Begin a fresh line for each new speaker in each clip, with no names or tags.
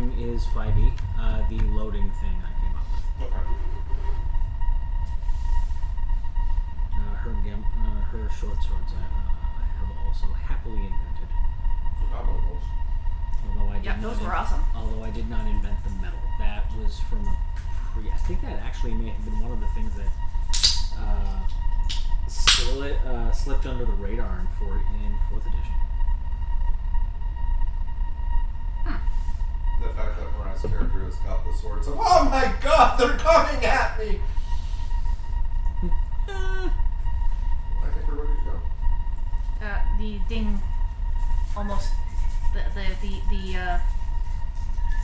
throwing is 5e. The loading thing I came up with.
Okay.
Her short swords I have also happily invented.
Forgot about those.
Although I did
Yeah, those were awesome.
Although I did not invent the metal. That was from a I think that actually may have been one of the things that slipped under the radar in 4th edition.
The fact that Mariah's character has got the swords of, oh my god, they're coming at me! I think we're ready to go.
The ding almost the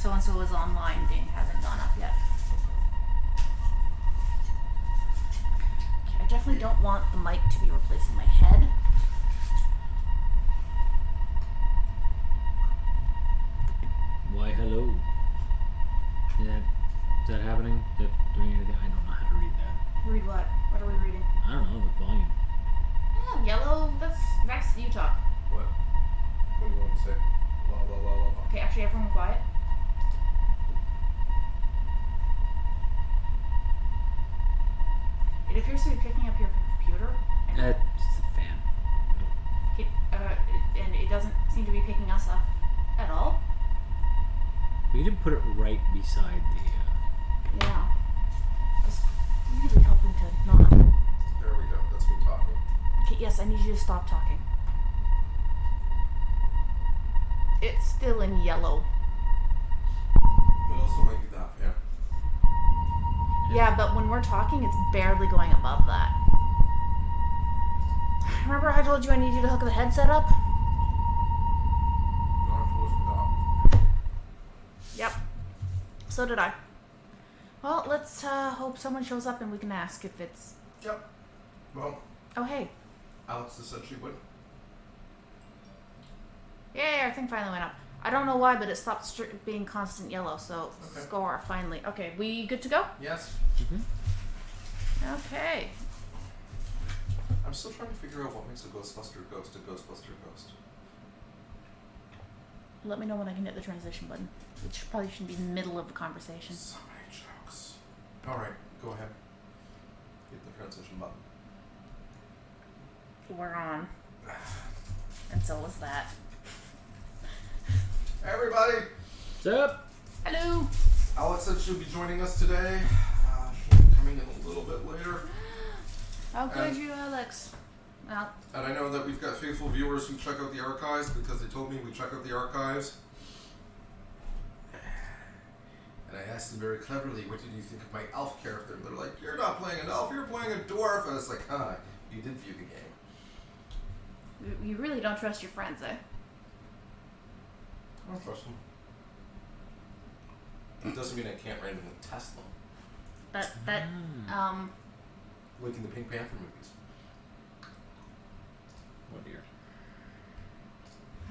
so and so is online ding hasn't gone up yet. Okay, I definitely don't want the mic to be replacing my head.
Why, hello. Is that happening? Is that doing anything? I don't know how to read that.
Read what? What are we reading?
I don't know, the volume.
Yeah, yellow. That's you talk.
What? What do you want to say? La la la la la.
Okay, actually, everyone quiet. It appears to be picking up your computer, and
It's the fan.
and it doesn't seem to be picking us up at all.
We didn't put it right beside the.
Yeah. I was really hoping to not.
There we go. That's me talking.
Okay, yes, I need you to stop talking. It's still in yellow.
It also might be that, yeah.
Yeah, but when we're talking, it's barely going above that. Remember I told you I need you to hook the headset up?
No, I totally forgot.
Yep. So did I. Well, let's hope someone shows up and we can ask if it's...
Yep. Well,
Oh, hey.
Alex has said she would.
Yay, our thing finally went up. I don't know why, but it stopped being constant yellow, so
Okay.
score, finally. Okay, we good to go?
Yes.
Mm-hmm.
Okay.
I'm still trying to figure out what makes a Ghostbuster ghost a Ghostbuster ghost.
Let me know when I can hit the transition button. Which probably shouldn't be in the middle of the conversation.
So many jokes. Alright, go ahead. Hit the transition button.
We're on. And so was that.
Hey everybody!
What's up?
Hello!
Alex said she'll be joining us today. She'll be coming in a little bit later.
How could you, Alex? Well,
And I know that we've got faithful viewers who check out the archives because they told me we check out the archives. And I asked them very cleverly, what did you think of my elf character? And they're like, you're not playing an elf, you're playing a dwarf. And I was like, you did view the game.
you really don't trust your friends, eh?
I don't trust them. It doesn't mean I can't randomly test them. Like in the Pink Panther movies.
Oh dear.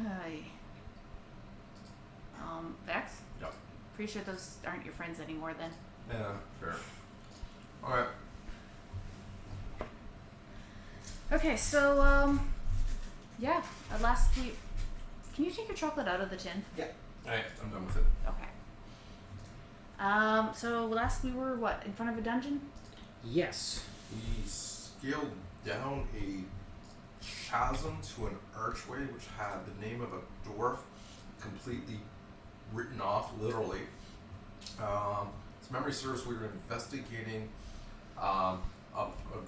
Hi. Vex?
Yep.
Pretty sure those aren't your friends anymore then.
Yeah, fair. Alright.
Okay, so, yeah, at last we... Can you take your chocolate out of the tin?
Yeah. Alright, I'm done with it.
Okay. So last we were, what, in front of a dungeon?
Yes.
We scaled down a chasm to an archway which had the name of a dwarf completely written off, literally. As memory serves, we were investigating a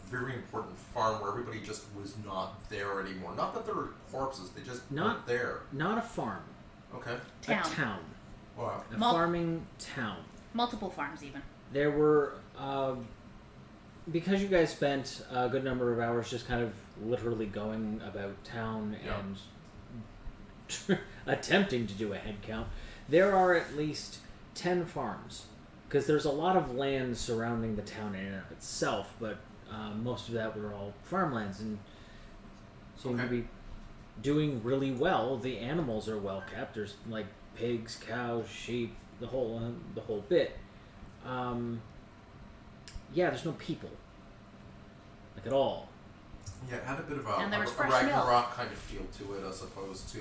very important farm where everybody just was not there anymore. Not that there were corpses, they just weren't there.
Not a farm.
Okay.
Town.
A town.
Wow.
A farming town.
Multiple farms, even.
There were, because you guys spent a good number of hours just kind of literally going about town and attempting to do a head count, there are at least 10 farms. Because there's a lot of land surrounding the town in and of itself, but most of that were all farmlands and seem to be doing really well. The animals are well kept. There's like pigs, cows, sheep, the whole bit. There's no people, like at all.
Yeah, it had a bit of
And there was
a
fresh
Ragnarok kind of feel to it, as opposed to,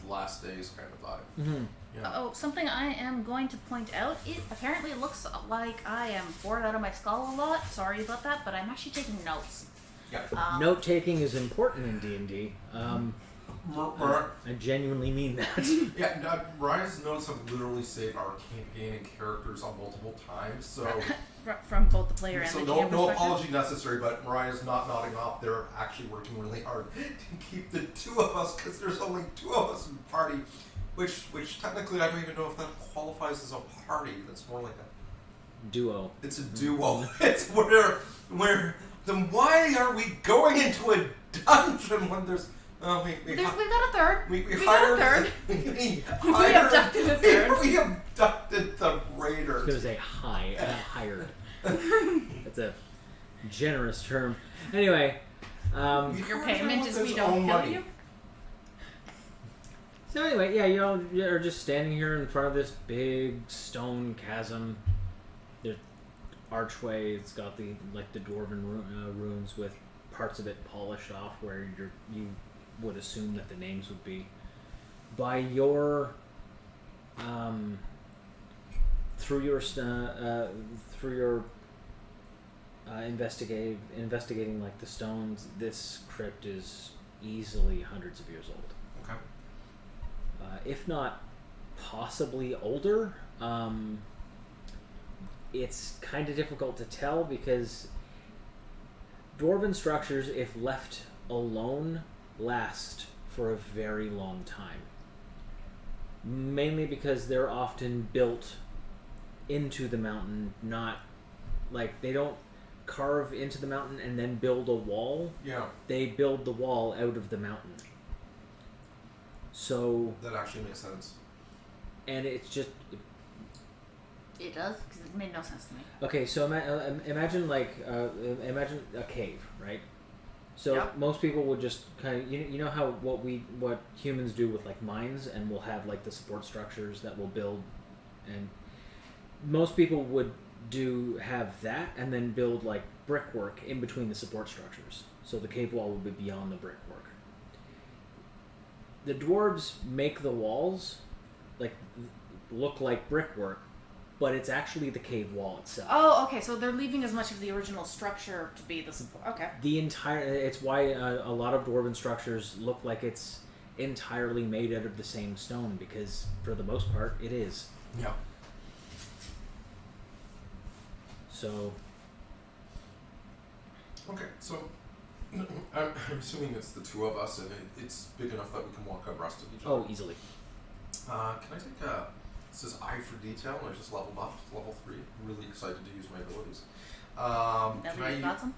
last days kind of vibe.
Mm-hmm.
Yeah.
Oh, something I am going to point out. It apparently looks like I am bored out of my skull a lot. Sorry about that, but I'm actually taking notes.
Yeah.
Note taking is important in D&D. I genuinely mean that.
Yeah, Mariah's notes have literally saved our campaign and characters on multiple times, so
From both the player and
so
the
no
GM perspective.
apology necessary. But Mariah's not nodding off. They're actually working really hard to keep the two of us, because there's only two of us in the party, which technically I don't even know if that qualifies as a party. That's more like a
Duo.
It's a duo. It's where then why are we going into a dungeon when there's we got
a third.
We
hired
hired
a third.
we
abducted a third.
We abducted the raiders.
I was gonna say hired. That's a generous term. Anyway,
Your payment is we don't kill you.
So anyway, yeah, you're just standing here in front of this big stone chasm. There's archway. It's got the dwarven runes with parts of it polished off, where you would assume that the names would be. By your through your investigating like the stones, this crypt is easily hundreds of years old.
Okay.
If not possibly older. It's kind of difficult to tell because dwarven structures, if left alone, last for a very long time. Mainly because they're often built into the mountain, not like they don't carve into the mountain and then build a wall.
Yeah.
They build the wall out of the mountain. So
that actually makes sense.
And it's just
it does, because it made no sense to me.
Okay, so imagine imagine a cave, right? So
Yep.
most people would just kind of you know how what humans do with like mines, and we'll have like the support structures that we'll build, and most people would have that and then build like brickwork in between the support structures. So the cave wall would be beyond the brickwork. The dwarves make the walls look like brickwork, but it's actually the cave wall itself.
Oh, okay. So they're leaving as much of the original structure to be the support. Okay.
It's why a lot of dwarven structures look like it's entirely made out of the same stone, because for the most part it is.
Yeah.
So.
Okay, so I'm assuming it's the two of us, and it's big enough that we can walk abreast of each other.
Oh, easily.
Can I take this is Eye for Detail, and I just leveled up to level 3. I'm really excited to use my abilities.
Now that you've got some?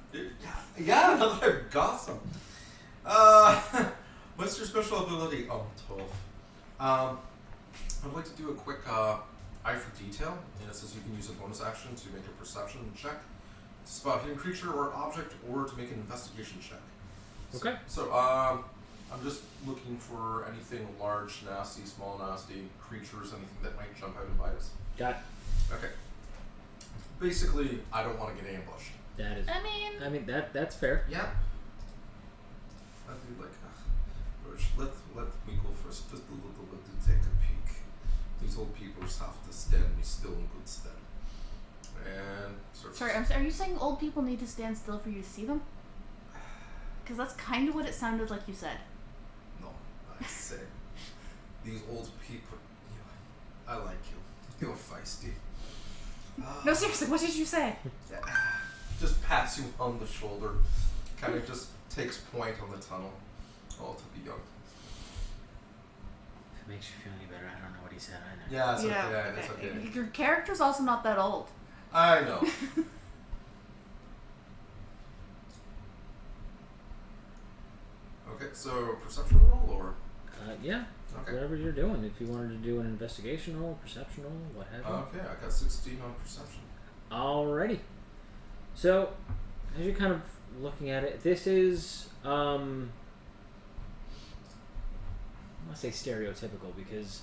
Yeah, now that I've got some. What's your special ability? Oh, 12. I'd like to do a quick Eye for Detail, and it says you can use a bonus action to make a perception check, to spot a hidden creature or object, or to make an investigation check.
Okay.
So, I'm just looking for anything large, nasty, small, nasty, creatures, anything that might jump out and bite us.
Got it.
Okay. Basically, I don't want to get ambushed.
That is. I mean that's fair.
Yeah. I'd be like, Birch, let me go first, just a little bit to take a peek. These old people just have to stand me still in good stead. And
sorry, are you saying old people need to stand still for you to see them? Because that's kind of what it sounded like you said.
No, I said these old people. I like you. You're feisty.
No, seriously, what did you say?
Just pats you on the shoulder. Kind of just takes point on the tunnel. Oh, to be young.
If it makes you feel any better, I don't know what he said either.
Yeah, it's okay. It's okay.
Your character's also not that old.
I know. Okay, so perception roll or?
Yeah.
Okay.
Whatever you're doing. If you wanted to do an investigation roll, perception roll, what have you.
Okay, I got 16 on perception.
Alrighty. So, as you're kind of looking at it, this is I want to say stereotypical because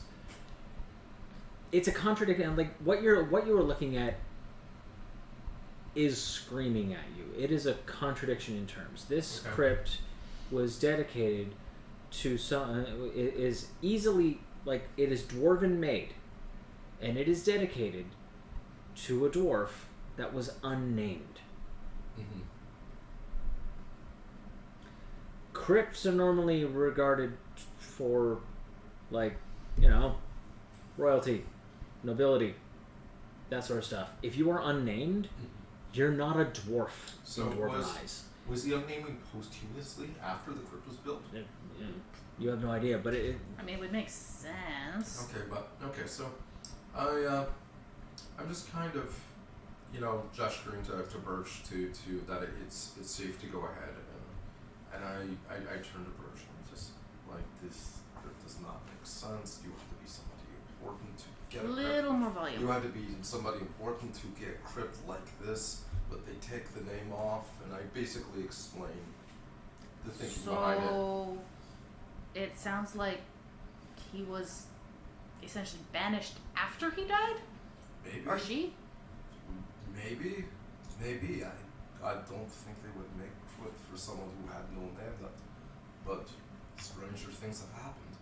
it's a contradiction. Like what you were looking at is screaming at you. It is a contradiction in terms. This crypt was dedicated to some is easily like it is dwarven made, and it is dedicated to a dwarf that was unnamed.
Mm-hmm.
Crypts are normally regarded for, like, royalty, nobility, that sort of stuff. If you are unnamed, you're not a dwarf
So
in dwarven eyes.
Was the unnaming posthumously after the crypt was built?
You have no idea, but
I mean, it would make sense.
Okay, so I'm just kind of, gesturing to Birch to that it's safe to go ahead, and I turn to Birch and I'm just like, this crypt does not make sense. You have to be somebody important to get
A
a
little
crypt.
more volume.
You had to be somebody important to get a crypt like this, but they take the name off, and I basically explain the thinking behind it.
So it sounds like he was essentially banished after he died?
Maybe.
Or she?
Maybe. I don't think they would make crypt for someone who had no name, but stranger things have happened.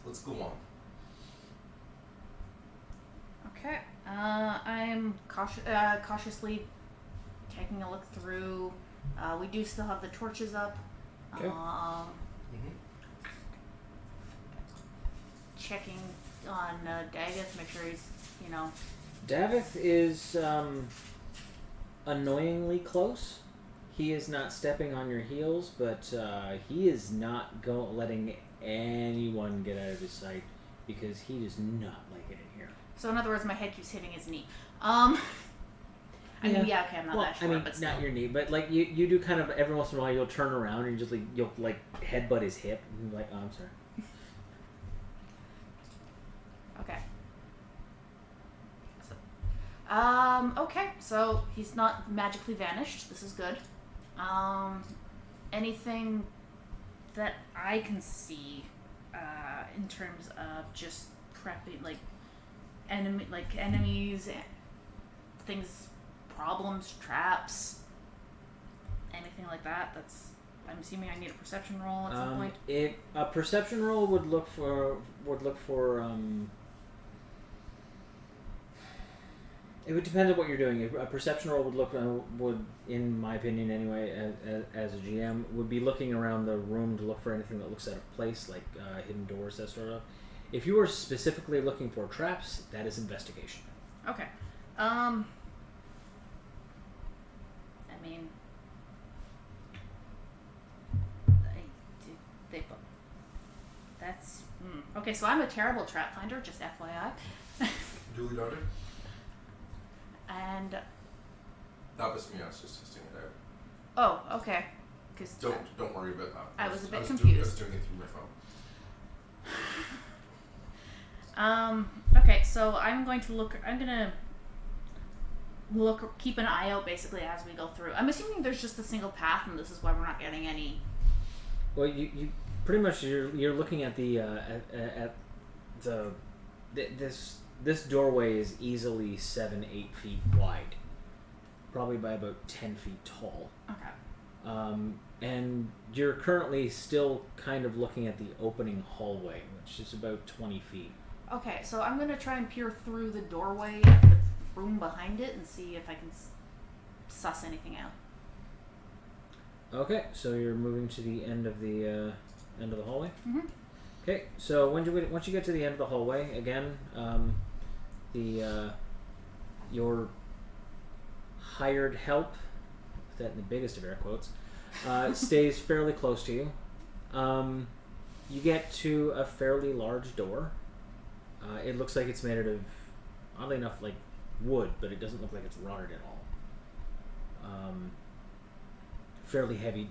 Let's go on.
Okay. I'm cautiously taking a look through. We do still have the torches up.
Okay.
Checking on Daggett, make sure he's,
Davith is annoyingly close. He is not stepping on your heels, but he is not letting anyone get out of his sight because he does not like it in here.
So in other words, my head keeps hitting his knee. I mean, okay, I'm not that sure, but still.
Not your knee, but like you do kind of every once in a while you'll turn around and you'll headbutt his hip and you're like, oh, I'm sorry.
Okay. Okay, so he's not magically vanished. This is good. Anything that I can see in terms of just prepping, enemies, things, problems, traps, anything like that. I'm assuming I need a perception roll at some point.
A perception roll would look for it would depend on what you're doing. A perception roll would, in my opinion anyway, as a GM, would be looking around the room to look for anything that looks out of place, like hidden doors, that sort of. If you are specifically looking for traps, that is investigation.
Okay. I mean, that's okay. So I'm a terrible trap finder, just FYI.
Duly noted.
And
that was me. I was just testing it out.
oh, okay. Because
don't worry about that.
I was a bit
I was
confused.
doing it through my phone.
Okay, so I'm gonna keep an eye out basically as we go through. I'm assuming there's just a single path, and this is why we're not getting any.
Well, you pretty much you're looking at the this doorway is easily 7-8 feet wide, probably by about 10 feet tall.
Okay.
And you're currently still kind of looking at the opening hallway, which is about 20 feet.
Okay, so I'm gonna try and peer through the doorway at the room behind it and see if I can suss anything out.
Okay, so you're moving to the end of the hallway.
Mm-hmm.
Okay, so once you get to the end of the hallway, again, your hired help, that in the biggest of air quotes, stays fairly close to you. You get to a fairly large door. It looks like it's made out of, oddly enough, like wood, but it doesn't look like it's rotted at all. Fairly heavy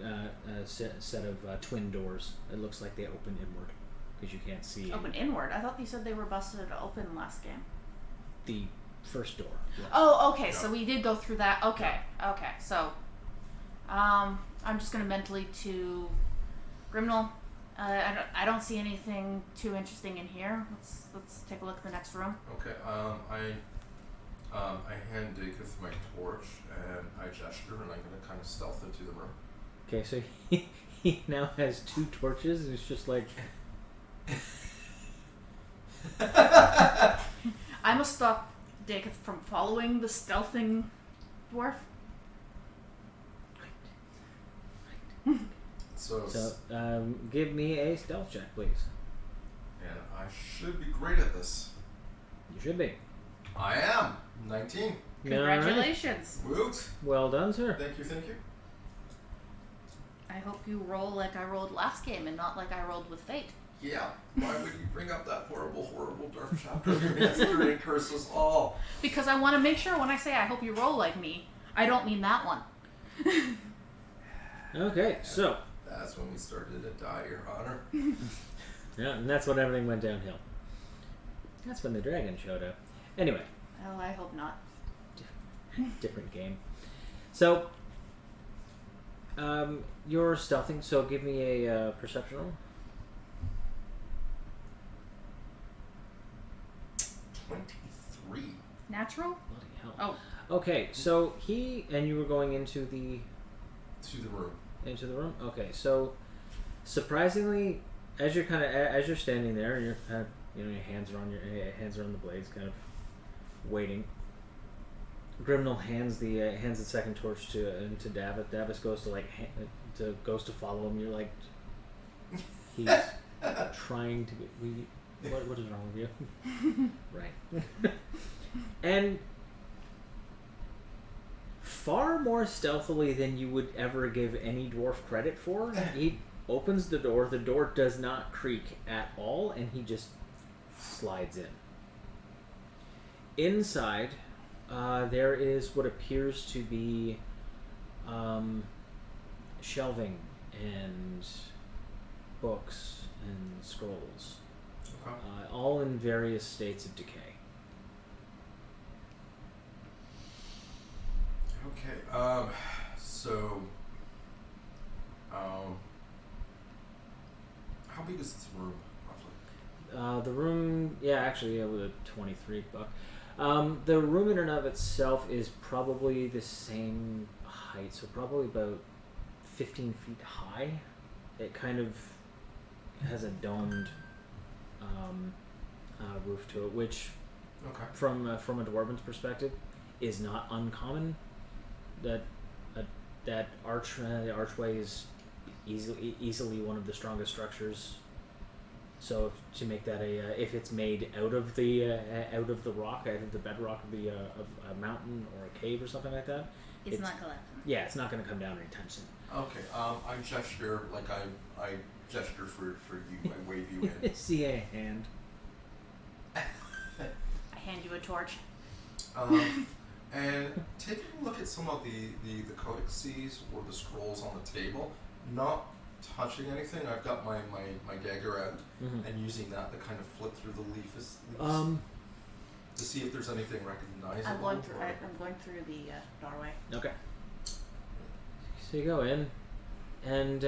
set of twin doors. It looks like they open inward because you can't see.
Open inward? I thought you said they were busted open last game.
The first door. Yes.
Oh, okay.
Yeah.
So we did go through that. Okay. Okay. So, I'm just gonna mentally to Grimnal. I don't see anything too interesting in here. Let's take a look at the next room.
Okay. I hand Dacus my torch and I gesture, and I'm gonna kind of stealth into the room.
Okay, so he now has 2 torches, and it's just like...
I must stop David from following the stealthing dwarf.
So,
give me a stealth check, please.
and I should be great at this.
You should be.
I am. 19.
Congratulations.
Woot.
Well done, sir.
Thank you, thank you.
I hope you roll like I rolled last game and not like I rolled with fate.
Yeah. Why would you bring up that horrible, horrible Dwarf chapter yesterday and curse us all?
Because I want to make sure when I say I hope you roll like me, I don't mean that one.
Okay, so...
That's when we started to die, Your Honor.
Yeah, and that's when everything went downhill. That's when the dragon showed up. Anyway.
Well, I hope not.
Different game. So, you're stealthing, so give me a perception roll.
23.
Natural?
Bloody hell.
Oh.
Okay, so you were going into the...
To the room.
Into the room? Okay, so surprisingly, as you're standing there and you're kind of, your hands are on the blades, kind of waiting. Grimnall hands the second torch to Davith. Davith goes to goes to follow him. You're like, he's trying to be. What is wrong with you? Right. And far more stealthily than you would ever give any dwarf credit for, he opens the door. The door does not creak at all, and he just slides in. Inside, there is what appears to be shelving and books and scrolls,
Okay.
all in various states of decay.
Okay. So, how big is this room, roughly?
The room, with a 23 buck. The room in and of itself is probably the same height, so probably about 15 feet high. It kind of has a domed roof to it, which,
Okay.
from a dwarven's perspective, is not uncommon. That archway is easily one of the strongest structures. So to make that if it's made out of the rock, out of the bedrock of a mountain or a cave or something like that,
It's not collapsing.
Yeah, it's not going to come down anytime soon.
Okay. I gesture like I gesture for you. I wave you in.
See a hand.
I hand you a torch.
And taking a look at some of the codices or the scrolls on the table, not touching anything. I've got my dagger out and using that to kind of flip through the leaves to see if there's anything recognizable.
I'm going through the doorway.
Okay. So you go in, and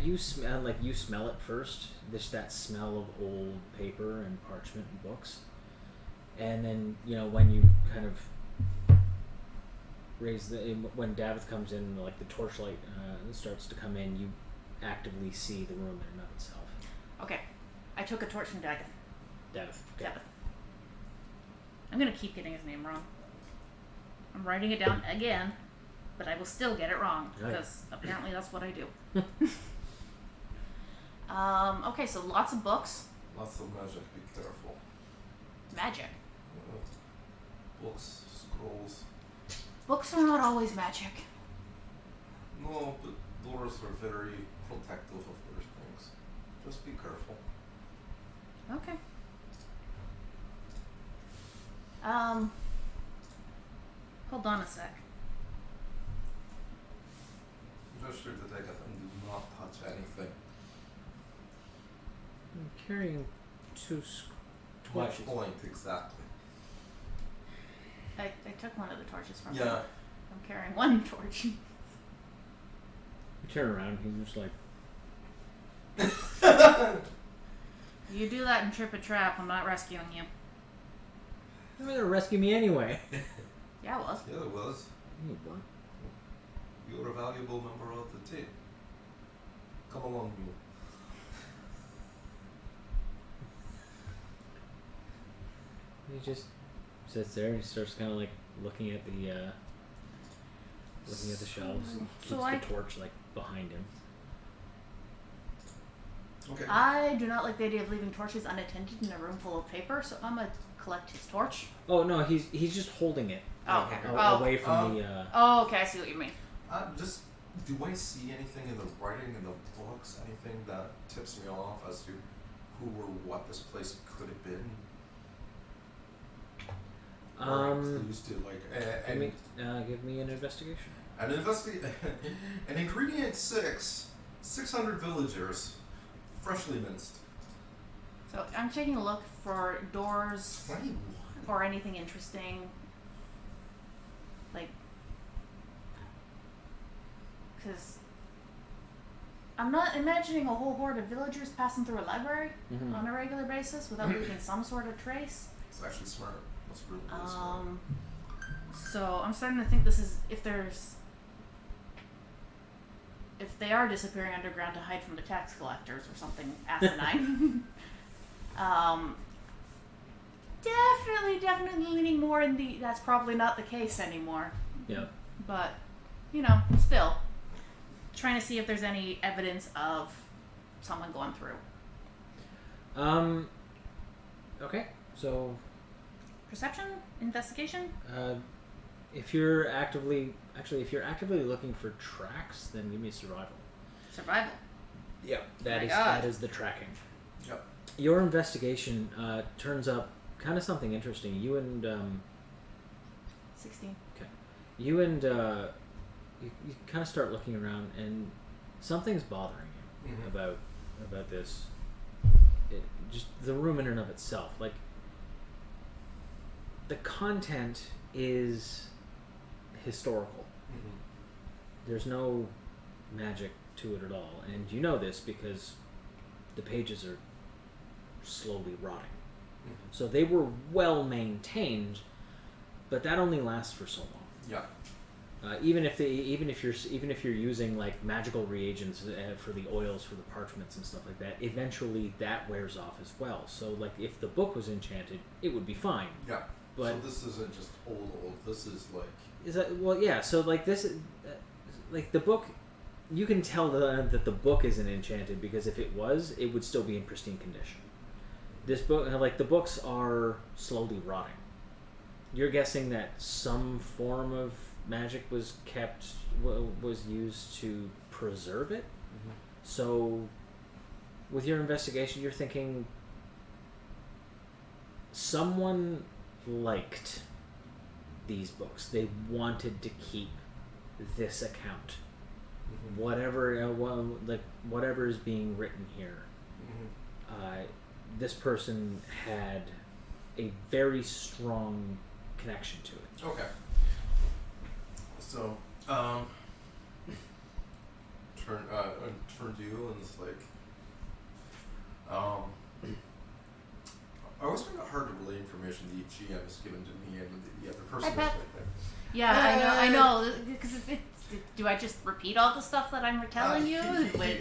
you smell it first. There's that smell of old paper and parchment and books. And then, when you kind of when Davith comes in, like the torchlight starts to come in, you actively see the room in and of itself.
Okay. I took a torch from Davith.
Davith. Okay.
Davith. I'm going to keep getting his name wrong. I'm writing it down again, but I will still get it wrong, because apparently that's what I do. Okay, so lots of books.
Lots of magic. Be careful.
Magic.
Books, scrolls.
Books are not always magic.
No, but dwarves are very protective of their things. Just be careful.
Okay. Hold on a sec.
Gesture to take it and do not touch anything.
I'm carrying 2 torches.
My point, exactly.
I took one of the torches from him.
Yeah.
I'm carrying one torch.
You turn around, he's just like...
You do that and trip a trap, I'm not rescuing you.
You're going to rescue me anyway.
Yeah, I was.
Yeah, it was.
You weren't.
You're a valuable member of the team. Come along, mule.
He just sits there and he starts kind of like looking at the shelves. And keeps
So
the torch like behind him.
Okay.
I do not like the idea of leaving torches unattended in a room full of paper, so I'm gonna collect his torch.
Oh no, he's just holding it.
Oh, okay.
Away from the.
Oh, okay. I see what you mean.
Just, do I see anything in the writing in the books? Anything that tips me off as to who or what this place could have been? Or clues to like
give me an investigation.
An ingredient 600 villagers, freshly minced.
So I'm taking a look for doors
21.
or anything interesting. Like, because I'm not imagining a whole horde of villagers passing through a library on a regular basis without leaving some sort of trace.
It's actually smart. That's really smart.
So I'm starting to think this is if they are disappearing underground to hide from the tax collectors or something asinine. Definitely leaning more in the that's probably not the case anymore.
Yeah.
But, still trying to see if there's any evidence of someone going through.
Okay. So
Perception? Investigation?
if you're actively looking for tracks, then give me survival.
Survival.
Yeah,
God.
that is the tracking.
Yep.
Your investigation turns up kind of something interesting. You and
16.
okay, you and you kind of start looking around, and something's bothering you about this. Just the room in and of itself, like the content is historical. There's no magic to it at all, and you know this because the pages are slowly rotting. So they were well maintained, but that only lasts for so long.
Yeah.
Even if you're using like magical reagents for the oils for the parchments and stuff like that, eventually that wears off as well. So like if the book was enchanted, it would be fine.
Yeah.
But
so this isn't just old. This is like.
Is that well? Yeah. So like this, like the book, you can tell that the book isn't enchanted because if it was, it would still be in pristine condition. This book, like the books, are slowly rotting. You're guessing that some form of magic was used to preserve it. So, with your investigation, you're thinking someone liked these books. They wanted to keep this account. Whatever is being written here. This person had a very strong connection to it.
Okay. So, turn to you and it's like, I always find it hard to relay information the GM has given to me and the other person.
I bet. Yeah, I know. Because do I just repeat all the stuff that I'm telling you,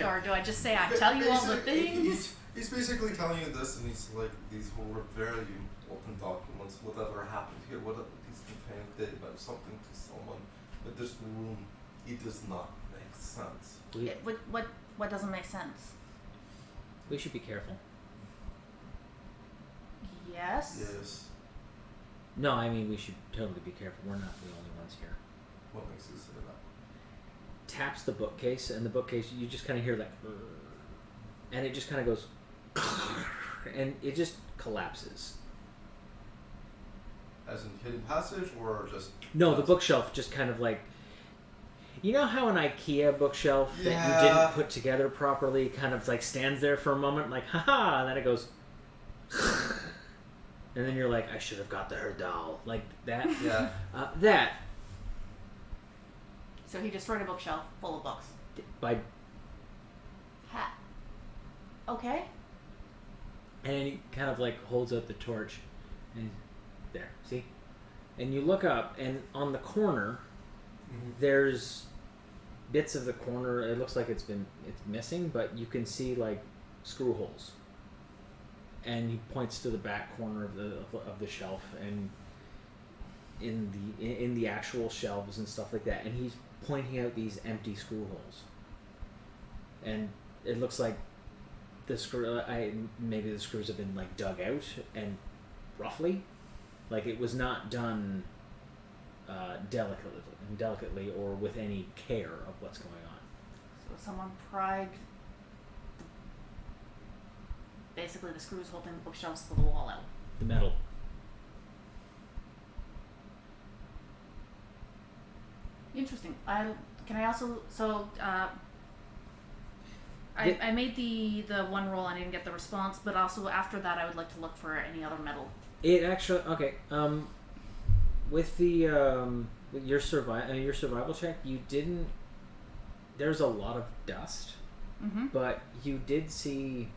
or do I just say I tell you all the things?
He's basically telling you this, and he's like, these were very important documents. Whatever happened here, whatever these contained, they meant something to someone. But this room, it does not make sense.
What doesn't make sense?
We should be careful.
Yes.
Yes.
No, I mean we should totally be careful. We're not the only ones here.
What makes you say that?
Taps the bookcase, and the bookcase, you just kind of hear like, and it just kind of goes, and it just collapses.
As in hidden passage, or just?
No, the bookshelf just kind of like, you know how an IKEA bookshelf that you didn't put together properly kind of like stands there for a moment, like haha, and then it goes, and then you're like, I should have got the Herdal, like that.
Yeah.
That.
So he destroyed a bookshelf full of books.
By.
Okay.
And he kind of like holds up the torch, and there, see, and you look up, and on the corner, there's bits of the corner. It looks like it's missing, but you can see like screw holes. And he points to the back corner of the shelf and in the actual shelves and stuff like that. And he's pointing out these empty screw holes. And it looks like maybe the screws have been like dug out and roughly, like it was not done delicately or with any care of what's going on.
So someone pried basically the screws holding the bookshelves to the wall out.
The metal.
Interesting. I made the one roll. I didn't get the response, but also after that, I would like to look for any other metal.
It actually with the with your survival check, you didn't. There's a lot of dust, but you did see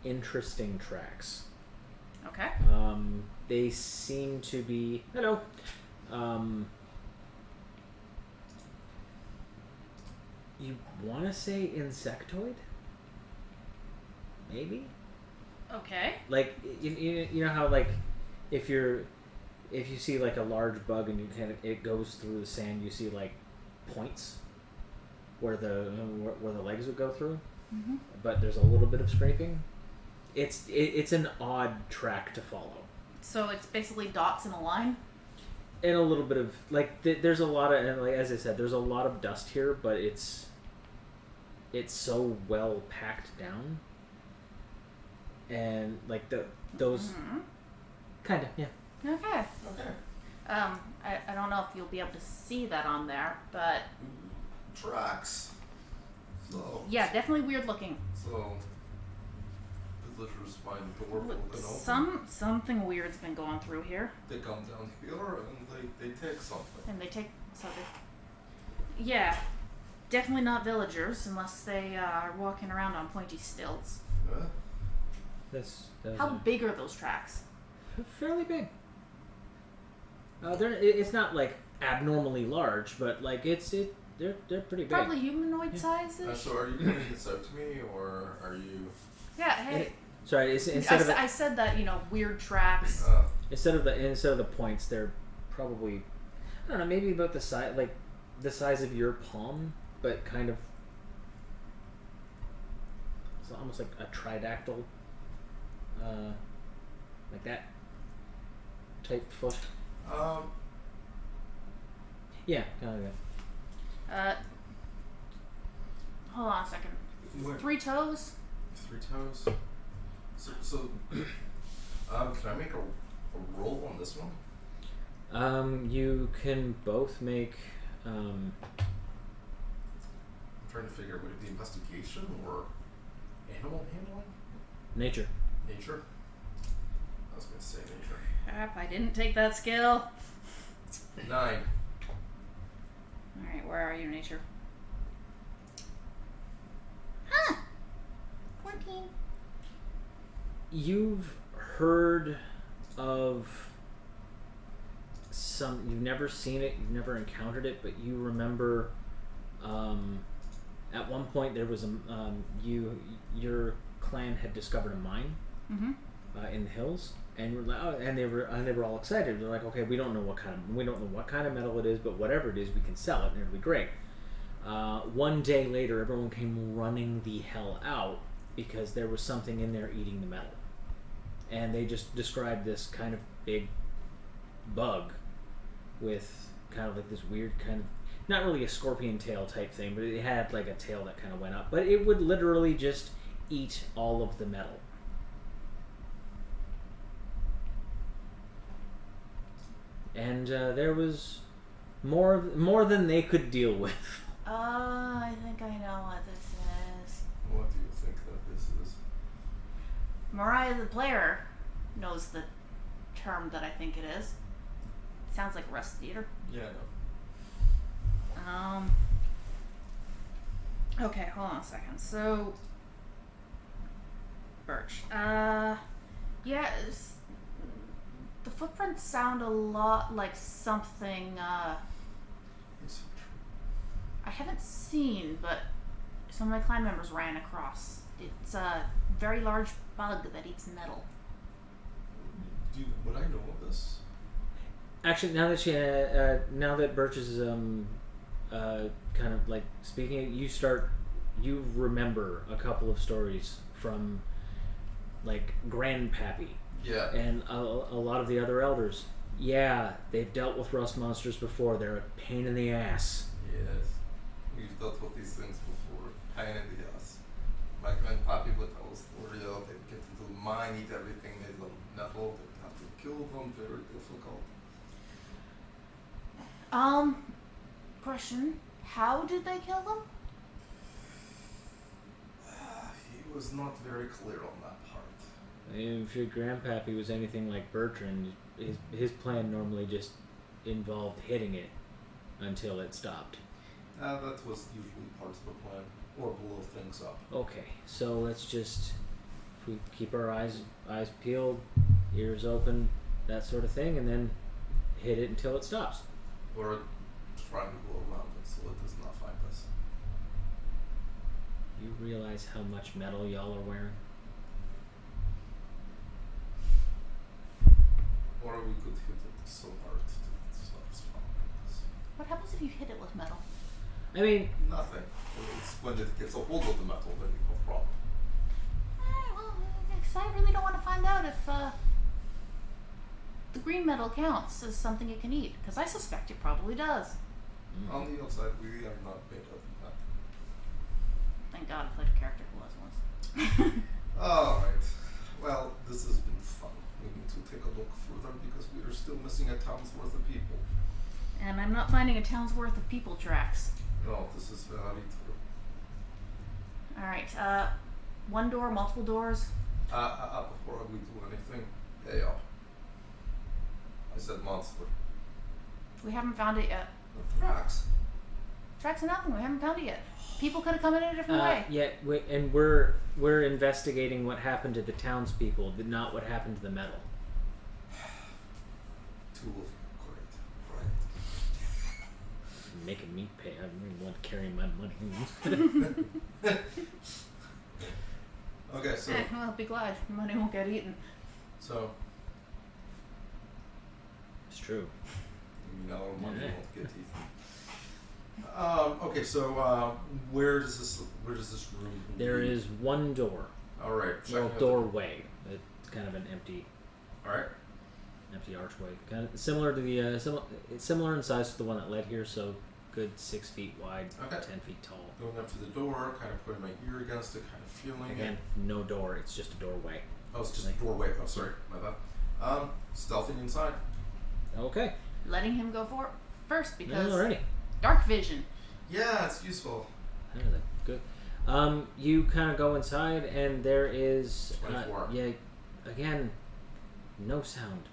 interesting tracks.
Okay.
They seem to be hello. You want to say insectoid? Maybe.
Okay.
Like you know how like if you see like a large bug and it goes through the sand, you see like points where the legs would go through, but there's a little bit of scraping. It's an odd track to follow.
So it's basically dots in a line.
And a little bit of like there's a lot of, and like as I said, there's a lot of dust here, but it's so well packed down, and like those kind of
Okay.
Okay.
I don't know if you'll be able to see that on there, but
Tracks. So.
yeah, definitely weird looking.
So. Villagers find the door open.
Something weird's been going through here.
They come down here and they take something.
And they take something. Yeah, definitely not villagers unless they are walking around on pointy stilts.
Yeah.
That's
How big are those tracks?
fairly big. It's not like abnormally large, but like they're pretty big.
Probably humanoid sizes.
So are you pointing this out to me, or are you?
Yeah. Hey.
Sorry,
I said that weird tracks.
Instead of the points, they're probably I don't know, maybe about the size of your palm, but kind of it's almost like a tridactyl, like that type foot. Yeah, kind of that.
Hold on a second.
Where?
3 toes.
3 toes. So can I make a roll on this one?
You can both make.
I'm trying to figure out would it be investigation or animal handling?
Nature.
Nature. I was gonna say nature.
Crap! I didn't take that skill.
9.
All right, where are you, nature? Huh. 14.
You've heard of you've never seen it, you've never encountered it, but you remember at one point there was your clan had discovered a mine in the hills, and you're like, and they were all excited. They're like, okay, we don't know what kind of metal it is, but whatever it is, we can sell it and it'll be great. One day later, everyone came running the hell out because there was something in there eating the metal. And they just described this kind of big bug with kind of like this weird kind of, not really a scorpion tail type thing, but it had like a tail that kind of went up. But it would literally just eat all of the metal. And there was more than they could deal with.
I think I know what this is.
What do you think that this is?
Mariah, the player, knows the term that I think it is. It sounds like Rust Eater.
Yeah, I know.
Okay, hold on a second. So, Birch. Yeah, the footprints sound a lot like something. I haven't seen, but some of my clan members ran across. It's a very large bug that eats metal.
Would I know of this?
Actually, now that Birch is kind of like speaking, you remember a couple of stories from like Grandpappy.
Yeah.
And a lot of the other elders. Yeah, they've dealt with rust monsters before. They're a pain in the ass.
Yes. We've dealt with these things before. Pain in the ass. My grandpappy would tell a story of they'd get into the mine, eat everything, they'd love metal, they'd have to kill them, very difficult.
Question. How did they kill them?
He was not very clear on that part.
If your Grandpappy was anything like Bertrand, his plan normally just involved hitting it until it stopped.
That was usually part of the plan, or blow things up.
Okay, so let's just if we keep our eyes peeled, ears open, that sort of thing, and then hit it until it stops.
Or trying to go around it so it does not find us.
You realize how much metal y'all are wearing?
Or we could hit it so hard that it stops following us.
What happens if you hit it with metal?
I mean,
Nothing. It's when it gets a hold of the metal that we have a problem.
Well, because I really don't want to find out if the green metal counts as something it can eat. Because I suspect it probably does.
On the outside, we are not made of that.
Thank God I played a character who was once.
Alright. Well, this has been fun. We need to take a look further because we are still missing a town's worth of people.
And I'm not finding a town's worth of people tracks.
No, this is very true.
Alright, one door, multiple doors.
Before we do anything, hey up. I said monster.
We haven't found it yet.
The tracks.
Tracks are nothing, we haven't found it yet. People could have come in a different way.
Yeah, we're investigating what happened to the townspeople, but not what happened to the metal.
Two of you, great. Right.
Making me pay. I really want to carry my money.
Okay, so
Well, be glad. Money won't get eaten.
so
It's true.
you mean our money
Yeah.
won't get eaten. Okay, so where does this room
There
lead?
is one door.
All right.
Well, doorway. It's kind of an empty
All right.
archway. Kind of similar to the it's similar in size to the one that led here. So good 6 feet wide,
Okay.
10 feet tall.
Going up to the door, kind of putting my ear against it, kind of feeling
Again,
it.
no door. It's just a doorway.
Oh, it's just a doorway. Oh, sorry, my bad. Stealthing inside.
Okay.
Letting him go first because
Alrighty.
dark vision.
Yeah, it's useful.
That is good. You kind of go inside, and there is
24.
yeah, again, no sound.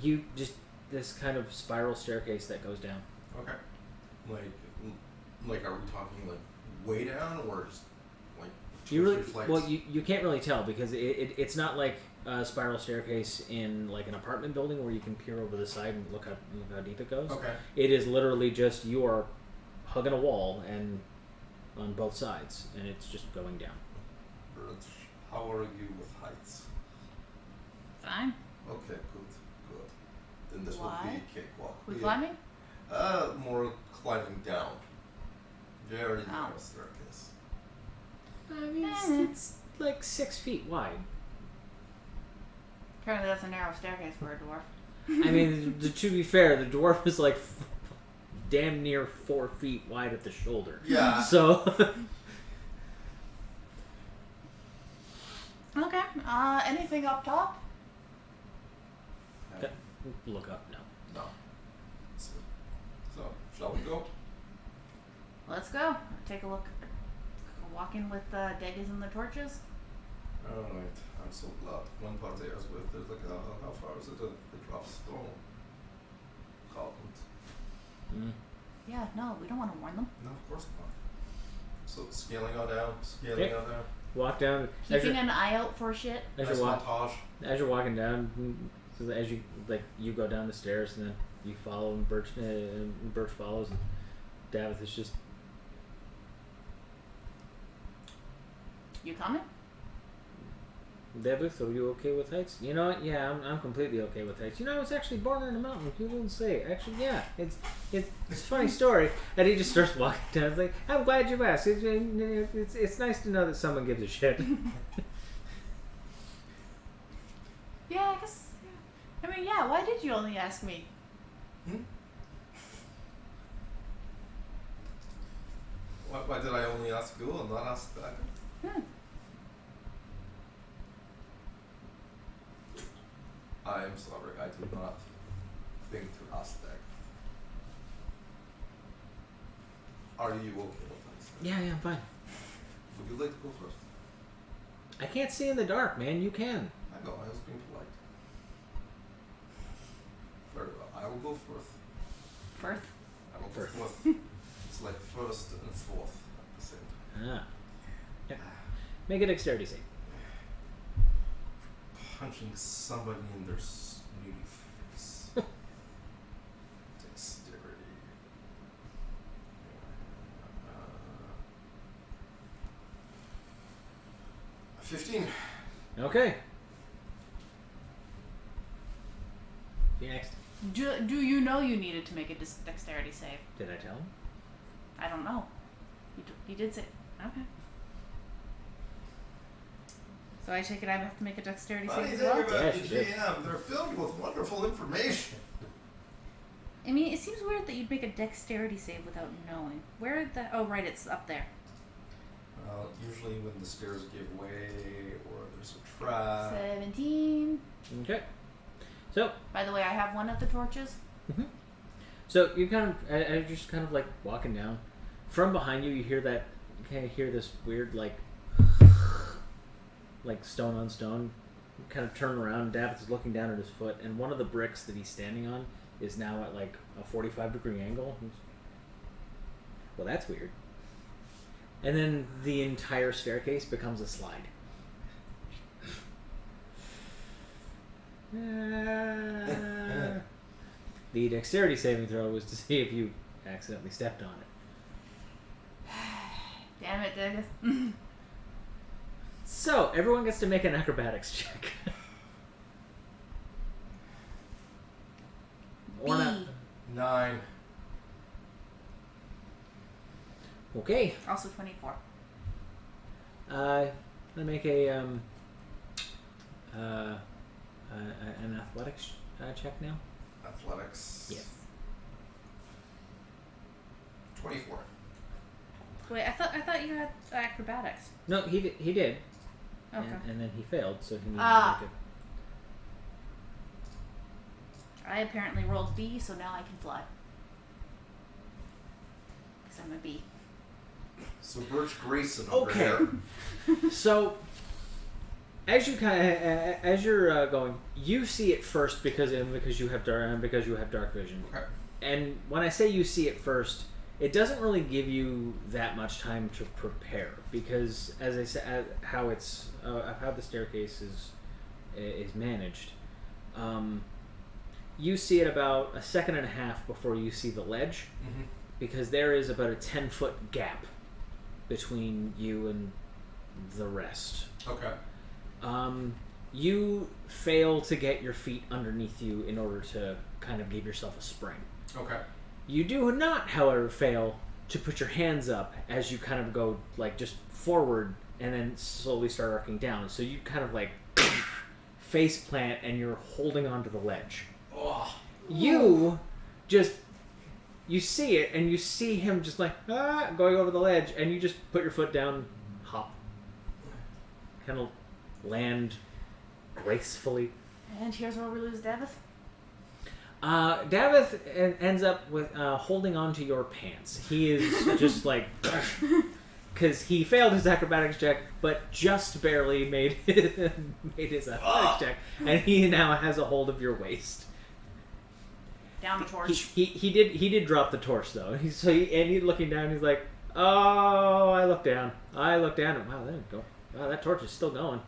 You just this kind of spiral staircase that goes down.
Okay. Like, are we talking like way down or just like
You really
2 or 3 flights?
well, you can't really tell because it's not like a spiral staircase in like an apartment building where you can peer over the side and look how deep it goes.
Okay.
It is literally just you are hugging a wall and on both sides, and it's just going down.
Birds, how are you with heights?
Fine.
Okay, good. Then this
Why?
will be a cakewalk.
We climbing?
More climbing down. Very
Oh.
narrow staircase.
I mean, it's like 6 feet wide.
Apparently that's a narrow staircase for a dwarf.
I mean, to be fair, the dwarf is like damn near 4 feet wide at the shoulder.
Yeah.
So.
Okay. Anything up top?
Look up, no.
No. So, shall we go?
Let's go. Take a look. Walk in with daggers and the torches.
Alright, I'm so glad. One part there is with, there's like, how far is it? The drop stone. Carpent.
Yeah, no, we don't want to warn them.
No, of course not. So, scaling on down.
Okay. Walk down.
Keeping an eye out for shit.
As
Nice
you're,
montage.
as you're walking down, so as you you go down the stairs and then you follow and Birch follows and Davith is just...
You coming?
Davith, are you okay with heights? You know what? Yeah, I'm completely okay with heights. You know, I was actually born in a mountain. People don't say. Actually, yeah, it's a funny story. And he just starts walking down. It's like, I'm glad you asked. It's nice to know that someone gives a shit.
Yeah, I guess. Yeah. I mean, yeah. Why did you only ask me?
Why did I only ask Ghoul and not ask Dagon? I am sorry, I did not think to ask Dagon. Are you okay with this?
Yeah, I'm fine.
Would you like to go first?
I can't see in the dark, man. You can.
I know, I was being polite. Very well, I will go first.
Firth?
I will go
First.
fourth. It's like first and fourth at the same time.
Ah. Yeah. Make a dexterity save.
Punching somebody in their snooty face. Dexterity. 15.
Okay. You next.
Do you know you needed to make a dexterity save?
Did I tell him?
I don't know. You did say... Okay. So I take it I have to make a dexterity
Funny
save as
thing
well?
about
Yeah,
the
she did.
GM, they're filled with wonderful information.
I mean, it seems weird that you'd make a dexterity save without knowing. Where the... Oh, right, it's up there.
Usually when the stairs give way or there's a trap.
17.
Okay. So,
By the way, I have one of the torches.
so you kind of, I just kind of like walking down. From behind you, you hear that, you kind of hear this weird like stone on stone. You kind of turn around. Davith is looking down at his foot, and one of the bricks that he's standing on is now at like a 45-degree angle. Well, that's weird. And then the entire staircase becomes a slide. The dexterity saving throw was to see if you accidentally stepped on it.
Damn it, Dagus.
So, everyone gets to make an acrobatics check. Or not.
9.
Okay.
Also 24.
I'm gonna make an athletics check now.
Athletics.
Yes.
24.
Wait, I thought you had acrobatics.
No, he did.
Okay.
And then he failed, so he needed
Ah.
to make
I apparently rolled B, so now I can fly. Because I'm a B.
So Birch Grayson over
Okay.
here.
So, as you're going, you see it first because you have dark vision.
Okay.
And when I say you see it first, it doesn't really give you that much time to prepare because, as I said, how the staircase is managed. You see it about a second and a half before you see the ledge,
Mm-hmm.
because there is about a 10-foot gap between you and the rest.
Okay.
You fail to get your feet underneath you in order to kind of give yourself a spring.
Okay.
You do not, however, fail to put your hands up as you kind of go like just forward and then slowly start arcing down. So you kind of like face plant and you're holding onto the ledge.
Oh.
You see it and you see him just like going over the ledge and you just put your foot down, hop, kind of land gracefully.
And here's where we lose Davith.
Davith ends up with holding on to your pants. He is just like, because he failed his acrobatics check, but just barely made his athletics check, and he now has a hold of your waist.
Down the torch.
He did drop the torch though. He's looking down. He's like, oh, I look down, and wow, there you go. Wow, that torch is still going.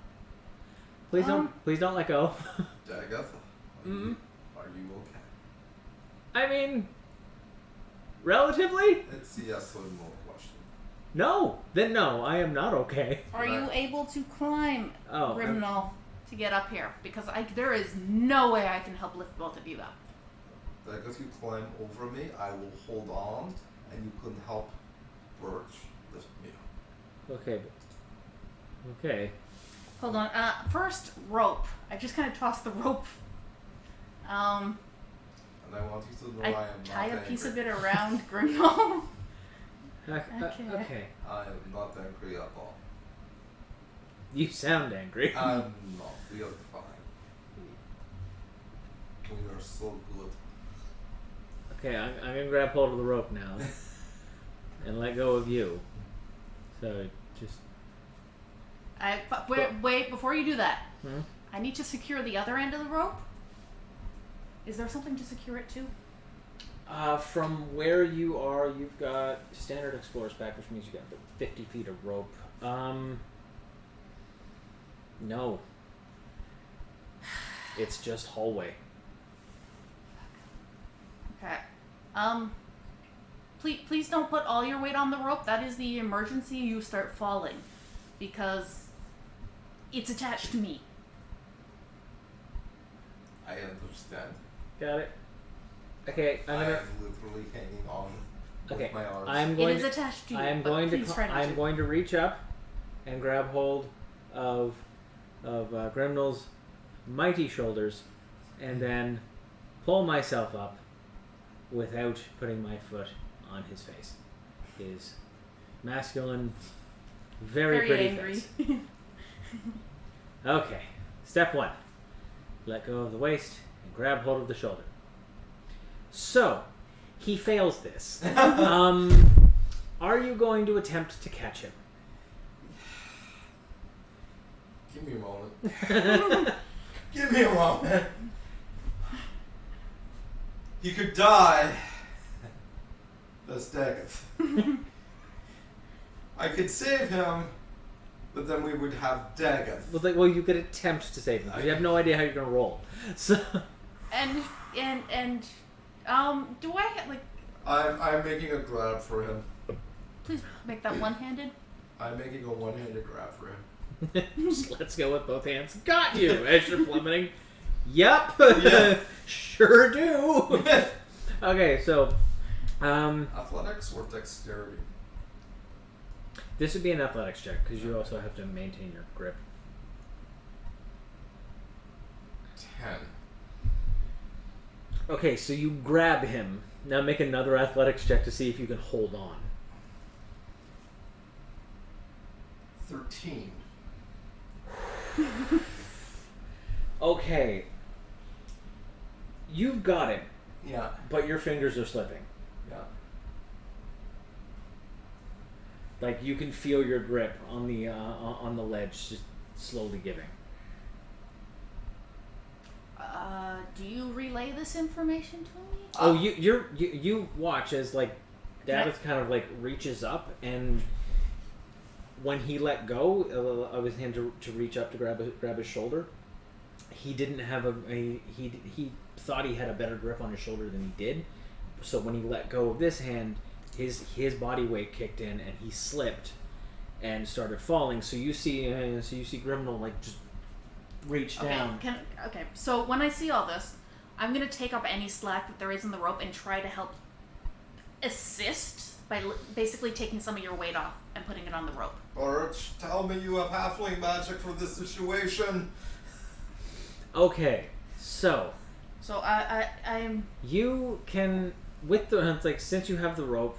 Please don't let go.
Dagatha,
Mm-hmm.
are you okay?
I mean, Relatively?
It's a yes or no question.
No. Then no, I am not okay.
Are you able to climb,
Oh,
Grimnall, to get up here? Because there is no way I can help lift both of you up.
Like if you climb over me, I will hold on, and you can help Birch lift me up.
Okay. Okay.
Hold on. First, rope. I just kind of tossed the rope.
And I want you to know I am not
tie a
angry.
piece of it around Grimnall.
Okay.
I am not angry at all.
You sound angry.
I'm not. We are fine. We are so good.
Okay, I'm gonna grab hold of the rope now and let go of you. So just.
Wait, before you do that,
Hmm?
I need to secure the other end of the rope. Is there something to secure it to?
From where you are, you've got standard explorer's pack, which means you got 50 feet of rope. No. It's just hallway.
Okay. Please don't put all your weight on the rope. That is the emergency you start falling. Because it's attached to me.
I understand.
Got it? Okay,
I am literally hanging on with my arms.
It is attached to you.
I'm
but
going to.
please try not
I'm
to.
going to reach up and grab hold of Grimnall's mighty shoulders, and then pull myself up without putting my foot on his face. His masculine, very pretty
angry.
face. Okay, step 1: let go of the waist and grab hold of the shoulder. So, he fails this. Are you going to attempt to catch him?
Give me a moment. Give me a moment. He could die. That's Daggett. I could save him, but then we would have Daggett.
Well, you could attempt to save him. You have no idea how you're going to roll. So,
do I have, like...
I'm making a grab for him.
Please make that one-handed.
I'm making a one-handed grab for him.
just let's go with both hands. Got you as you're plummeting. Yep.
Yeah.
Sure do. Okay, so
Athletics or dexterity?
this would be an athletics check because you also have to maintain your grip.
10.
Okay, so you grab him. Now make another athletics check to see if you can hold on.
13.
Okay. You've got him,
Yeah.
but your fingers are slipping.
Yeah.
Like you can feel your grip on the ledge just slowly giving.
Do you relay this information to me?
Oh, you watch as like Davis kind of like reaches up, and when he let go of his hand to reach up to grab his shoulder, he didn't have he thought he had a better grip on his shoulder than he did. So when he let go of this hand, his body weight kicked in and he slipped and started falling. So you see Grimnall like just reach down.
Okay. So when I see all this, I'm gonna take up any slack that there is in the rope and try to help assist by basically taking some of your weight off and putting it on the rope.
Birch, tell me you have halfling magic for this situation.
Okay, so
I'm
you can with the like since you have the rope,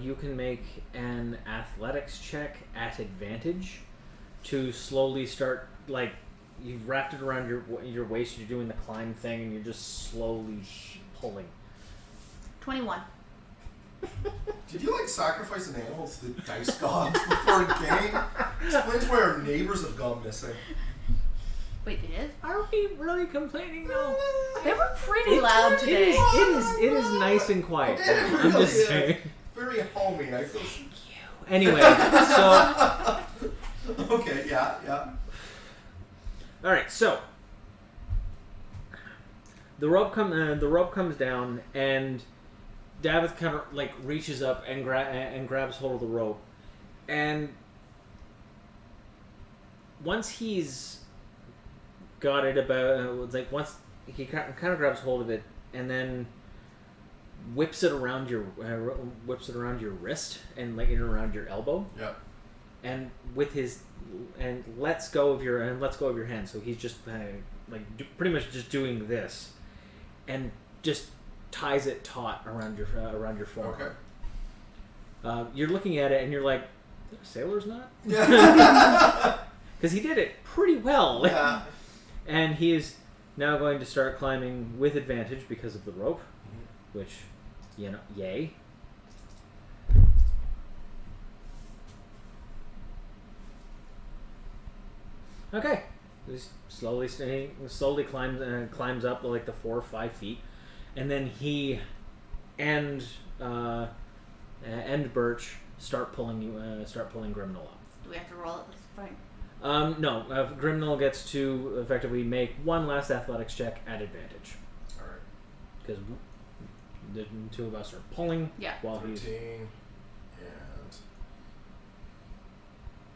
you can make an athletics check at advantage to slowly start like you've wrapped it around your waist. You're doing the climb thing, and you're just slowly pulling.
21.
Did you like sacrifice an animal to the dice gods before a game? Explains why our neighbors have gone missing.
Wait, they did?
Are we really complaining though?
They were pretty loud today.
It is nice and quiet. I'm just saying.
Very homey. I feel.
Anyway, so
Okay. Yeah.
all right, so the rope comes down, and Davith kind of like reaches up and grabs hold of the rope, and once he's got it once he kind of grabs hold of it and then whips it around your wrist and like around your elbow.
Yeah.
And lets go of your hand. So he's just pretty much just doing this, and just ties it taut around your forearm.
Okay.
You're looking at it and you're like, "Is that a sailor's knot?"
Yeah.
Because he did it pretty well.
Yeah.
And he is now going to start climbing with advantage because of the rope, which, yay. Okay. He slowly climbs up like the 4 or 5 feet, and then he and Birch start pulling Grimnall up.
Do we have to roll at this point?
No. Grimnall gets to effectively make one last athletics check at advantage.
All right.
Because the two of us are pulling while
13
he's...
and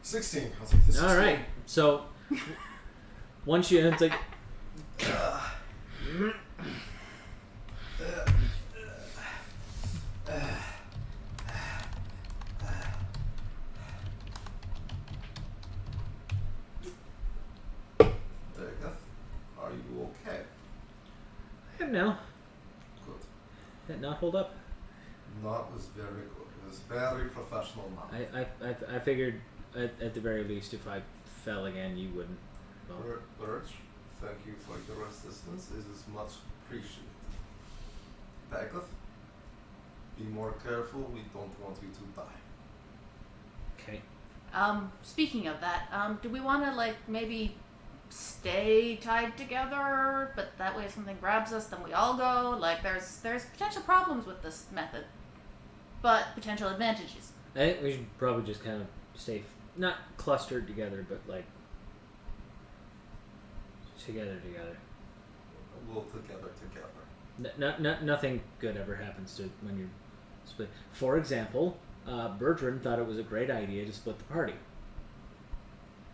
16. I'll take this.
All right. So once you... It's like...
Are you okay?
I am now.
Good.
Did that not hold up?
Knot was very good. It was very professional knot.
I figured at the very least if I fell again you wouldn't. Well,
Birch, thank you for your assistance. It is much appreciated. Bagleth, be more careful. We don't want you to die.
okay.
Speaking of that, do we want to maybe stay tied together, but that way if something grabs us, then we all go? There's potential problems with this method, but potential advantages.
I think we should probably just kind of stay, not clustered together, but together.
We'll together.
Nothing good ever happens to when you're split. For example, Bertrand thought it was a great idea to split the party.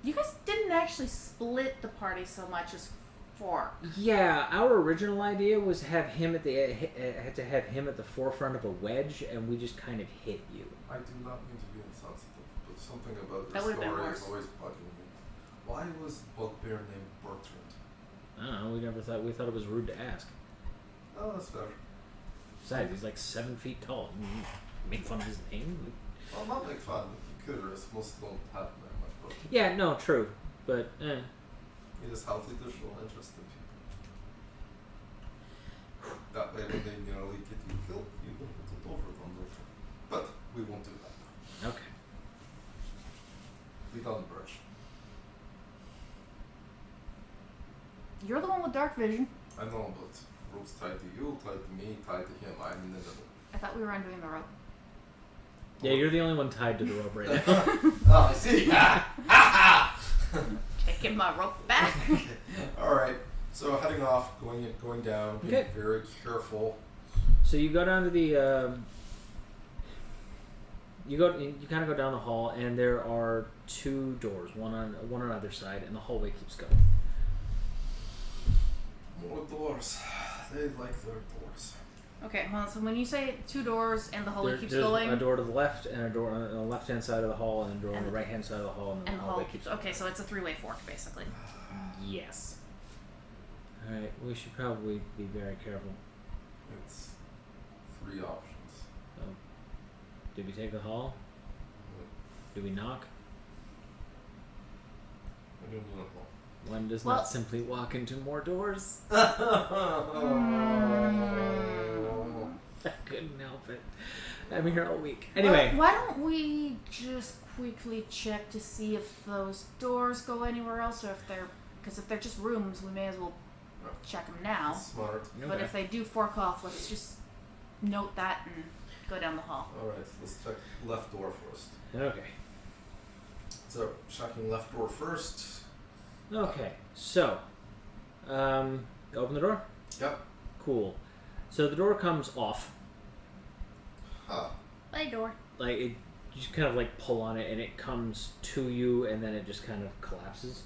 You guys didn't actually split the party so much as 4.
Yeah, our original idea was have him at the forefront of a wedge, and we just kind of hit you.
I do not mean to be insensitive, but something about
That
this
would've been
story
worse.
is always bugging me. Why was Bugbear named Bertrand?
I don't know. We thought it was rude to ask.
Oh, that's fair.
Besides, he's like 7 feet tall. Make fun of his name.
Well, not make fun. If you could, most don't have that much. But
Yeah, no, true, but
it is healthy to show interest in people. That way, when they nearly get you killed, you can put it over them. But we won't do that.
okay.
Lead on, Birch.
You're the one with dark vision.
I know, but rope's tied to you, tied to me, tied to him. I'm in the middle.
I thought we were undoing the rope.
Yeah, you're the only one tied to the rope right now.
Oh, I see.
Taking my rope back.
All right. So heading off, going down. Being
Okay.
very careful.
So you go down to the. You kind of go down the hall, and there are 2 doors, one on either side, and the hallway keeps going.
More doors. They like their doors.
Okay, well, so when you say 2 doors and the hallway keeps
there's
going,
a door to the left, and a door on the left-hand side of the hall, and a door on the right-hand side of the hall, and
and
the
the
hallway
hall
keeps
keeps. Okay, so it's a 3-way fork, basically.
Yes. All right, we should probably be very careful.
It's 3 options.
Did we take the hall? Did we knock?
I don't know.
One does
Well-
not simply walk into more doors.
Mm.
I couldn't help it. I'm here all week. Anyway.
Well, why don't we just quickly check to see if those doors go anywhere else, or if they're just rooms, we may as well check them now.
Smart.
But if they do fork off, let's just note that and go down the hall.
Alright, let's check left door first.
Okay.
So, checking left door first.
Okay. So, open the door?
Yep.
Cool. So the door comes off,
Huh.
Bye, door.
Like it, you just kind of like pull on it, and it comes to you, and then it just kind of collapses.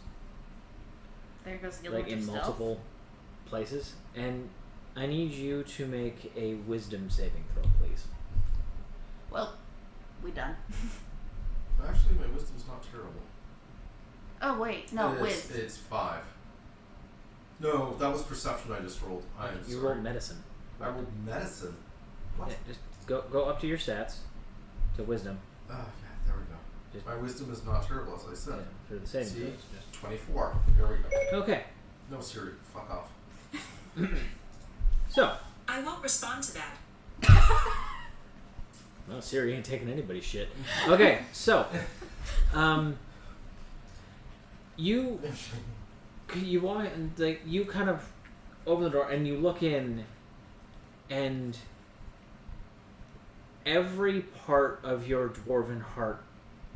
There goes the
Like in multiple places. And I need you to make a wisdom saving throw, please.
Well, we done.
Actually, my wisdom's not terrible.
Oh wait, no, whiz.
It's 5. No, that was perception I just rolled.
You rolled medicine.
I rolled medicine. What?
Yeah, just go up to your stats, to wisdom.
Oh, yeah, there we go.
Just,
My wisdom is not terrible, as I said.
yeah, for the saving
See?
throws. Just
24. There we go.
okay.
No, Siri, fuck off.
So.
I won't respond to that.
Well, Siri ain't taking anybody's shit. Okay, so, you want, like, you kind of open the door and you look in, and every part of your dwarven heart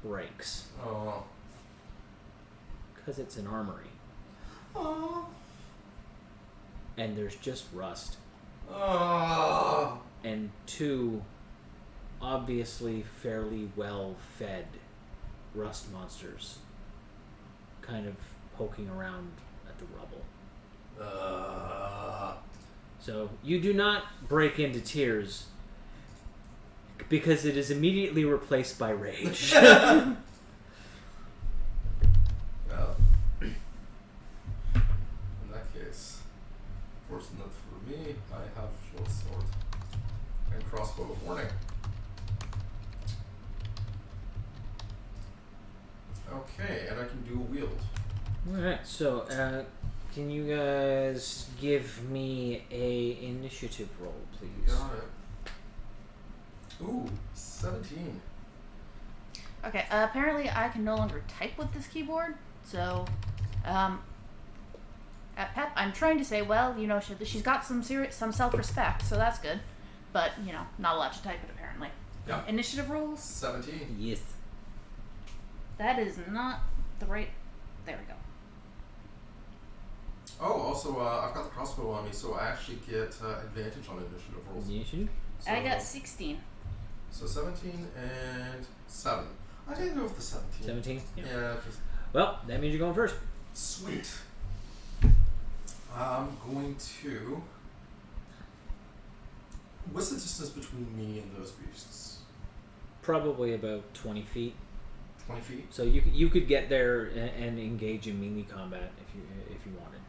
breaks
Oh.
because it's an armory,
Oh.
and there's just rust
Oh.
and 2 obviously fairly well-fed rust monsters kind of poking around at the rubble. So you do not break into tears because it is immediately replaced by rage.
Well, in that case, fortunate for me, I have short sword and crossbow of warning. Okay, and I can dual wield.
Alright, so can you guys give me a initiative roll, please?
Got it. Ooh, 17.
Okay, apparently I can no longer type with this keyboard, so, at Pep, I'm trying to say, well, you know, she's got some self-respect, so that's good, but, you know, not allowed to type it, apparently.
Yeah.
Initiative rolls?
17.
Yes.
That is not the right... There we go.
Oh, also, I've got the crossbow on me, so I actually get advantage on initiative rolls.
Initiative?
So,
I got 16.
So 17 and 7. I didn't go with the 17.
17?
Yeah, just
Well, that means you're going first.
sweet. I'm going to... What's the distance between me and those beasts?
Probably about 20 feet.
20 feet?
So you could get there and engage in melee combat if you wanted.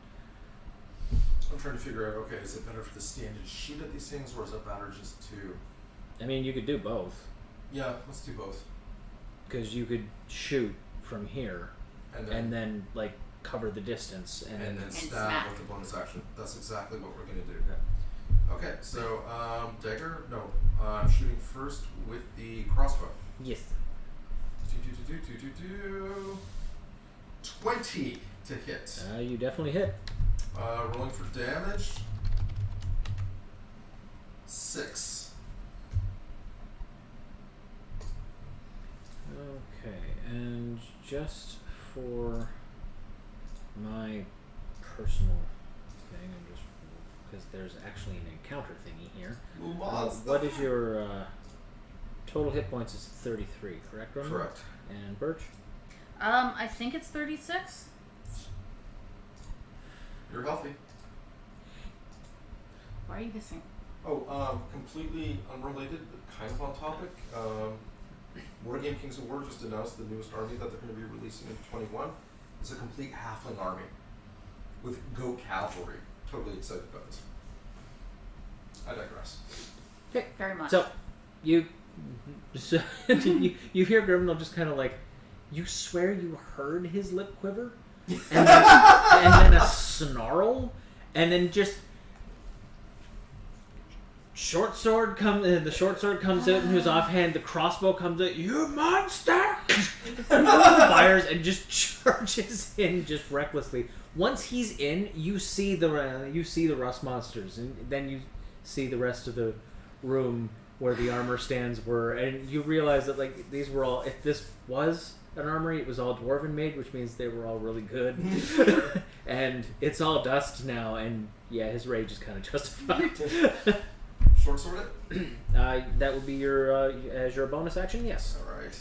I'm trying to figure out, okay, is it better for the stand and shoot at these things, or is it better just to...
I mean, you could do both.
Yeah, let's do both.
Because you could shoot from here
And
then like cover the distance and then
stab
smack.
with the bonus action. That's exactly what we're going to do. Okay, so dagger. No, I'm shooting first with the crossbow.
yes.
20 to hit.
You definitely hit.
Rolling for damage. 6.
Okay, and just for my personal thing, I'm just because there's actually an encounter thingy here. What is your total hit points? Is 33, correct? Roman?
Correct.
And Birch?
I think it's 36.
You're healthy.
Why are you hissing?
Oh, completely unrelated, but kind of on topic. Wargame Kings of War just announced the newest army that they're going to be releasing in 21. It's a complete halfling army with goat cavalry. Totally excited about this. I digress.
Okay.
Very much.
So you hear Grimnall just kind of like, you swear you heard his lip quiver, and then a snarl, and then just short sword comes. The short sword comes out in his offhand. The crossbow comes out. You monster! Fires and just charges in just recklessly. Once he's in, you see the rust monsters, and then you see the rest of the room where the armor stands were, and you realize that like these were all. If this was an armory, it was all dwarven made, which means they were all really good. And it's all dust now, and yeah, his rage is kind of justified.
short sword it?
That would be your as your bonus action. Yes.
All right.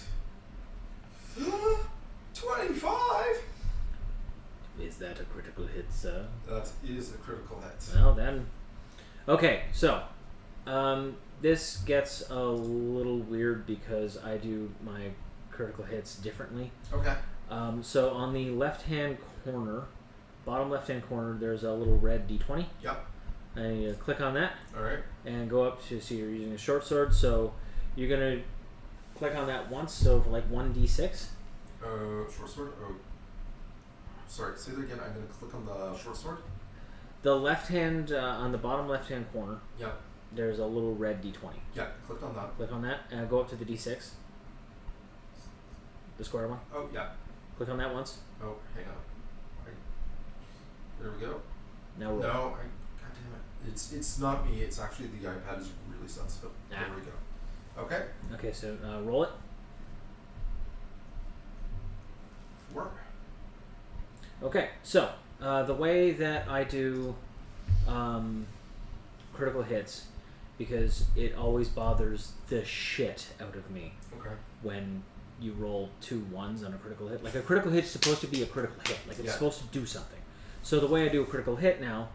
25.
Is that a critical hit, sir?
That is a critical hit.
Well then. Okay, so this gets a little weird because I do my critical hits differently.
Okay.
So on the left-hand corner, bottom left-hand corner, there's a little red D20.
Yep.
And you click on that.
All right.
And go up to see you're using a short sword. So you're gonna click on that once. So for like 1d6.
Short sword. Oh. Sorry. Say that again. I'm gonna click on the short sword.
The left hand on the bottom left-hand corner.
Yep.
There's a little red D20.
Yeah. Clicked on that.
Click on that and go up to the D6. The square one.
Oh yeah.
Click on that once.
Oh, hang on. There we go.
Now roll.
No, God damn it. It's not me. It's actually the iPad is really sensitive.
Ah.
There we go. Okay.
Okay, so roll it.
4.
Okay, so the way that I do critical hits, because it always bothers the shit out of me
Okay.
when you roll 2 1s on a critical hit. Like a critical hit's supposed to be a critical hit. Like it's supposed to do something. So the way I do a critical hit now,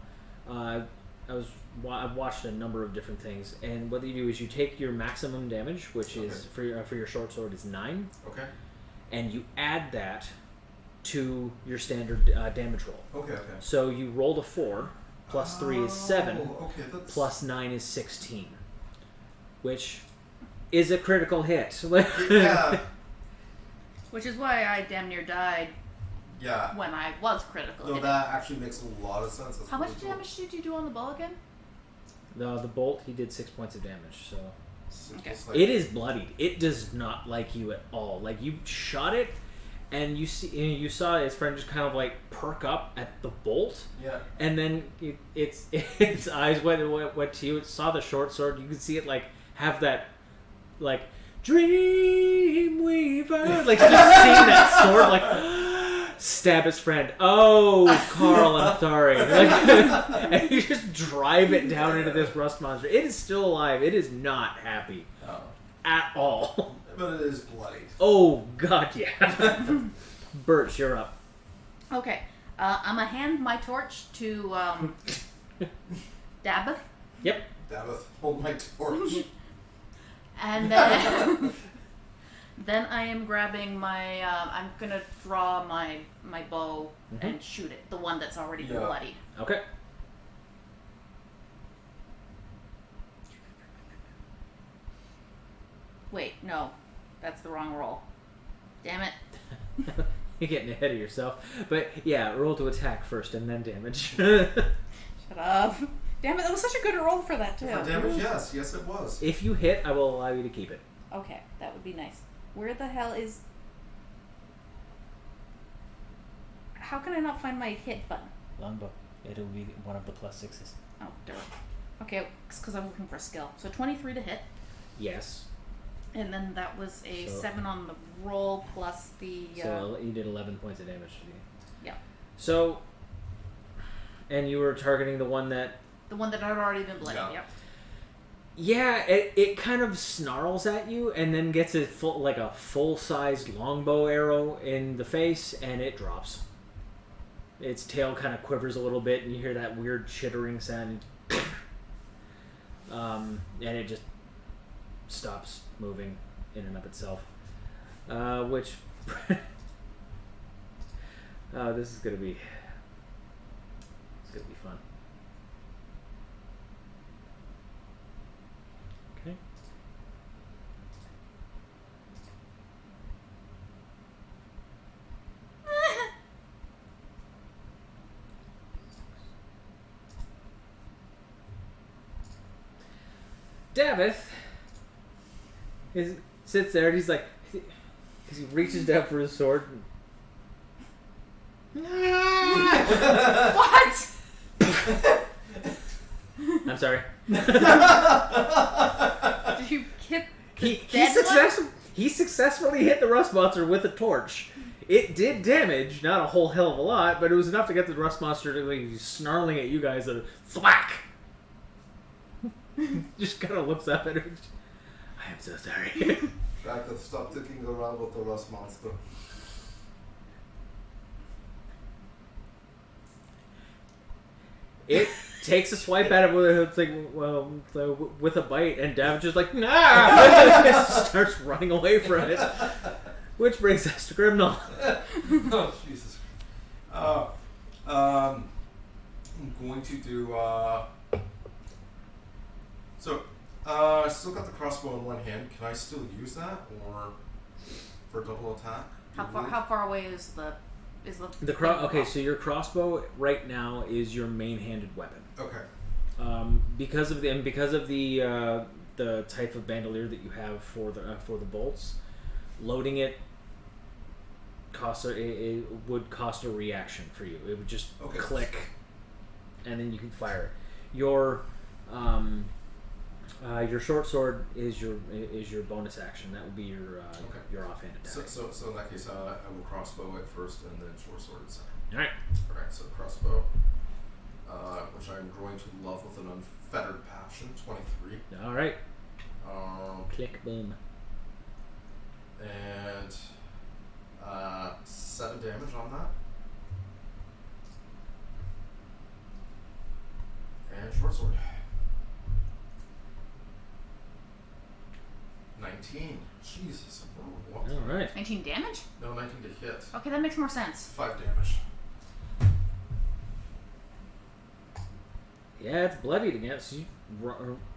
I've watched a number of different things, and what you do is you take your maximum damage, which is for your short sword is 9,
Okay.
and you add that to your standard damage roll.
Okay.
So you rolled a 4, plus 3 is 7,
Okay, that's...
plus 9 is 16, which is a critical hit.
Yeah.
Which is why I damn near died
Yeah.
when I was critical.
No,
hit.
that actually makes a lot of sense. That's
How much
really cool.
damage did you do on the bow again?
The bolt, he did 6 points of damage, so...
It's
Okay.
just like-
It is bloodied. It does not like you at all. Like, you shot it, and you saw his friend just kind of like perk up at the bolt,
Yeah.
and then its eyes went to you. It saw the short sword. You could see it like have that like Dreamweaver, like just seeing that sword like stab his friend. Oh, Carl, I'm sorry. Like, and you just drive it down into this rust monster. It is still alive. It is not happy
Oh.
at all.
But it is bloody.
Oh, God, yeah. Birch, you're up.
Okay. I'm going to hand my torch to Dabith.
Yep.
Davith, hold my torch.
And then, then I am grabbing my, I'm going to draw my bow and shoot it. The one that's already bloodied.
Okay.
Wait, no. That's the wrong roll. Damn it.
You're getting ahead of yourself. But, yeah, roll to attack first and then damage.
Shut up. Damn it, that was such a good roll for that, too.
For damage, yes. Yes, it was.
If you hit, I will allow you to keep it.
Okay, that would be nice. Where the hell is... How can I not find my hit button?
Longbow. It'll be one of the +6s.
Oh, dirt. Okay, because I'm looking for a skill. So 23 to hit.
Yes.
And then that was a
So-
7 on the roll plus the...
So you did 11 points of damage.
Yeah.
So, and you were targeting the one that...
The one that had already been bloodied,
Yeah.
yep.
Yeah, it kind of snarls at you and then gets a full-size longbow arrow in the face, and it drops. Its tail kind of quivers a little bit, and you hear that weird chittering sound. And it just stops moving in and of itself. Which... this is gonna be... It's gonna be fun. Okay. Davith sits there and he's like, because he reaches down for his sword.
What?
I'm sorry.
Did you hit the dead one?
He successfully hit the rust monster with a torch. It did damage, not a whole hell of a lot, but it was enough to get the rust monster to be snarling at you guys and thwack. Just kind of looks up at her. I am so sorry.
Dragnet, stop dicking around with the rust monster.
It takes a swipe at it with with a bite, and Dav just like nah, starts running away from it. Which brings us to Grimnall.
Oh, Jesus. I'm going to do. I still got the crossbow in one hand. Can I still use that, or for double attack?
How far away is the
Okay, so your crossbow right now is your main-handed weapon.
Okay.
Because of the type of bandolier that you have for the bolts, loading it it would cost a reaction for you. It would just click, and then you can fire it. Your short sword is your bonus action. That will be your offhand attack.
So in that case, I will crossbow it first, and then short sword it second.
All right.
All right. So crossbow, which I'm going to love with an unfettered passion. 23.
All right. Click, boom.
And 7 damage on that. And short sword. 19. Jesus. Oh, what?
All right.
19 damage?
No, 19 to hit.
Okay, that makes more sense.
5 damage.
Yeah, it's bloodied again. So you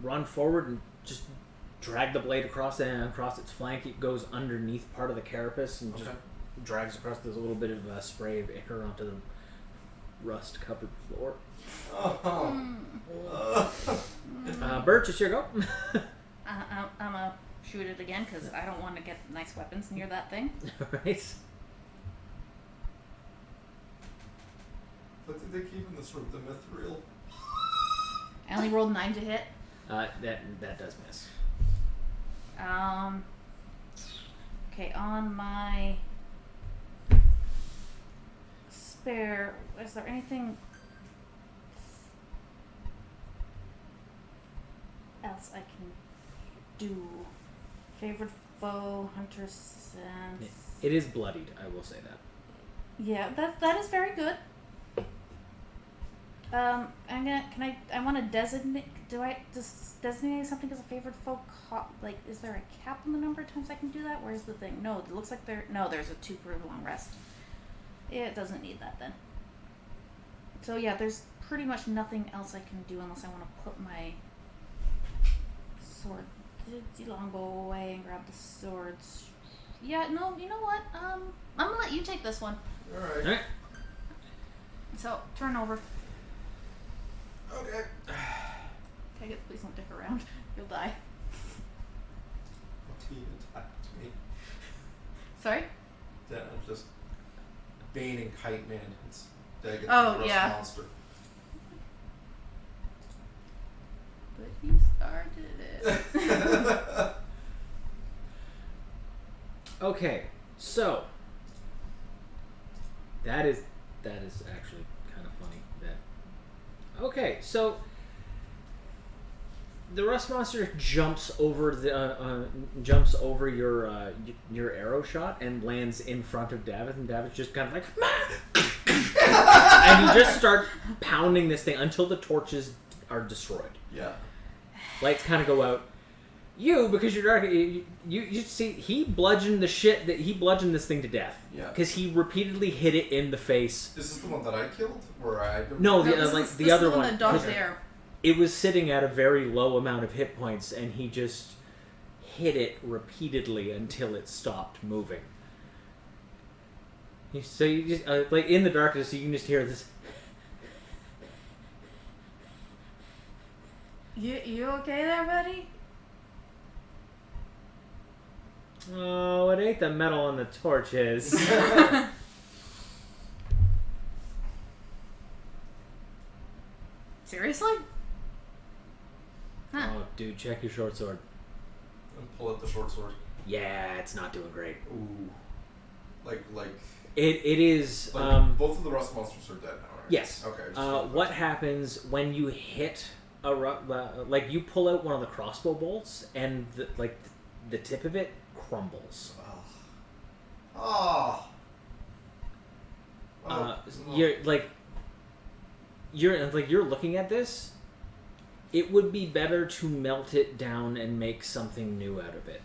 run forward and just drag the blade across its flank. It goes underneath part of the carapace and just drags across. There's a little bit of spray of ichor onto the rust-covered floor. Birch, it's your go.
I'm gonna shoot it again because I don't want to get nice weapons near that thing.
Alright.
But did they keep in the sort of the mithril?
I only rolled 9 to hit.
That does miss.
Okay, on my spare, is there anything else I can do? Favorite foe, hunter sense.
It is bloodied, I will say that.
Yeah, that is very good. I want to designate. Do I just designate something as a favorite foe? Like, is there a cap on the number of times I can do that? Where's the thing? No, it looks like there's a 2 per long rest. Yeah, it doesn't need that then. So yeah, there's pretty much nothing else I can do unless I want to put my sword, the longbow away and grab the swords. Yeah, no, you know what? I'm gonna let you take this one.
Alright.
Alright.
So turn over.
Okay.
Okay, please don't dick around. You'll die.
He attacked me.
Sorry?
Yeah, I'm just Bane and Kite Man. It's Daggett,
Oh,
the rust
yeah.
monster.
But you started it.
Okay, so that is actually kind of funny. Okay, so the rust monster jumps over your arrow shot and lands in front of David, and David's just kind of like, and you just start pounding this thing until the torches are destroyed.
Yeah.
Lights kind of go out. Because you're dark, you see he bludgeoned this thing to death.
Yeah.
Because he repeatedly hit it in the face.
This is the one that I killed? Or I...
No,
No,
the
this
other
is the
one.
that dodged air.
It was sitting at a very low amount of hit points, and he just hit it repeatedly until it stopped moving. So you just like in the darkness, you can just hear this.
You okay there, buddy?
Oh, it ain't the metal on the torches.
Seriously? Huh.
Oh, dude, check your short sword.
And pull out the short sword.
Yeah, it's not doing great.
Ooh. Like
It is.
both of the rust monsters are dead now, right?
Yes.
Okay.
What happens when you hit like you pull out one of the crossbow bolts, and the tip of it crumbles.
Oh.
You're looking at this. It would be better to melt it down and make something new out of it.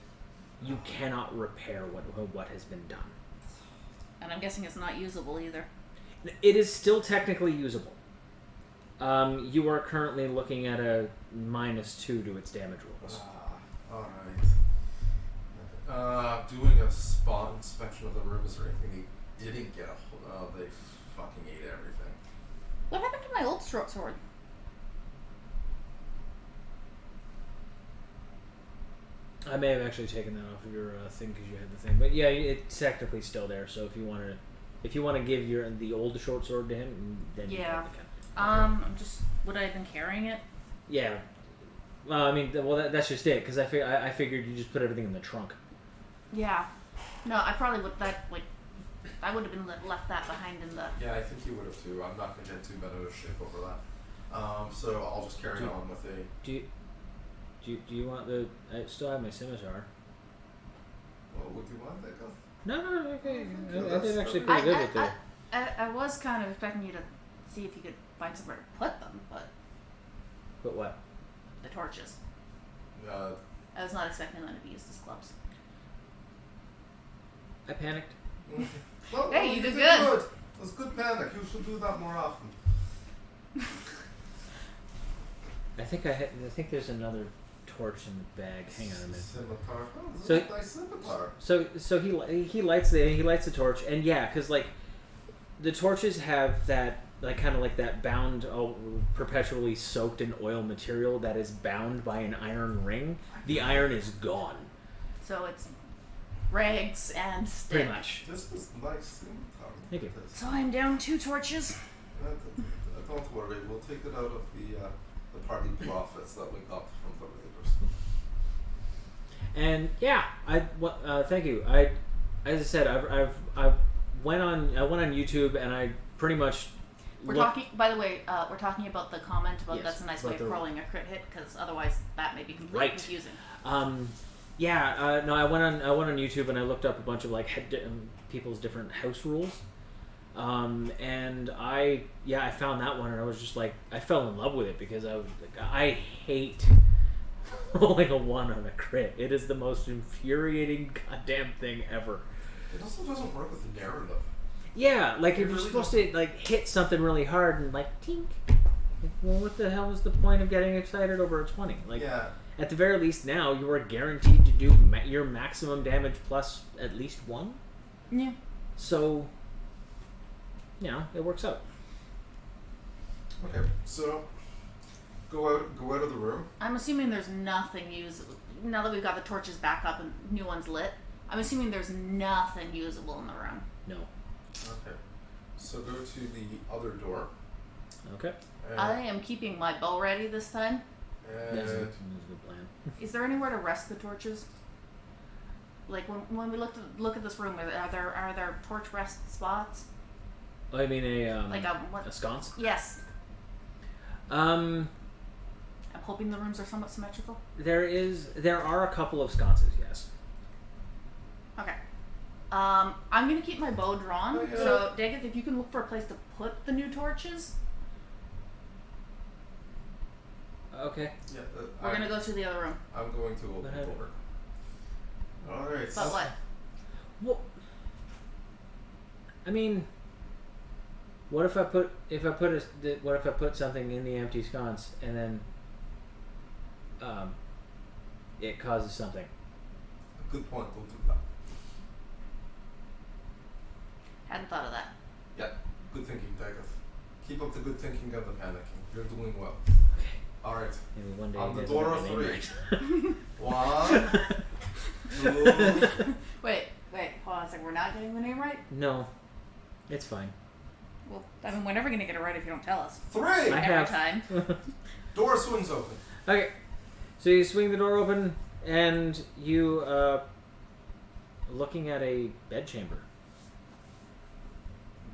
You cannot repair what has been done.
And I'm guessing it's not usable either.
It is still technically usable. You are currently looking at a -2 to its damage rolls.
Alright. Doing a spot inspection of the room, is there anything they didn't get? Oh, they fucking ate everything.
What happened to my old short sword?
I may have actually taken that off of your thing because you had the thing, but yeah, it's technically still there. So if you want to give the old short sword to him, then you probably can.
Would I have been carrying it?
Yeah. That's just it because I figured you just put everything in the trunk.
Yeah. No, I probably would. I would have been left that behind in the.
Yeah, I think you would have too. I'm not going to get too bad of a shape over that. So I'll just carry on with a.
Do you want the? I still have my scimitar.
Well, would you want that?
No, okay.
Okay,
I did actually pretty good with it.
I was kind of expecting you to see if you could find somewhere to put them, but.
But what?
The torches. I was not expecting them to be used as clubs.
I panicked.
Well,
hey, you did good.
That's good panic. You should do that more often.
I think there's another torch in the bag. Hang on a minute.
Scimitar. Oh, this
So-
is a nice scimitar.
So he lights the torch, and yeah, because like the torches have that like kind of like that bound, perpetually soaked in oil material that is bound by an iron ring. The iron is gone.
So it's rags and stick.
Pretty much.
This is nice scimitar.
Thank you.
So I'm down 2 torches.
Don't worry. We'll take it out of the party profits that we got from the raiders.
And yeah, thank you. As I said, I went on YouTube and I pretty much.
We're talking about the comment about
Yes,
that's a nice
about
way of
the-
rolling a crit hit, because otherwise that may be completely
Right.
confusing.
No, I went on YouTube and I looked up a bunch of like people's different house rules. And I found that one and I was just like, I fell in love with it because I hate rolling a 1 on a crit. It is the most infuriating goddamn thing ever.
It also doesn't work with the narrative.
Yeah, like if you're
really
supposed to like hit something really hard and like tink. Well, what the hell was the point of getting excited over a 20? Like,
Yeah.
at the very least now you are guaranteed to do your maximum damage plus at least 1.
Yeah.
So, it works out.
Okay, so go out of the room.
I'm assuming there's nothing usable now that we've got the torches back up and new ones lit. I'm assuming there's nothing usable in the room.
No.
Okay, so go to the other door.
Okay.
I am keeping my bow ready this time.
That's a
And
good plan.
Is there anywhere to rest the torches? Like when we look at this room, are there torch rest spots?
Oh, I mean
Like
a sconce?
Yes.
Um,
I'm hoping the rooms are somewhat symmetrical.
there are a couple of sconces, yes.
Okay. I'm gonna keep my bow drawn.
Okay.
So Daggett, if you can look for a place to put the new torches,
Okay.
yeah,
we're gonna go to the other room.
I'm going to open the door. All right.
But what?
Well, I mean, what if I put something in the empty sconce and then it causes something?
Good point. We'll do that.
Hadn't thought of that.
Yeah. Good thinking, Daggett. Keep up the good thinking and the panicking. You're doing well.
Okay.
All right.
Maybe one day
On
you
the
guys
door
will
of
get my name
3.
right.
1, 2.
Wait, hold on a second. We're not getting the name right?
No, it's fine.
Well, I mean, we're never gonna get it right if you don't tell us.
3.
I
Every
have.
time.
Door swings open.
Okay, so you swing the door open and you looking at a bedchamber.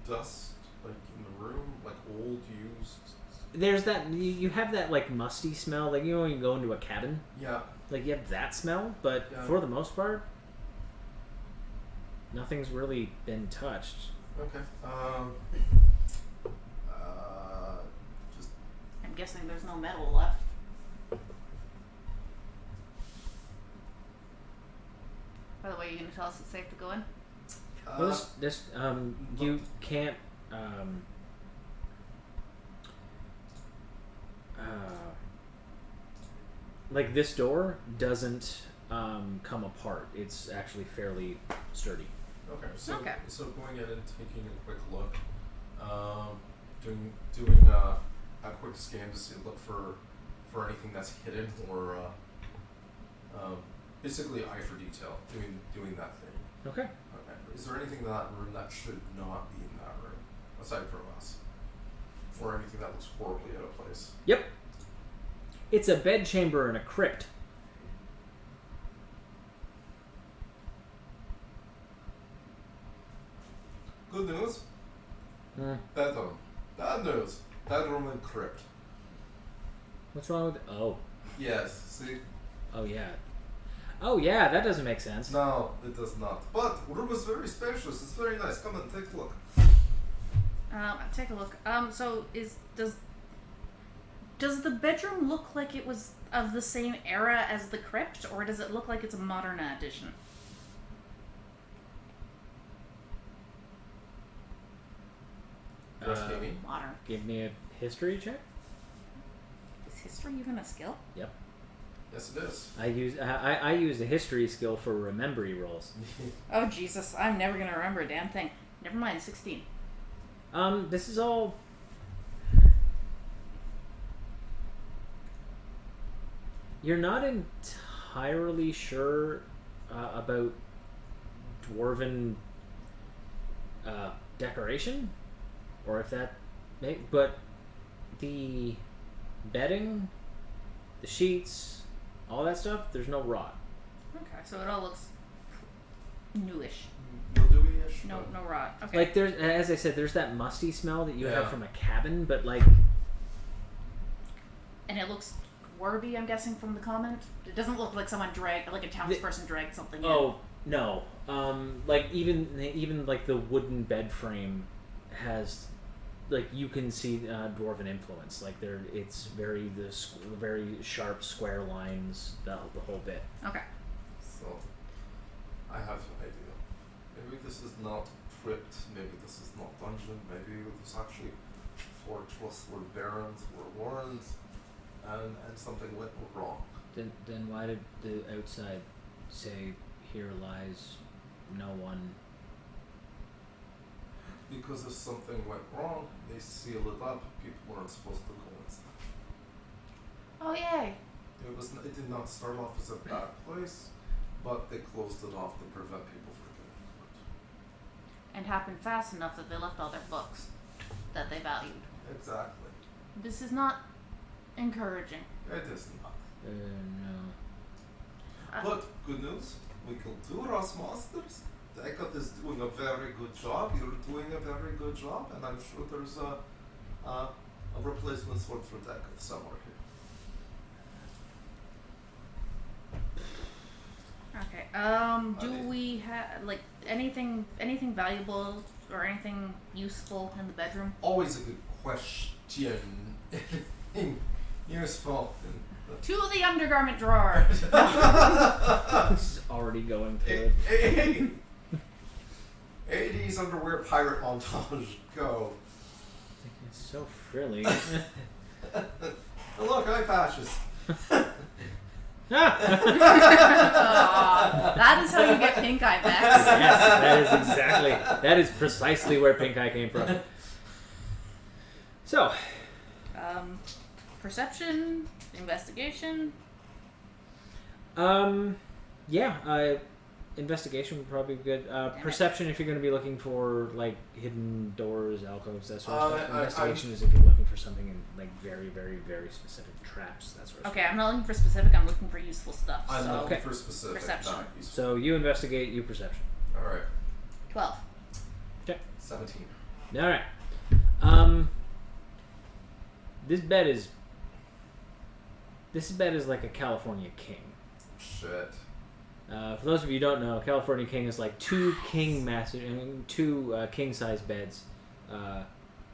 Dust, like in the room, like old used
there's that you have that like musty smell, like when you go into a cabin,
Yeah.
like you have that smell, but
Yeah.
for the most part, nothing's really been touched.
Okay. Just
I'm guessing there's no metal left. By the way, are you gonna tell us it's safe to go in?
Well, you can't. Like this door doesn't come apart. It's actually fairly sturdy.
okay. So
Okay.
so going in and taking a quick look, doing a quick scan to see look for anything that's hidden or basically eye for detail. Doing that thing.
Okay.
Okay. Is there anything in that room that should not be in that room aside from us, or anything that looks horribly out of place?
Yep. It's a bedchamber and a crypt.
Good news. Bedroom. Bad news. Bedroom and crypt.
What's wrong with? Oh.
Yes. See.
Oh yeah. Oh yeah. That doesn't make sense.
No, it does not. But room is very spacious. It's very nice. Come and take a look.
Take a look. So does the bedroom look like it was of the same era as the crypt, or does it look like it's a modern addition?
Yes, Amy?
Modern.
Give me a history check.
Is history even a skill?
Yep.
Yes, it is.
I use a history skill for remembering rolls.
Oh Jesus, I'm never gonna remember a damn thing. Never mind, 16.
This is all. You're not entirely sure about dwarven decoration, or if that, but the bedding, the sheets, all that stuff. There's no rot.
Okay, so it all looks newish.
Mildewy-ish?
No rot. Okay.
Like there's, as I said, there's that musty smell that you
Yeah.
have from a cabin, but like,
And it looks dwarvy, I'm guessing from the comment. It doesn't look like someone like a townsperson dragged something in.
oh no, like even like the wooden bed frame has, like you can see dwarven influence. Like it's very very sharp square lines, the whole bit.
Okay.
So, I have an idea. Maybe this is not crypt, maybe this is not dungeon, maybe this is actually fortress where barons were warned and something went wrong.
Then why did the outside say here lies no one?
Because if something went wrong, they seal it up. People weren't supposed to go inside.
Oh yay.
It did not start off as a bad place, but they closed it off to prevent people from getting hurt.
And happened fast enough that they left all their books that they valued.
Exactly.
This is not encouraging.
It is not.
No.
But good news, we killed 2 Ross monsters. Deckard is doing a very good job. You're doing a very good job, and I'm sure there's a replacement sword for Deckard somewhere here.
Okay. Do we have like anything valuable or anything useful in the bedroom?
Always a good question. Useful.
To the undergarment drawer.
This is already going through it.
Hey, 80s underwear pirate montage. Go.
It's so frilly.
And look, eye patches.
Aw, that is how you get pink eye back.
Yes, that is precisely where pink eye came from. So,
Perception, investigation.
yeah, investigation would probably be good. Perception if you're going to be looking for like hidden doors, alcoves, that sort of stuff. Investigation is if you're looking for something in like very, very, very specific traps, that sort of stuff.
Okay, I'm not looking for specific. I'm looking for useful stuff.
I'm
so
looking for specific,
Perception.
not useful.
So you investigate, you perception.
Alright.
12.
Okay.
17.
All right. This bed is like a California king.
Shit.
For those of you who don't know, California king is like two king size beds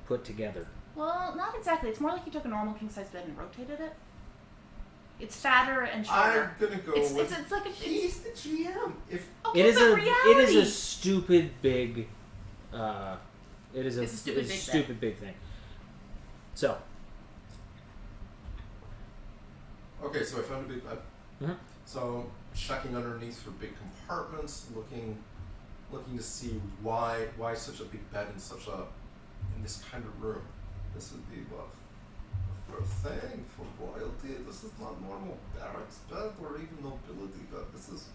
put together.
Well, not exactly. It's more like you took a normal king size bed and rotated it. It's fatter and shorter.
I'm gonna go
It's like a.
He's the GM. If
Okay,
It is
but
a
reality.
stupid big. It is a
It's a stupid big
stupid big thing. So.
okay, so I found a big bed.
Mhm.
So checking underneath for big compartments, looking to see why such a big bed in this kind of room. This would be what a thing for royalty. This is not normal barracks bed or even nobility bed. This is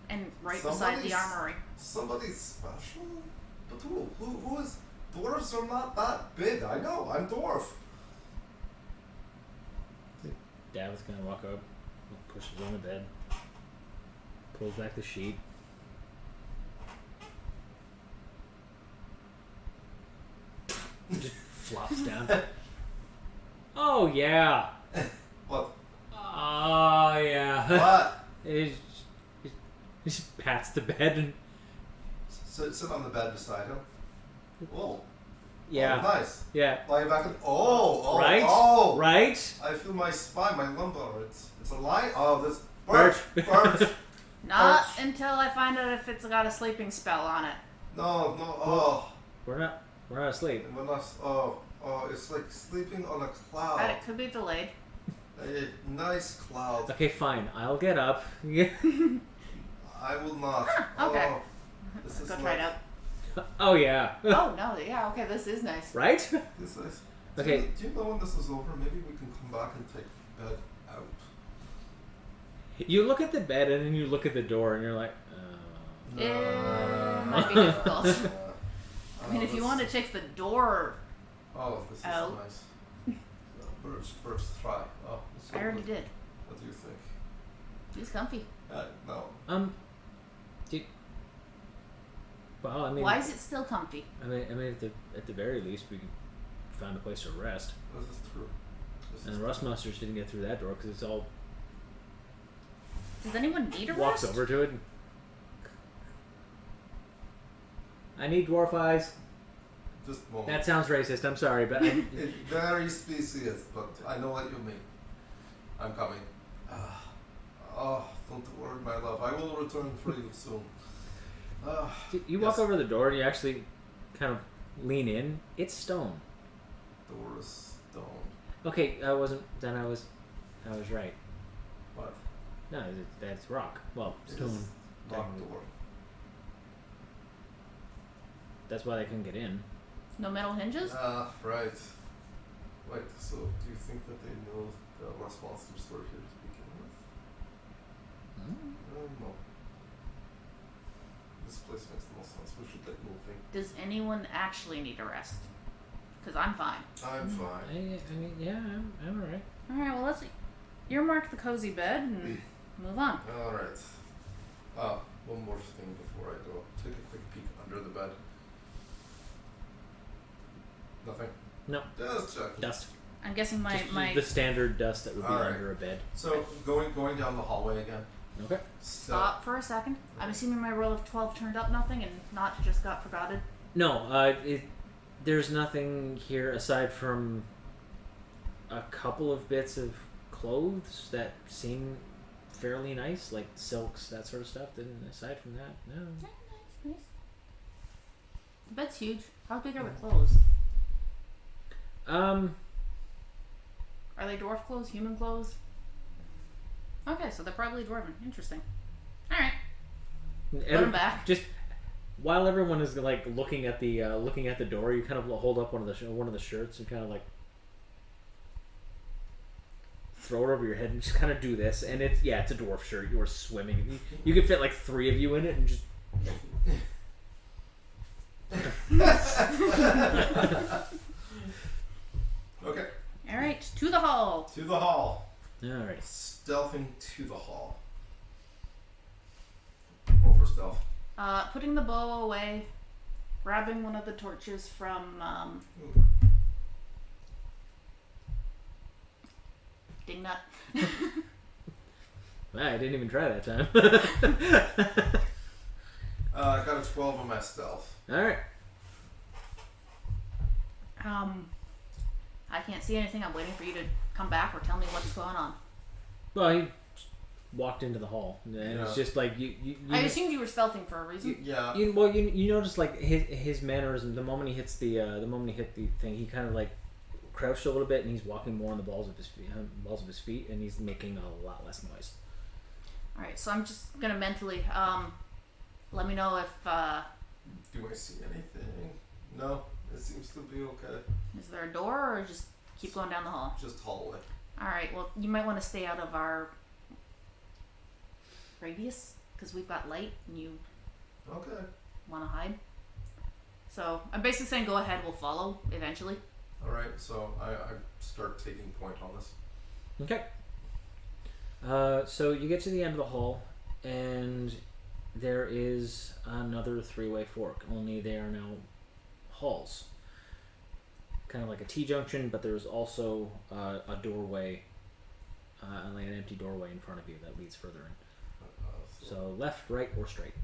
And right beside the armory.
somebody special. But who is? Dwarves are not that big. I know. I'm dwarf.
Dad was gonna walk up, pushes on the bed, pulls back the sheet. Just flops down. Oh yeah.
What?
Oh yeah.
What?
He just pats the bed and
Sit on the bed beside him. Whoa.
yeah,
Oh, nice.
yeah.
Lie back and
Right?
oh.
Right?
I feel my spine, my lumbar. It's a lie. Oh, this
Birch.
birch.
Not
Birch.
until I find out if it's got a sleeping spell on it.
No. Oh,
We're not asleep.
we're not. Oh. It's like sleeping on a
And
cloud.
it could be delayed.
A nice cloud.
Okay, fine. I'll get up.
I will not.
Okay.
Oh, this is
Go
like,
try it out.
Oh yeah.
Oh no, yeah, okay, this is nice.
Right?
This is.
Okay.
Do you know when this is over? Maybe we can come back and take bed out.
You look at the bed and then you look at the door and you're like,
It might be difficult. I mean, if you
this-
want to take the door,
Oh, this is
out.
nice. Birch, try. Oh, it's so
I already
good.
did.
What do you think?
He's comfy.
No.
well, I mean,
Why is it still comfy?
I mean, at the very least, we could find a place to rest.
This is true. This
And
is
the Rustmasters didn't get through that door because it's all
Does anyone need a
walks
rest?
over to it. And, I need dwarf eyes.
Just a moment.
That sounds racist. I'm sorry, but
It's very species, but I know what you mean. I'm coming. Oh, don't worry, my love. I will return for you soon.
you walk
Yes.
over the door and you actually kind of lean in. It's stone.
Door is stone.
Okay, I wasn't. Then I was right.
What?
No, that's rock. Well,
It
stone.
is rock
technically.
door.
That's why they couldn't get in.
No metal hinges?
Right. Wait, so do you think that they know the Rust monsters were here to begin with? No. This place makes the most sense. We should get moving.
Does anyone actually need a rest? Because I'm fine.
I'm
I
fine.
mean, yeah, I'm alright.
Alright, well, let's earmark the cozy bed and move on.
Alright. One more thing before I go. Take a quick peek under the bed. Nothing?
No.
Just check.
Dust.
I'm guessing
Just
my
the standard dust that would be
Alright.
under a bed.
So, going down the hallway again.
Okay.
stop for a second. I'm assuming my roll of 12 turned up nothing and not just got forgotten.
No, there's nothing here aside from a couple of bits of clothes that seem fairly nice, like silks, that sort of stuff. Then aside from that, no.
Nice. The bed's huge. How big are the clothes? Are they dwarf clothes? Human clothes? Okay, so they're probably dwarven. Interesting. Alright. Put them back.
Just while everyone is like looking at the door, you kind of hold up one of the shirts and kind of like throw it over your head and just kind of do this. And it's a dwarf shirt. You are swimming. You could fit like 3 of you in it and just.
Okay.
Alright, to the hall.
To the hall.
All right.
Stealthing to the hall. Roll for stealth.
Putting the bow away, grabbing one of the torches from
Ooh.
Dingnut.
I didn't even try that time.
I got a 12 on my stealth.
Alright.
I can't see anything. I'm waiting for you to come back or tell me what's going on.
Well, he walked into the hall, and it's just like you
I assumed you were stealthing for a reason.
Yeah.
You notice like his mannerism. The moment he hit the thing, he kind of like crouched a little bit, and he's walking more on the balls of his feet, and he's making a lot less noise.
All right, so I'm just gonna mentally let me know if
Do I see anything? No, it seems to be okay.
is there a door or just keep going down the hall.
Just hallway.
All right, well you might want to stay out of our radius because we've got light and you
Okay.
want to hide. So I'm basically saying go ahead, we'll follow eventually.
Alright, so I start taking point on this.
Okay. So you get to the end of the hall, and there is another three-way fork. Only they are now halls, kind of like a T-junction, but there's also a doorway, like an empty doorway in front of you that leads further in. So left, right, or straight.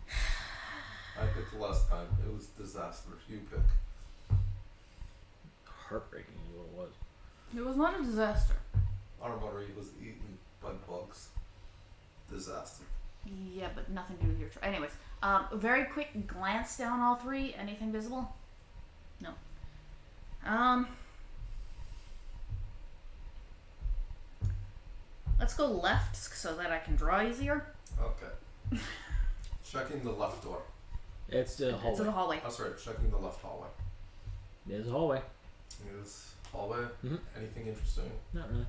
I picked last time. It was disaster. You pick.
Heartbreaking is what it was.
It was not a disaster.
Armory was eaten by bugs. Disaster.
Yeah, but nothing to do with your anyways, very quick glance down all three. Anything visible? No. Let's go left so that I can draw easier.
Okay. Checking the left door.
It's the hallway.
It's in the hallway.
Oh, sorry. Checking the left hallway.
There's a hallway.
Is hallway
Mhm.
anything interesting?
Not really.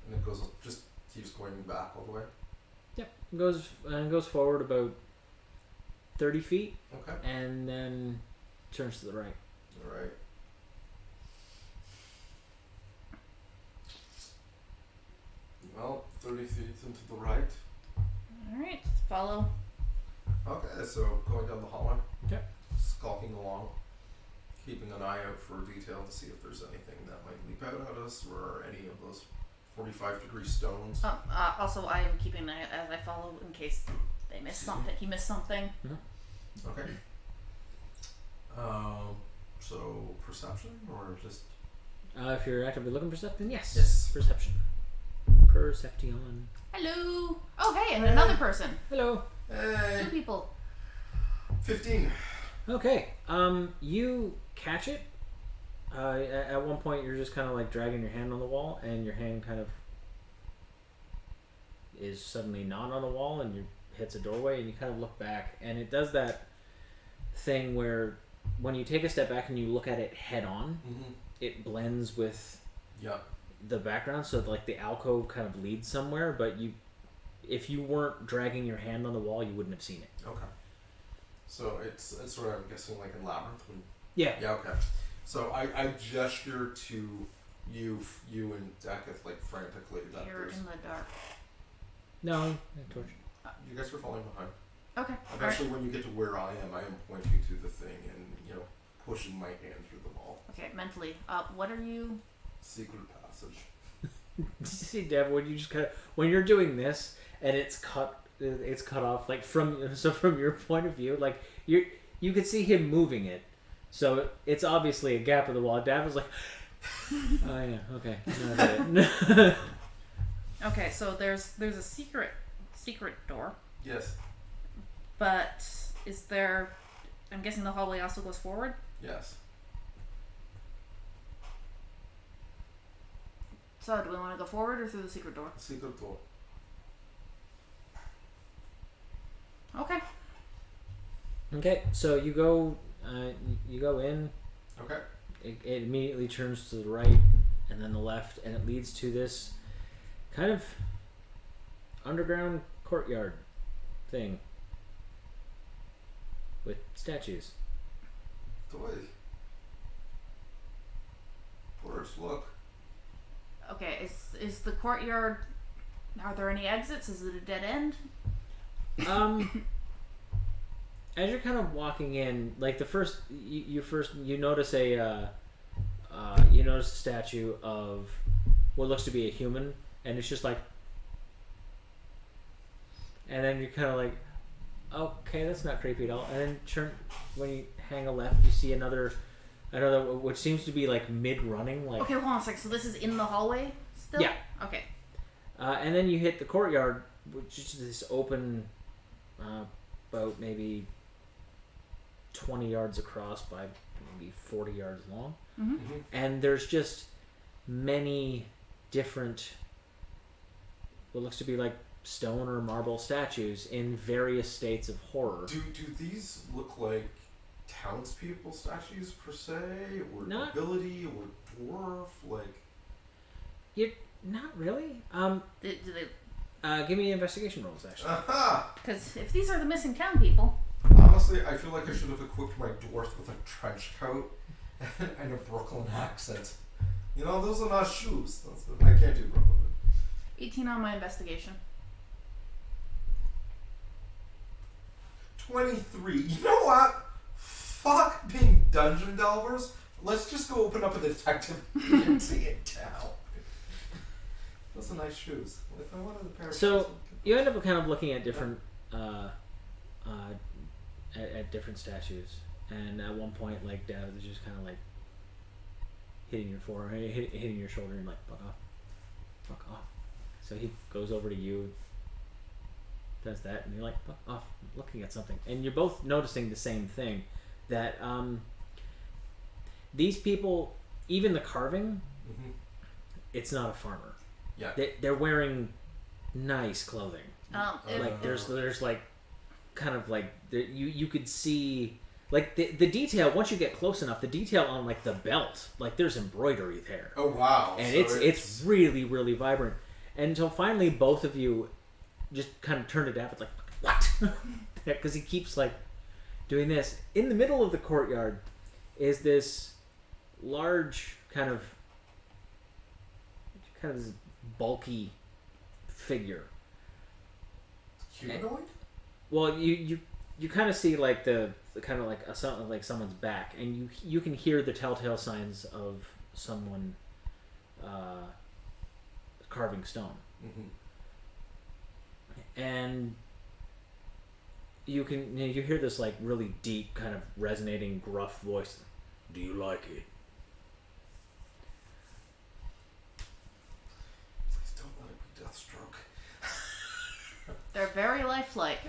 And it goes just keeps going back all the way.
Yep. Goes forward about 30 feet,
Okay.
and then turns to the right.
All right. Well, 30 feet into the right.
All right, follow.
Okay, so going down the hallway.
Okay.
Skulking along, keeping an eye out for detail to see if there's anything that might leap out at us or any of those 45-degree stones.
Also, I am keeping an eye as I follow in case they miss something. He missed something.
Okay. So perception or just
If you're actively looking for something, yes.
Yes.
Perception. Perception.
Hello. Oh, hey, and another person.
Hello.
hey,
2 people.
15.
Okay. You catch it. At one point, you're just kind of like dragging your hand on the wall, and your hand kind of is suddenly not on the wall, and you hits a doorway, and you kind of look back, and it does that thing where when you take a step back and you look at it head on,
Mm-hmm.
it blends with
Yeah.
the background, so like the alcove kind of leads somewhere, but if you weren't dragging your hand on the wall, you wouldn't have seen it.
Okay. So it's sort of, I'm guessing, like in Labyrinth.
Yeah.
Yeah. Okay. So I gesture to you and Dakith like frantically that
You're
there's.
in the dark.
No, torch.
You guys are falling behind.
Okay.
Eventually, when you get to where I am pointing to the thing and pushing my hand through the wall.
Okay, mentally. What are you?
Secret passage.
See, Dev, when you just when you're doing this and it's cut off like from your point of view, like you could see him moving it, so it's obviously a gap in the wall. Dev was like, oh yeah, okay, no, I get it.
Okay, so there's a secret door,
Yes.
but is there? I'm guessing the hallway also goes forward.
Yes.
So do we want to go forward or through the secret door?
Secret door.
Okay.
Okay, so you go in.
Okay.
It immediately turns to the right and then the left, and it leads to this kind of underground courtyard thing with statues.
Toy. Porters, look.
Okay. Is the courtyard? Are there any exits? Is it a dead end?
As you're kind of walking in, like the first, you notice a statue of what looks to be a human, and it's just like, and then you're kind of like, okay, that's not creepy at all. And then when you hang a left, you see another, which seems to be like mid-running. Like,
Okay, hold on a second. So this is in the hallway still?
Yeah.
Okay.
And then you hit the courtyard, which is this open, about maybe 20 yards across by maybe 40 yards long.
Mm-hmm.
And there's just many different, what looks to be like stone or marble statues in various states of horror.
Do these look like townspeople statues per se, or
Not-
nobility, or dwarf? Like,
Not really.
Do they?
Give me investigation rolls, actually.
aha!
Because if these are the missing town people,
Honestly, I feel like I should have equipped my dwarf with a trench coat and a Brooklyn accent. You know, those are not shoes. I can't do Brooklyn.
18 on my investigation.
23. You know what? Fuck being dungeon delvers. Let's just go open up a detective agency in town. Those are nice shoes. If I wanted a pair of
So,
shoes,
You end up kind of looking at different, at different statues, and at one point, like, Dad is just kind of like hitting your forehead, hitting your shoulder, and like, fuck off. So he goes over to you, does that, and you're like, fuck off, I'm looking at something, and you're both noticing the same thing, that these people, even the carving,
Mhm.
it's not a farmer.
Yeah.
They're wearing nice clothing. Like there's like kind of like you could see like the detail once you get close enough. The detail on like the belt, like there's embroidery there,
Oh wow!
and
So
it's really really vibrant. Until finally both of you just kind of turn to David like what? Because he keeps like doing this. In the middle of the courtyard is this large kind of this bulky figure.
humanoid.
Well, you kind of see like the kind of like something like someone's back, and you can hear the telltale signs of someone carving stone,
Mm-hmm.
and you hear this like really deep kind of resonating gruff voice. Do you like it?
Please don't let it be Deathstroke.
They're very lifelike.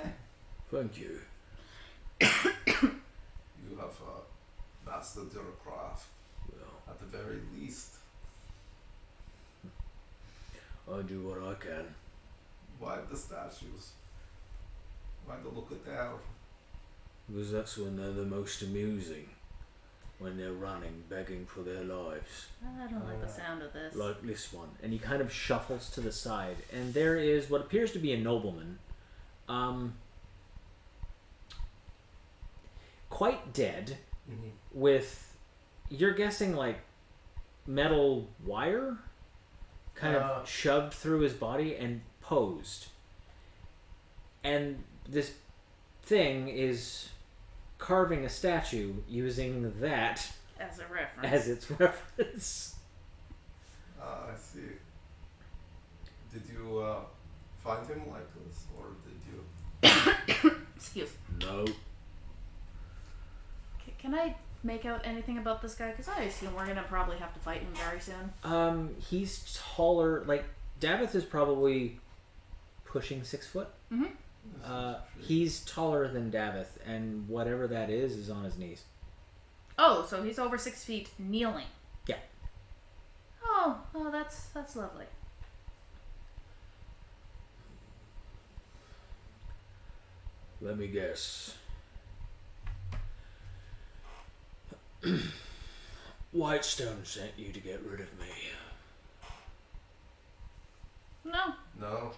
Thank you.
You have mastered your craft
Well,
at the very least.
I do what I can.
Why the statues? Why the look at that?
Because that's when they're the most amusing. When they're running, begging for their lives.
I don't like the sound of this.
Like this one. And he kind of shuffles to the side. And there is what appears to be a nobleman. Quite dead.
Mm-hmm.
With, you're guessing like metal wire? Kind of shoved through his body and posed. And this thing is carving a statue using that
As a reference.
as its reference.
I see. Did you find him like this, or did you?
Excuse.
No.
Can I make out anything about this guy? Because I assume we're gonna probably have to fight him very soon.
He's taller. Like Davith is probably pushing 6 foot.
Mm-hmm.
He's taller than Davith, and whatever that is on his knees.
Oh, so he's over 6 feet, kneeling.
Yeah.
Oh, that's lovely.
Let me guess. Whitestone sent you to get rid of me.
No,
No.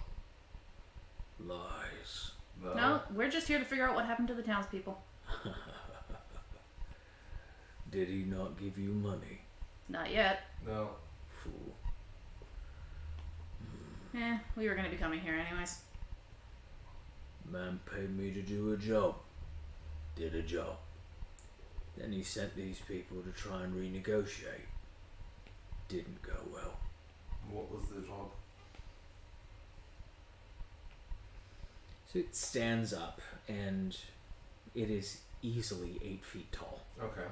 Lies.
no, we're just here to figure out what happened to the townspeople.
Did he not give you money?
Not yet.
No.
Fool.
We were gonna be coming here anyways.
Man paid me to do a job. Did a job. Then he sent these people to try and renegotiate. Didn't go well.
What was the job?
So it stands up, and it is easily 8 feet tall.
Okay.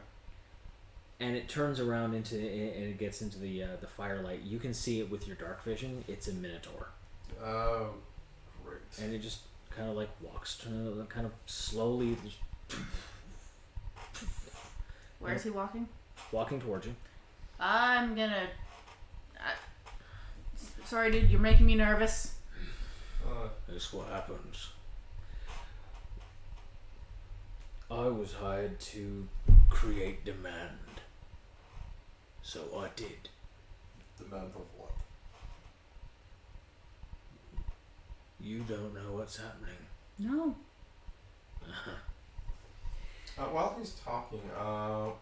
And it turns around and it gets into the firelight. You can see it with your dark vision. It's a minotaur,
Oh, great.
and it just kind of like walks to kind of slowly
Where is he walking?
walking towards you.
I'm gonna. Sorry, dude. You're making me nervous.
This is what happens. I was hired to create demand, so I did.
Demand of what?
You don't know what's happening.
No.
While he's talking, can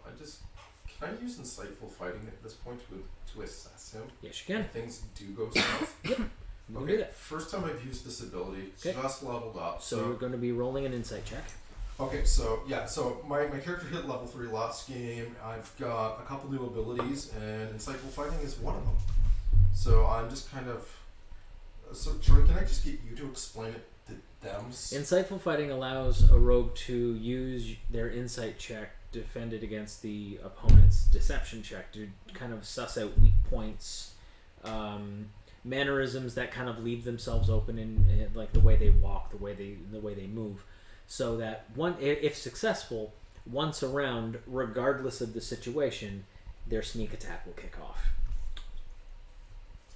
I use insightful fighting at this point to assess him?
Yes, you can.
If things do go south.
You can do
Okay.
that.
First time I've used this ability.
Okay.
Just leveled up.
So you're going to be rolling an insight check.
Okay, so yeah, so my character hit level 3 last game. I've got a couple new abilities, and insightful fighting is one of them. So I'm just kind of. So Troy, can I just get you to explain it to them?
Insightful fighting allows a rogue to use their insight check defended against the opponent's deception check to kind of suss out weak points, mannerisms that kind of leave themselves open in like the way they walk, the way they move, so that if successful, once around, regardless of the situation, their sneak attack will kick off.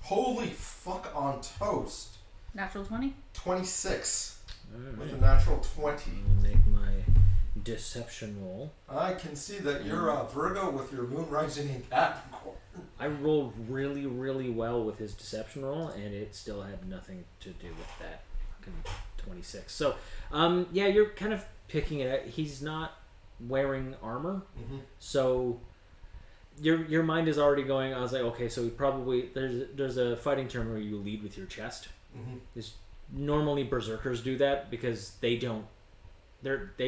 Holy fuck on toast!
Natural 20?
26
Alright.
with a natural 20.
I'll make my deception roll.
I can see that you're a Virgo with your moon rising in Capricorn.
I rolled really, really well with his deception roll, and it still had nothing to do with that fucking 26. So, yeah, you're kind of picking it out. He's not wearing armor,
Mm-hmm.
so your mind is already going. I was like, okay, so he probably there's a fighting term where you lead with your chest.
Mm-hmm.
Normally berserkers do that because they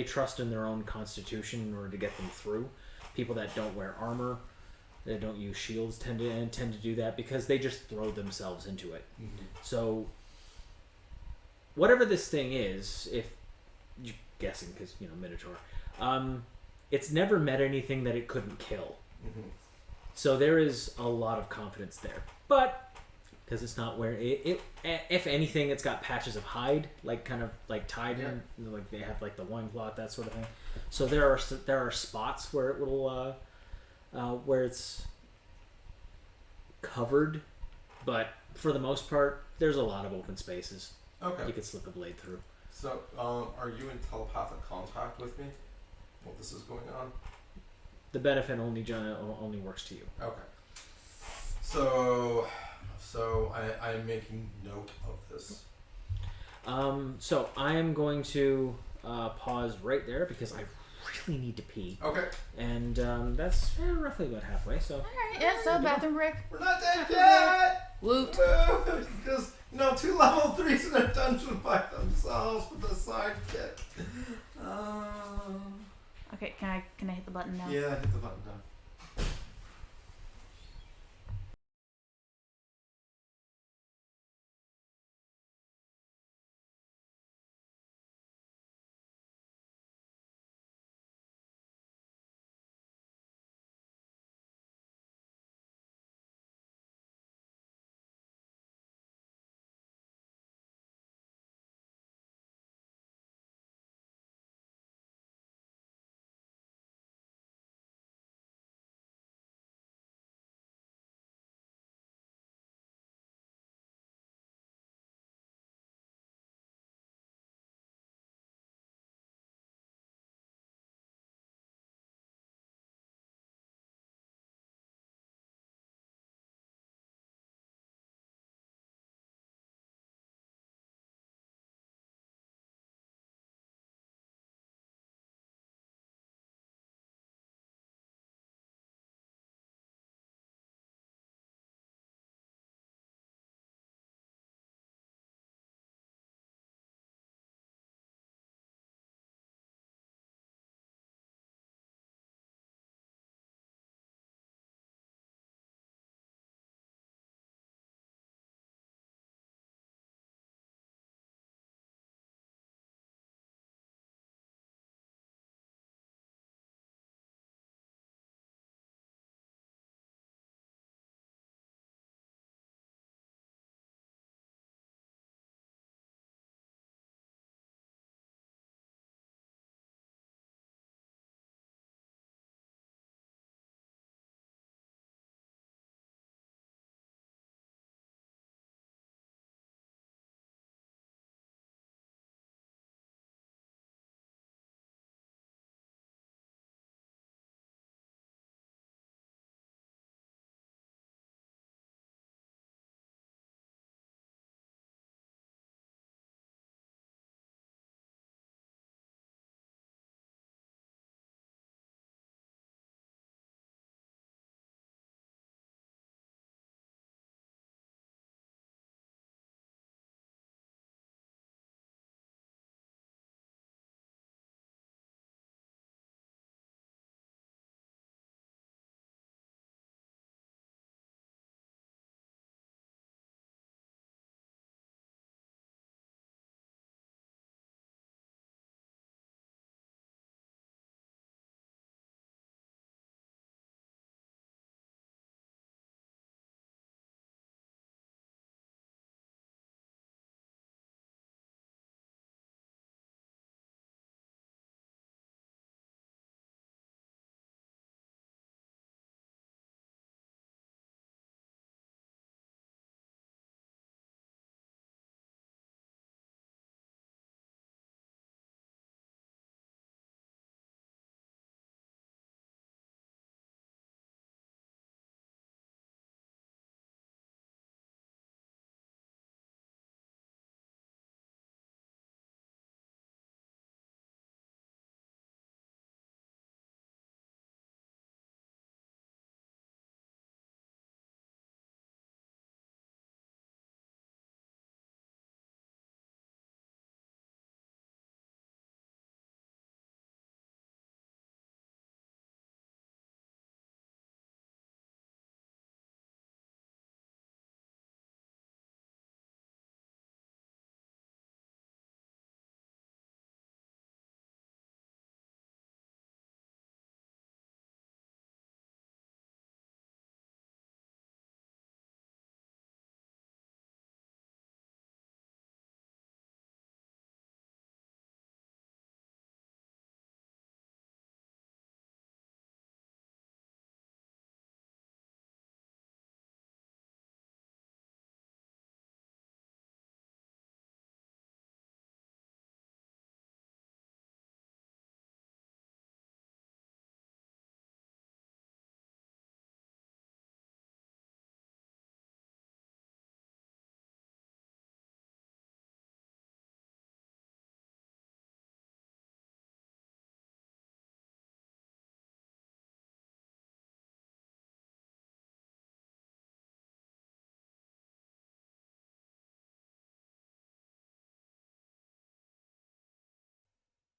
trust in their own constitution in order to get them through. People that don't wear armor, that don't use shields tend to do that because they just throw themselves into it.
Mm-hmm.
So whatever this thing is, if you're guessing because Minotaur, it's never met anything that it couldn't kill.
Mm-hmm.
So there is a lot of confidence there, but because it's not where it if anything, it's got patches of hide, like kind of like tied in, like they have like the loincloth, that sort of thing. So there are spots where it will where it's covered, but for the most part, there's a lot of open spaces.
Okay.
You could slip a blade through.
So, are you in telepathic contact with me while this is going on?
The benefit only works to you.
Okay. So I'm making note of this.
So I am going to pause right there because I really need to pee.
Okay.
And that's roughly about halfway. So
Alright, yeah, so bathroom break.
We're not dead yet!
Woot.
Because, 2 level 3s in a dungeon by themselves with a sidekick.
Okay, can I hit the button now?
Yeah, hit the button now.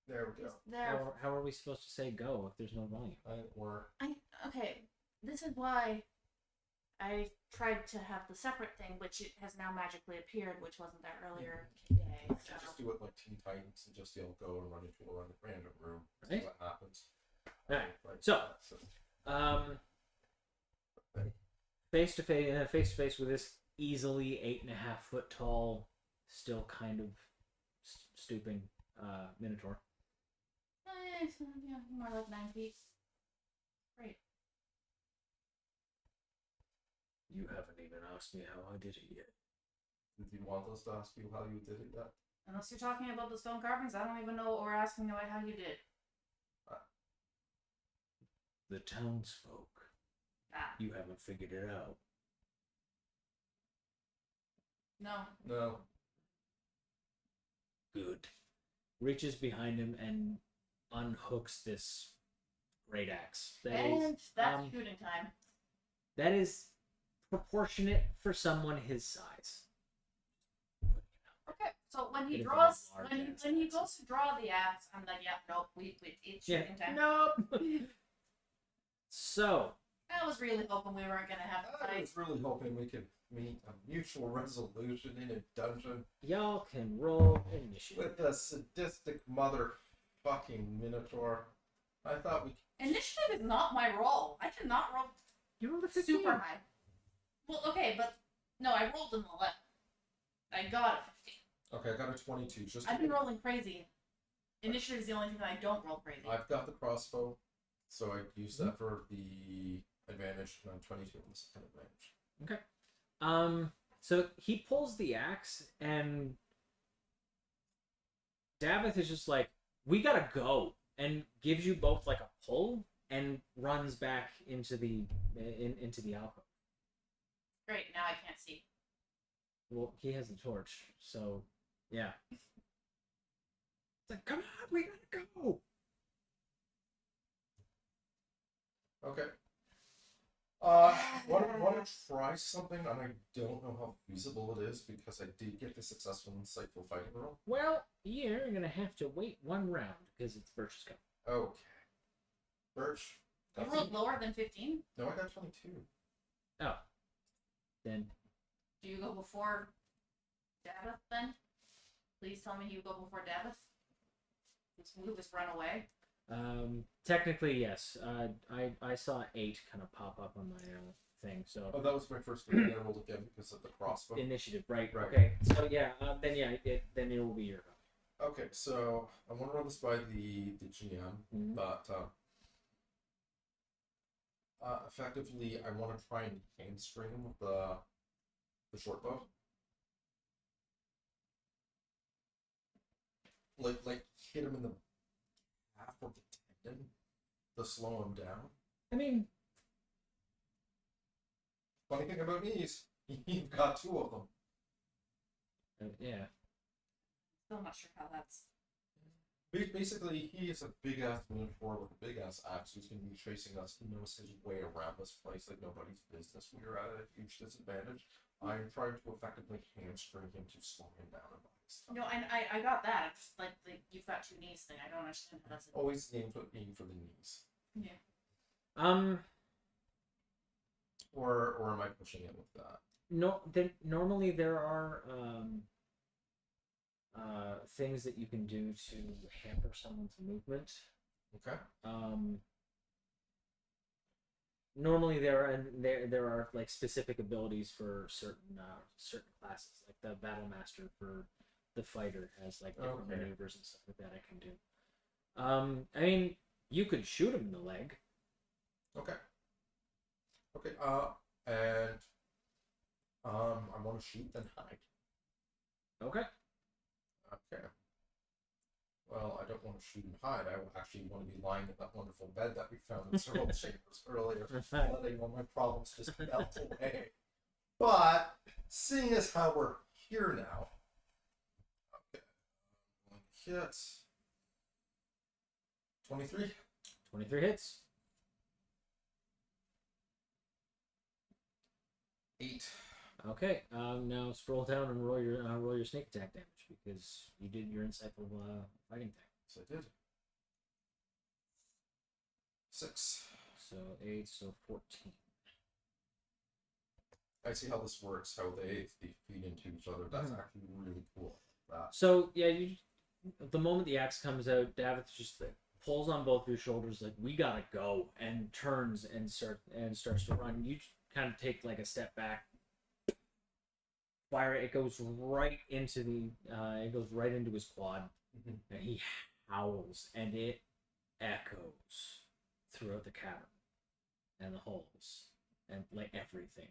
There we go.
There.
How are we supposed to say go if there's no volume?
Okay. This is why I tried to have the separate thing, which it has now magically appeared, which wasn't there earlier today.
You can just do it like Teen Titans and just yell go and run into a random room. See
Right.
what happens.
Alright.
Like
So,
that,
face to face with this easily 8.5 foot tall, still kind of stooping minotaur.
Yeah, more like 9 feet. Great.
You haven't even asked me how I did it yet.
Did you want us to ask you how you did it yet?
Unless you're talking about the stone carvings, I don't even know what we're asking about how you did.
The townsfolk.
Ah,
You haven't figured it out.
no.
No.
Good. Reaches behind him and unhooks this great axe.
And that's shooting time.
That is proportionate for someone his size.
Okay, so when
It
he
is a
draws,
large
when
axe.
he goes to draw the axe, I'm like, yep, nope, it's shooting time.
Nope. So,
I was really hoping we weren't gonna have to
I
fight.
was really hoping we could meet a mutual resolution in a dungeon
y'all can roll initiative.
with a sadistic motherfucking minotaur. I thought we.
Initiative is not my roll. I did not roll
You rolled a 15.
super high. Well, okay, but no, I rolled an 11. I got a 15.
Okay, I got a 22. Just.
I've been rolling crazy. Initiative is the only thing that I don't roll crazy.
I've got the crossbow, so I use that for the advantage, and I'm 22 on the second advantage.
Okay. So he pulls the axe, and Davith is just like, "We gotta go," and gives you both like a pull, and runs back into the into the alcove.
Great, now I can't see.
Well, he has the torch, so yeah. It's like, come on, we gotta go.
Okay. Want to try something, and I don't know how feasible it is because I did get the successful insightful fighting roll.
Well, you're gonna have to wait one round because it's Birch's go.
Okay. Birch.
You rolled lower than 15?
No, I got 22.
Oh, then
Do you go before Davith then? Please tell me you go before Davith. This move is run away.
technically yes. I saw 8 kind of pop up on my thing. So
Oh, that was my first one. I rolled again because of the crossbow.
initiative, right?
Right.
Okay. So yeah, then it will be your go.
Okay, so I want to run this by the GM,
Mhm.
but effectively, I want to try and hamstring him with the short bow. Like hit him in the half of the tendon to slow him down.
I mean,
Funny thing about me is you've got 2 of them.
yeah.
Still not sure how that's.
Basically, he is a big ass minotaur with a big ass axe who's going to be chasing us. He knows his way around this place like nobody's business. We are at a huge disadvantage. I'm trying to effectively hamstring him to slow him down and buy stuff.
No, I got that. It's just like you've got 2 knees thing. I don't understand how that's.
Always aim for the knees.
Yeah.
Or am I pushing it with that?
No. Then normally there are things that you can do to hamper someone's movement.
Okay.
Normally there are like specific abilities for certain classes, like the battle master for the fighter has like different
Okay.
maneuvers and stuff like that I can do. I mean, you could shoot him in the leg.
Okay. Okay. And I want to shoot then hide.
Okay.
Okay. Well, I don't want to shoot and hide. I actually want to be lying in that wonderful bed that we found in several chambers earlier, letting all my problems just melt away. But seeing as how we're here now, okay, one hit, 23.
23 hits.
8.
Okay. Now scroll down and roll your sneak attack damage because you did your insightful fighting thing.
So I did. 6.
So 8, so 14.
I see how this works, how they feed into each other. That's actually really cool.
So yeah, the moment the axe comes out, David just like, pulls on both of your shoulders, like we gotta go, and turns and starts to run. You kind of take like a step back. Fire! It goes right into his quad, and he howls, and it echoes throughout the cavern and the halls and like everything.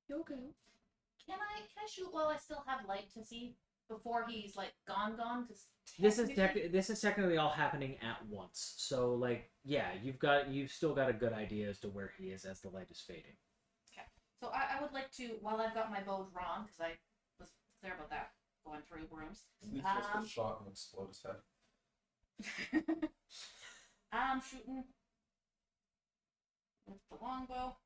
You okay?
Can I shoot while I still have light to see before he's like gone?
This is technically all happening at once. So like yeah, you've still got a good idea as to where he is as the light is fading.
Okay. So I would like to, while I've got my bow drawn, because I was clear about that going through rooms.
At least just get shot and explode his head.
I'm shooting with the longbow.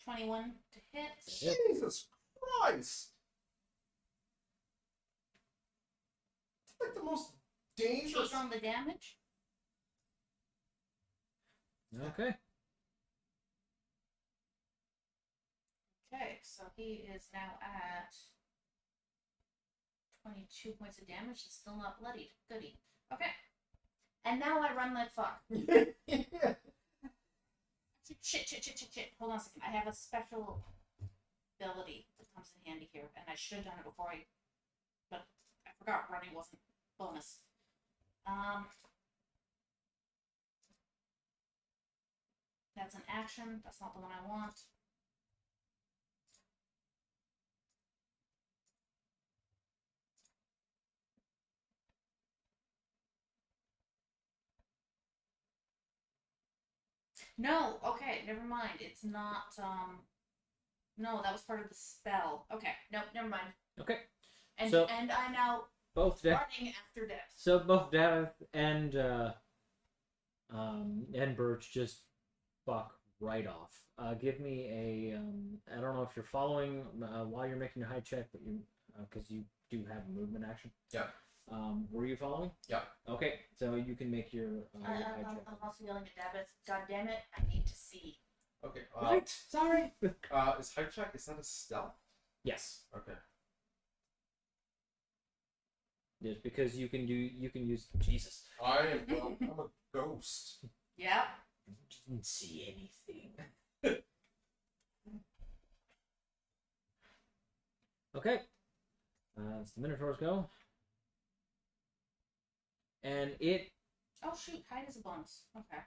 21 to hit.
Jesus Christ! It's like the most dangerous.
Take on the damage.
Okay.
Okay, so he is now at 22 points of damage. He's still not bloodied. Goody. Okay. And now I run like fuck.
Yeah.
Shit. Hold on a second. I have a special ability that comes in handy here, and I should have done it before but I forgot running wasn't bonus. That's an action. That's not the one I want. No, okay, never mind. It's not, no, that was part of the spell. Okay, nope, never mind.
Okay.
And
So-
and I'm now
Both
running after death.
So both David and Birch just fuck right off. Give me a I don't know if you're following while you're making your high check, but you because you do have a movement action.
Yeah.
Were you following?
Yeah.
Okay, so you can make your high check.
I'm also yelling at Dabbit. God damn it! I need to see.
Okay.
Right. Sorry.
Is high check? Is that a stealth?
Yes.
Okay.
Yes, because you can use Jesus.
I'm a ghost.
Yeah.
Didn't see anything. Okay. It's the Minotaurs go. And it
Oh shoot! Hide is a bonus. Okay.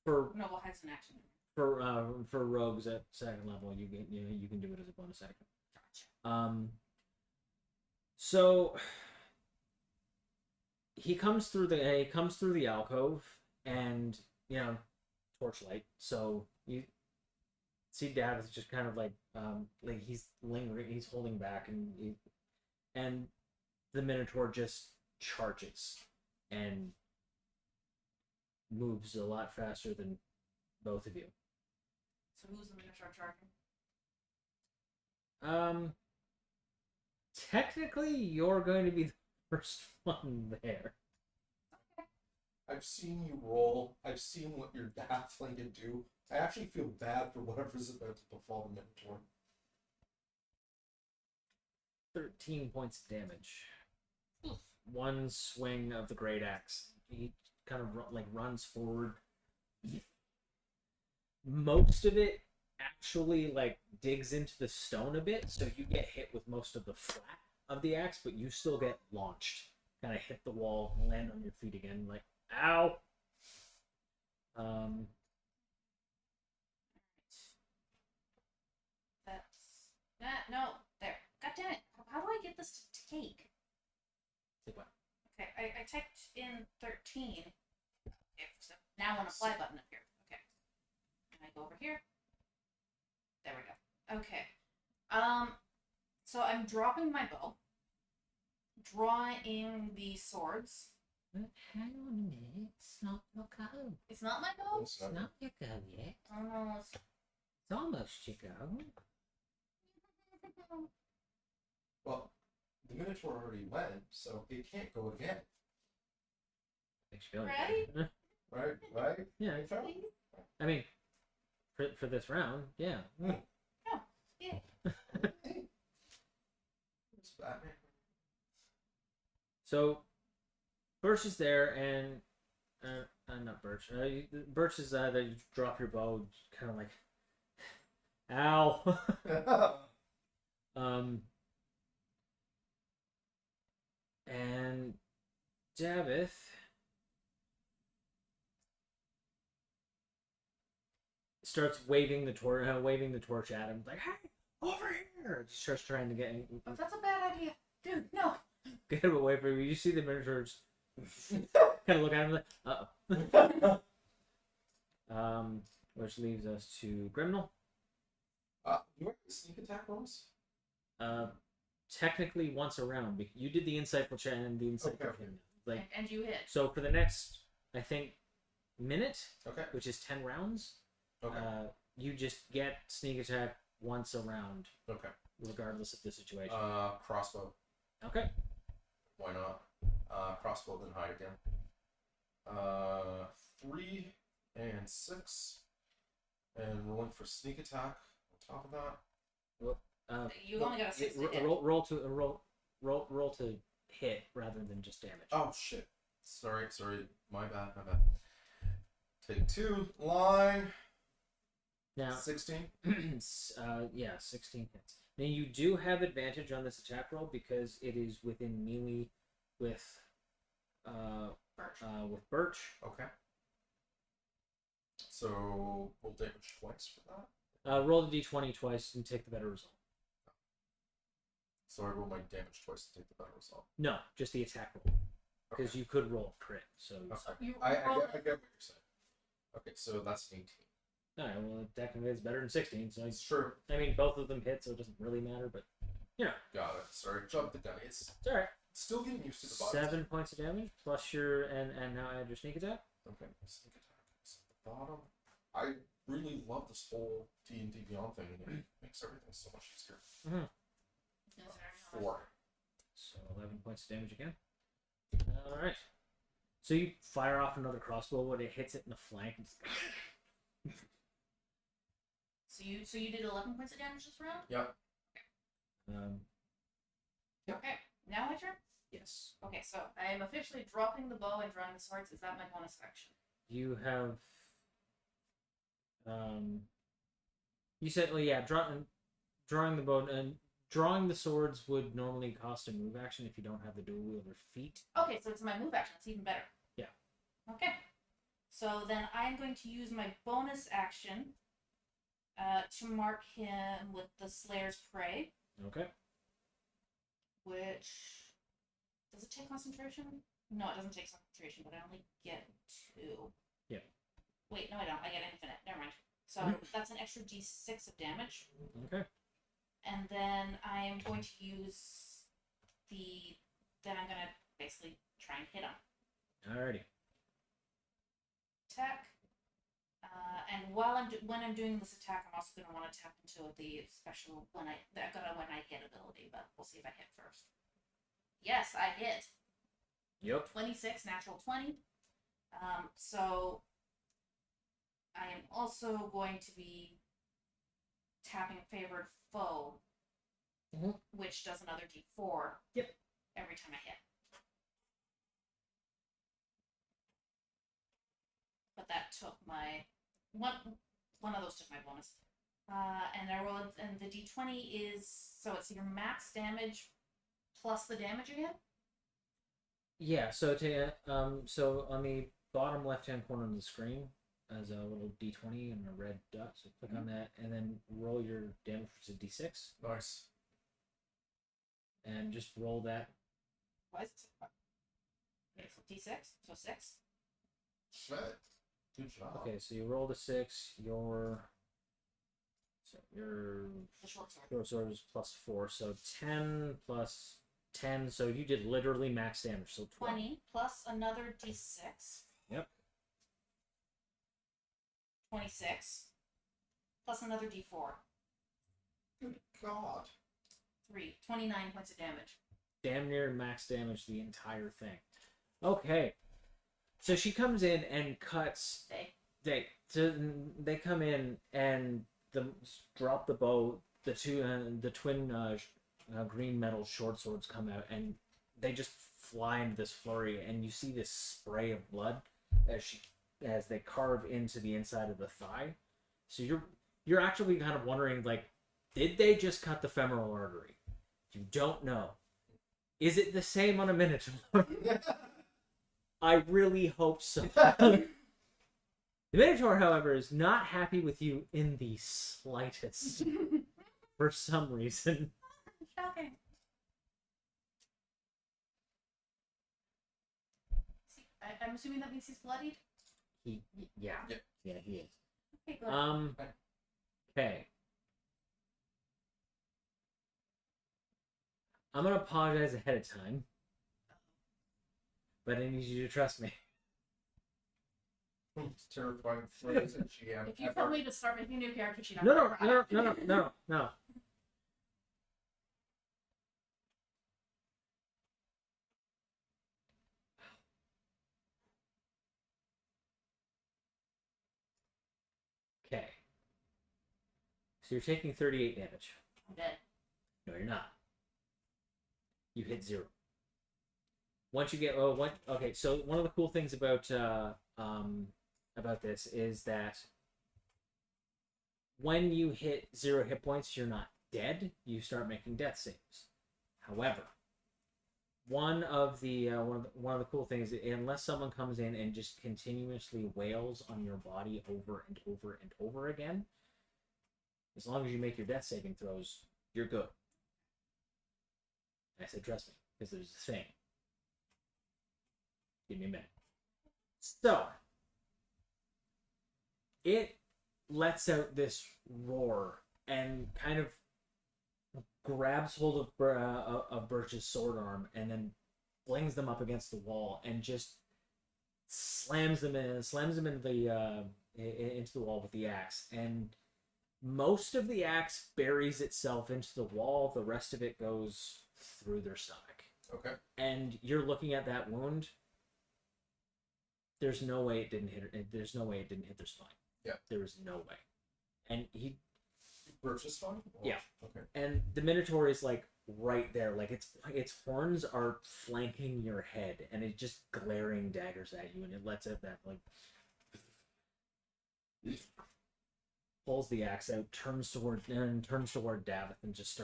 for
No, well, hide's an action.
for rogues at second level, you can do it as a bonus action.
Gotcha.
So he comes through the alcove and torchlight. So you see Dad is just kind of like he's lingering, he's holding back, and the Minotaur just charges and moves a lot faster than both of you.
So who's the Minotaur charging?
Technically, you're going to be the first one there.
I've seen you roll. I've seen what your halfling can do. I actually feel bad for whatever's about to befall the Minotaur.
13 points of damage.
Oof.
One swing of the great axe. He kind of runs forward. Most of it actually digs into the stone a bit, so you get hit with most of the flat of the axe, but you still get launched. Kind of hit the wall, land on your feet again, ow.
That's no there. God damn it! How do I get this to take?
Take what?
Okay, I typed in 13. Okay, so now I want a fly button up here. Okay, and I go over here. There we go. Okay. So I'm dropping my bow, drawing the swords.
Hang on a minute. It's not your go.
It's not my bow.
It's not-
not your go yet.
Almost.
It's almost your go.
Well, The Minotaur already went, so it can't go again.
Makes you feel
Right?
good.
Right?
Yeah. I mean, for this round, yeah.
Oh, yeah.
It's Batman.
So, Birch is there, and not Birch. Birch is that you drop your bow, kind of like, ow. And Davith starts waving the torch at him, like, "Hey, over here!" He starts trying to get
That's a bad idea. Dude, no.
him away from you. You see the miniatures kind of look at him like, which leaves us to Grimnal.
You want the sneak attack bonus?
Technically once around. You did the insightful check and the insightful
Okay.
check. Like,
And you hit.
so for the next, I think, minute,
Okay.
which is 10 rounds,
Okay.
you just get sneak attack once around,
Okay.
regardless of the situation.
Crossbow.
Okay.
Why not? Crossbow, then hide again. 3 and 6. And rolling for sneak attack on top of that.
You only got a 6 to hit.
Roll to hit rather than just damage.
Oh, shit. Sorry. My bad. Take 2. Line.
Now,
16.
yeah, 16 hits. Now you do have advantage on this attack roll because it is within melee with Birch.
Okay. So, roll damage twice for that.
Roll the d20 twice and take the better result.
So I roll my damage twice to take the better result.
No, just the attack roll. Because you could roll a crit. So
Okay.
You
I
roll-
get what you're saying. Okay, so that's an 18.
alright, well technically it's better than 16, so
It's true.
I mean both of them hit, so it doesn't really matter, but you know.
Got it. Sorry, jumped the gun. It's
It's alright.
still getting used to the button.
7 points of damage plus your and now add your sneak attack.
Okay, sneak attack is at the bottom. I really love this whole D&D Beyond thing, and it makes everything so much easier.
Mm-hmm.
4.
So 11 points of damage again. Alright. So you fire off another crossbow when it hits it in the flank.
So you did 11 points of damage this round?
Yep.
Um,
Okay. Now my turn?
yes.
Okay, so I am officially dropping the bow and drawing the swords. Is that my bonus action?
You have. You said, well, yeah, drawing the bow and drawing the swords would normally cost a move action if you don't have the dual wielder feat.
Okay, so it's my move action. It's even better.
Yeah.
Okay. So then I'm going to use my bonus action to mark him with the Slayer's Prey,
Okay.
which... Does it take concentration? No, it doesn't take concentration, but I only get 2.
Yeah.
Wait, no I don't. I get infinite. Never mind. So that's an extra d6 of damage.
Okay.
And then I'm going to use then I'm going to basically try and hit him.
Alrighty.
Attack. And when I'm doing this attack, I'm also going to want to tap into the special when I hit ability, but we'll see if I hit first. Yes, I hit.
Yep.
26, natural 20. So I am also going to be tapping favored foe, which does another d4.
Yep.
Every time I hit. But that took my one of those took my bonus. And I rolled, and the d20 is so it's your max damage plus the damage you get.
Yeah. So so on the bottom left-hand corner of the screen, as a little d20 and a red dot. So click on that, and then roll your damage, which is a d6,
Nice.
and just roll that.
Why is it? Okay, so d6, so 6.
Shit. Good job.
Okay, so you rolled a 6. Your
The short sword.
short sword is plus 4, so 10 plus 10. So you did literally max damage. So
20 plus another d6.
Yep.
26 plus another d4.
Good God.
29 points of damage.
damn near max damage the entire thing. Okay, so she comes in and cuts. They come in and drop the bow. The twin green metal short swords come out and they just fly into this flurry, and you see this spray of blood as they carve into the inside of the thigh. So you're actually kind of wondering, like, did they just cut the femoral artery? You don't know. Is it the same on a minotaur? I really hope so. The minotaur, however, is not happy with you in the slightest. For some reason.
Shocking. I'm assuming that means he's bloodied?
Yeah, he is.
Okay, good.
Okay. I'm gonna apologize ahead of time, but I need you to trust me.
It's terrifying phrase at GM.
If you tell me to start making a new character sheet, I'm
No. Okay. So you're taking 38 damage.
I'm dead.
No, you're not. You hit 0. Once you get okay. So one of the cool things about this is that when you hit 0 hit points, you're not dead. You start making death saves. However, one of the cool things, unless someone comes in and just continuously wails on your body over and over and over again, as long as you make your death saving throws, you're good. I said, trust me, because there's a thing. Give me a minute. So, it lets out this roar and kind of grabs hold of Birch's sword arm and then flings them up against the wall and just slams them into the wall with the axe. And most of the axe buries itself into the wall. The rest of it goes through their stomach.
Okay.
And you're looking at that wound. There's no way it didn't hit. There's no way it didn't hit their spine.
Yeah.
There was no way. And he.
Birch's spine?
Yeah.
Okay.
And the Minotaur is like right there, like its horns are flanking your head, and it's just glaring daggers at you, and it lets out that like. Pulls the axe out, turns toward Davith, and just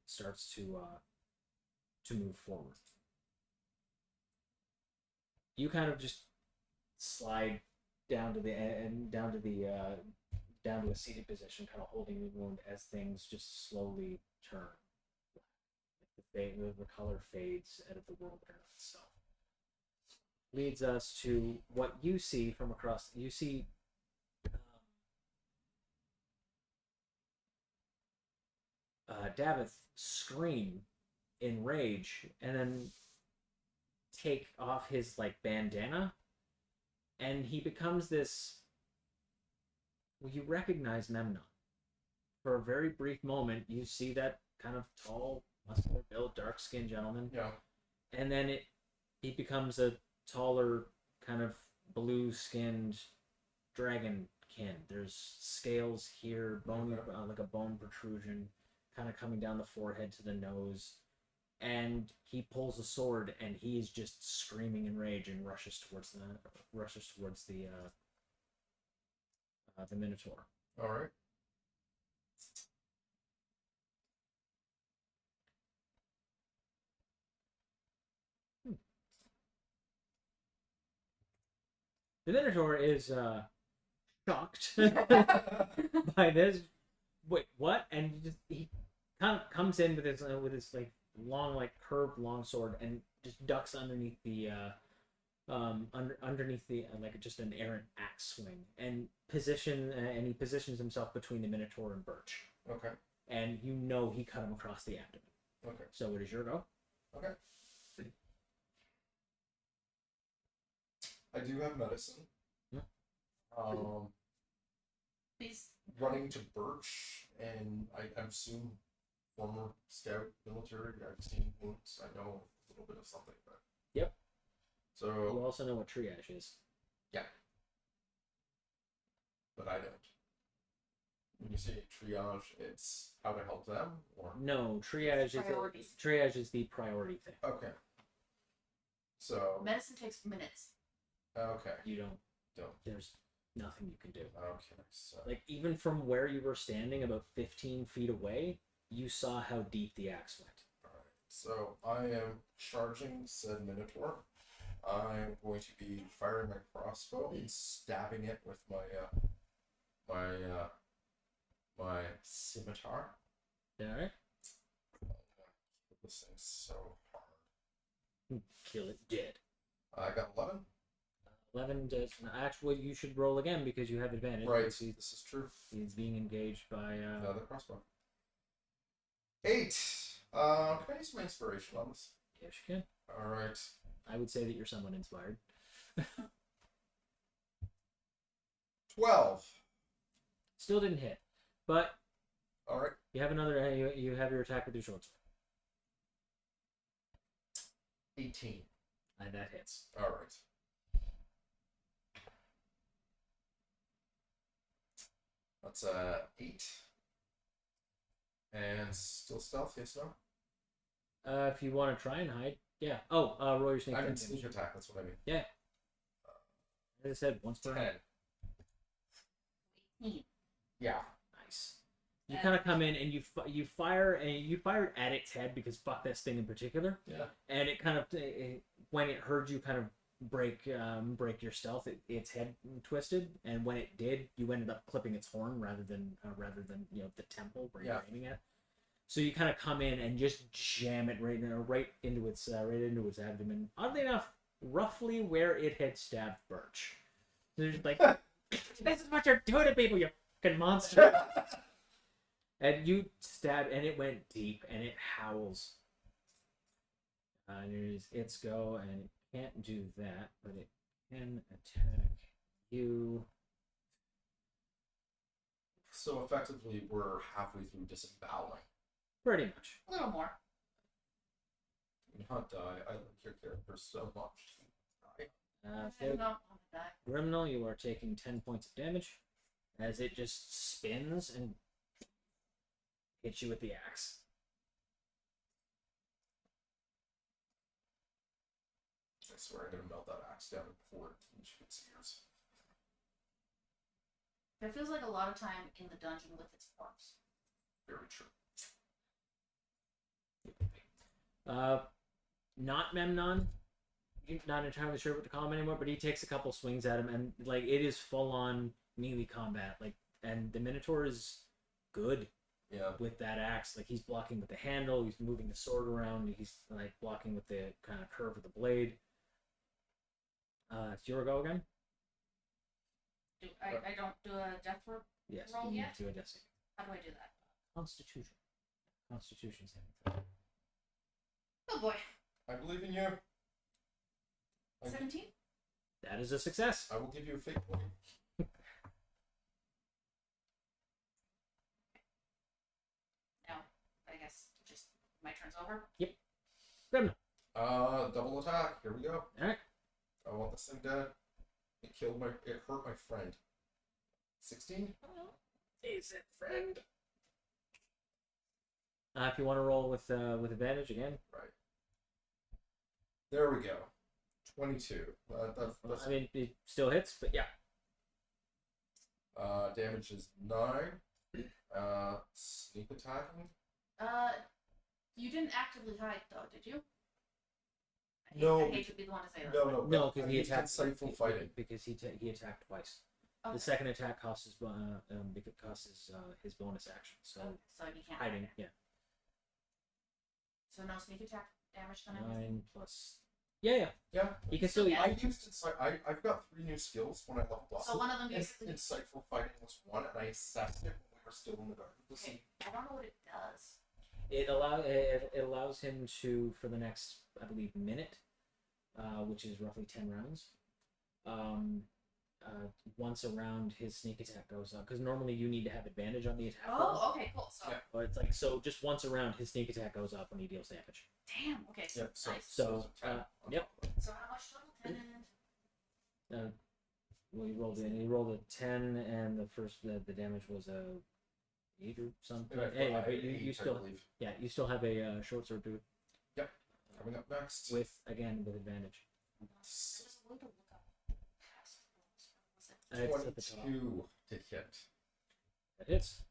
starts to move forward. You kind of just slide down to a seated position, kind of holding the wound as things just slowly turn. The color fades out of the world around itself. Leads us to what you see from across. You see. Davith scream in rage and then take off his like bandana, and he becomes this. Well, you recognize Memnon. For a very brief moment, you see that kind of tall, muscular built, dark-skinned gentleman.
Yeah. And
then he becomes a taller, kind of blue-skinned dragonkin. There's scales here, bony, like a bone protrusion, kind of coming down the forehead to the nose. And he pulls a sword, and he's just screaming in rage and rushes towards the Minotaur.
All right.
The Minotaur is shocked by this. Wait, what? And he kind of comes in with his like long, like curved long sword and just ducks underneath the like just an errant axe swing and he positions himself between the Minotaur and Birch.
Okay.
And he cut him across the abdomen.
Okay.
So it is your go.
Okay. I do have medicine.
Yeah.
Please.
Running to Birch, and I assume former scout military. I've seen wounds. I know a little bit of something, but
Yep.
so
You also know what triage is.
yeah, but I don't. When you say triage, it's how to help them, or
No,
Priorities.
triage is the priority thing.
okay. So
Medicine takes minutes.
okay,
You don't.
don't.
There's nothing you can do.
Okay, so
Like even from where you were standing, about 15 feet away, you saw how deep the axe went.
alright. So I am charging said Minotaur. I'm going to be firing my crossbow and stabbing it with my scimitar.
All right.
This thing's so hard.
Kill it dead.
I got 11.
11 does. Actually, you should roll again because you have advantage.
Right,
because
this is true.
He's being engaged by.
Another crossbow. 8. Can I use my inspiration on this?
Yes, you can.
All right.
I would say that you're somewhat inspired.
12.
Still didn't hit, but
All right.
you have another. You have your attack with your short sword.
18.
And that hits.
All right. That's 8. And still stealth, yes, no?
If you want to try and hide, yeah. Oh, roll your sneak
I mean
attack.
sneak attack, that's what I mean.
Yeah. As I said, once per
10.
round.
18.
Yeah.
Nice. You kind of come in and you fire at its head because fuck this thing in particular.
Yeah.
And it kind of when it heard you kind of break your stealth, its head twisted, and when it did, you ended up clipping its horn rather than the temple where you're aiming at. So you kind of come in and just jam it right into its abdomen. Oddly enough, roughly where it had stabbed Birch. So they're just like, this is what you're doing to people, you fucking monster. And you stab, and it went deep, and it howls. And it is its go, and it can't do that, but it can attack you.
So effectively, we're halfway through disemboweling.
Pretty much.
A little more.
Do not die. I like your character so much. Die.
I
So,
don't want to die.
Grimnal, you are taking 10 points of damage as it just spins and hits you with the axe.
I swear I'm gonna melt that axe down and pour it into its ears.
There feels like a lot of time in the dungeon with its corpse.
Very true.
Not Memnon. You're not entirely sure what to call him anymore, but he takes a couple swings at him, and like it is full on melee combat. Like, and the Minotaur is good
Yeah.
with that axe. Like he's blocking with the handle, he's moving the sword around, he's like blocking with the kind of curve of the blade. It's your go again.
I don't do a death roll?
Yes.
Roll
you
yet?
do a death saving.
How do I do that?
Constitution. Constitution saving throw.
Oh boy.
I believe in you.
17?
That is a success.
I will give you a fake point.
Now, I guess just my turn's over.
Grimnal.
Double attack. Here we go.
All right.
I want this thing dead. It hurt my friend. 16?
Is it, friend? If you want to roll with advantage again.
Right. There we go. 22. That's
I mean, it still hits, but yeah.
damage is 9. Sneak attacking.
You didn't actively hide though, did you?
No.
I hate to be the one to say this.
No,
No, because he
it's
attacked.
insightful fighting.
Because he attacked twice.
Okay.
The second attack costs his bonus action. So
So he can't
hiding,
hide.
yeah.
So no sneak attack damage then?
9 plus. Yeah.
Yeah.
He can still.
Yeah.
I used I've got 3 new skills when I leveled up.
So one of them
And
basically.
insightful fighting was 1, and I assessed it when we were still in the garden.
Okay, I don't know what it does.
It allows him to, for the next, I believe, minute, which is roughly 10 rounds, once around, his sneak attack goes up because normally you need to have advantage on the attack roll.
Oh, okay, cool. So,
Yeah.
But it's like so. Just once around, his sneak attack goes up when he deals damage.
damn. Okay, so
Yep. So,
nice.
So,
it's a 10 on
yep.
top of it.
So how much total? 10 and
Well, he rolled a 10, and the damage was a 8 or something.
Yeah,
Hey, but
eight,
you
I
still
believe.
you still have a short sword to
Coming up next.
with advantage.
there's a way to look up past rolls. What was it?
It's at the top.
22 to hit.
That hits.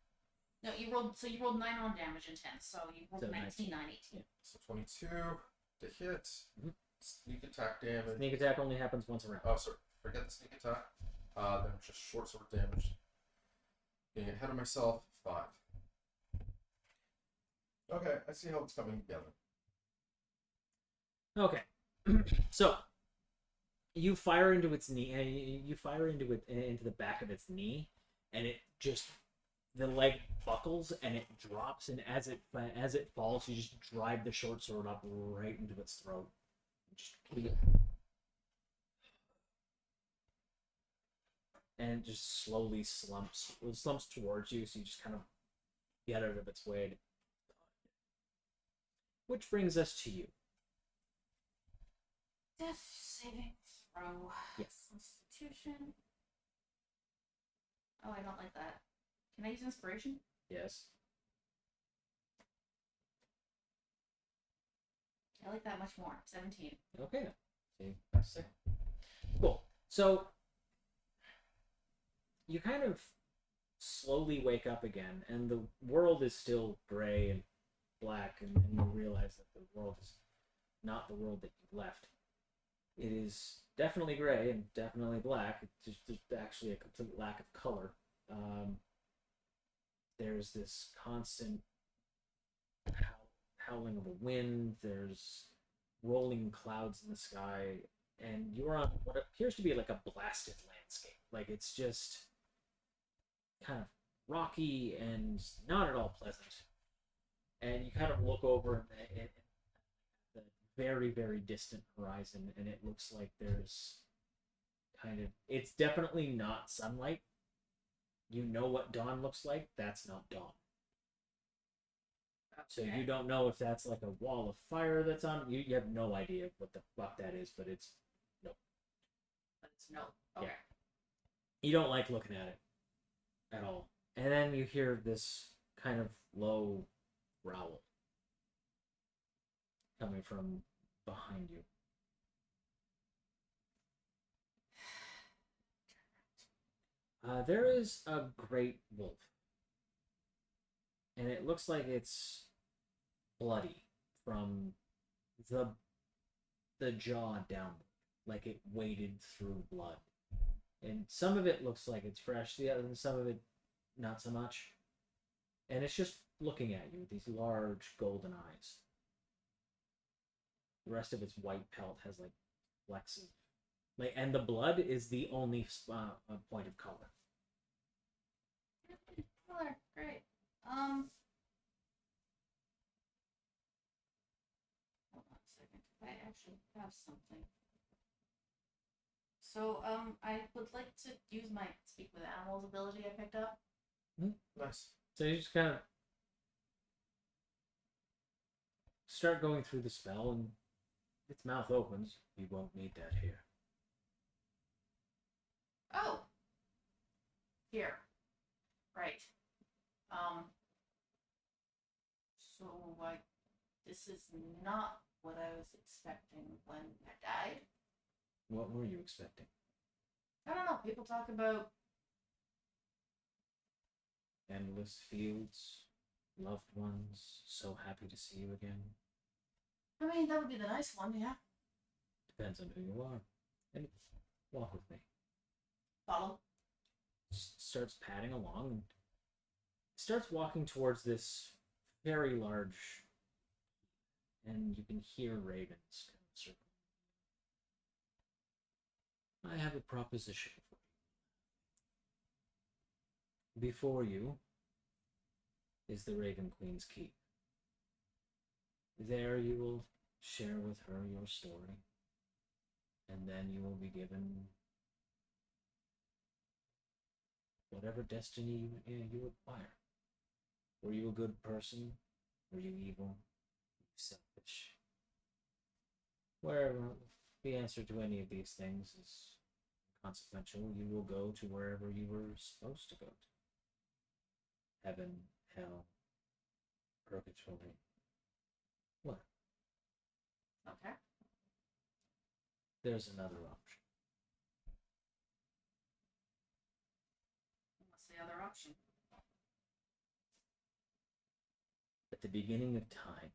No, you rolled 9 on damage and 10, so you rolled
So
19, 9, 18.
So 22 to hit.
Mhm.
Sneak attack damage.
Sneak attack only happens once around.
Oh, sorry. Forget the sneak attack. Then just short sword damage. Getting ahead of myself. 5. Okay, I see how it's coming together.
Okay, so you fire into its knee. You fire into the back of its knee, and it just the leg buckles and it drops. And as it falls, you just drive the short sword up right into its throat. Just and it just slowly slumps towards you. So you just kind of get out of its way. Which brings us to you.
Death saving throw.
Yes.
Constitution. Oh, I don't like that. Can I use inspiration?
Yes.
I like that much more. 17.
Okay. See, that's it. Cool. So you kind of slowly wake up again, and the world is still gray and black, and you realize that the world is not the world that you left. It is definitely gray and definitely black. It's just actually a complete lack of color. There's this constant howling of a wind. There's rolling clouds in the sky, and you're on what appears to be like a blasted landscape. Like it's just kind of rocky and not at all pleasant. And you kind of look over at the very, very distant horizon, and it looks like there's it's definitely not sunlight. You know what dawn looks like. That's not dawn. So you don't know if that's like a wall of fire that's on. You have no idea what the fuck that is, but it's no.
But it's no. Okay.
Yeah. You don't like looking at it at all. And then you hear this kind of low growl coming from behind you. There is a great wolf, and it looks like it's bloody from the jaw downward, like it waded through blood. And some of it looks like it's fresh, and some of it not so much. And it's just looking at you with these large golden eyes. The rest of its white pelt has like flecks of and the blood is the only point of color.
Color. Great. Hold on a second. I actually have something. So, I would like to use my speak with animals ability I picked up.
Nice.
So you just kind of start going through the spell, and its mouth opens. You won't need that here.
Oh. Here. Right. So this is not what I was expecting when I died.
What were you expecting?
I don't know. People talk about
Endless fields, loved ones, so happy to see you again.
I mean, that would be the nice one, yeah.
Depends on who you are. And walk with me.
Follow.
Just starts padding along and starts walking towards this very large, and you can hear ravens kind of circling. I have a proposition for you. Before you is the Raven Queen's keep. There you will share with her your story, and then you will be given whatever destiny you acquire. Were you a good person? Were you evil? Were you selfish? Wherever the answer to any of these things is consequential, you will go to wherever you were supposed to go to. Heaven, hell, purgatory. What?
Okay.
There's another option.
What's the other option?
At the beginning of time,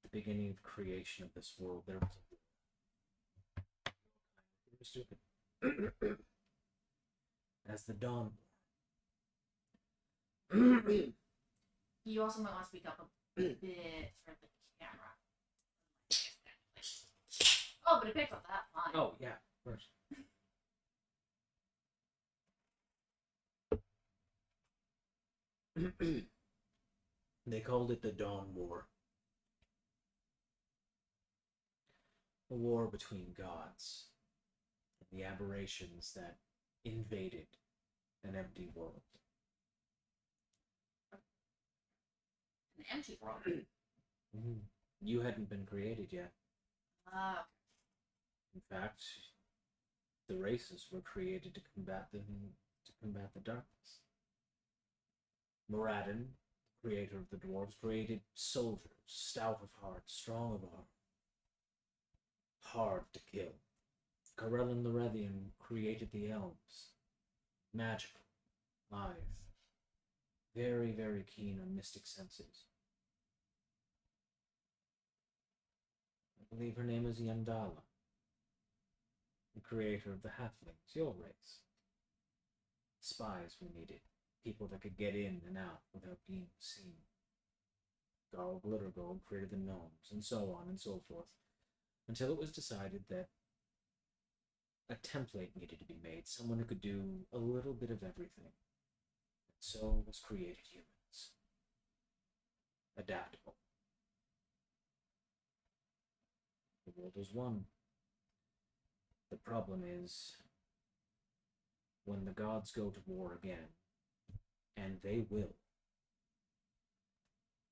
the beginning of creation of this world, there was a war. Stupid. As the dawn.
You also might want to speak up a bit for the camera. Oh, but it picked up that fine.
Oh yeah, of course. They called it the Dawn War. A war between gods and the aberrations that invaded an empty world.
An empty world.
You hadn't been created yet.
Ah,
In fact, the races were created to combat the darkness. Moradin, the creator of the dwarves, created soldiers, stout of heart, strong of arm, hard to kill. Karelin the Rethian created the elves, magical, lithe, very, very keen on mystic senses. I believe her name is Yandala, the creator of the Halflings, your race. Spies we needed, people that could get in and out without being seen. Garl Glittergold created the gnomes, and so on and so forth, until it was decided that a template needed to be made, someone who could do a little bit of everything. And so was created humans. Adaptable. The world was one. The problem is, when the gods go to war again, and they will,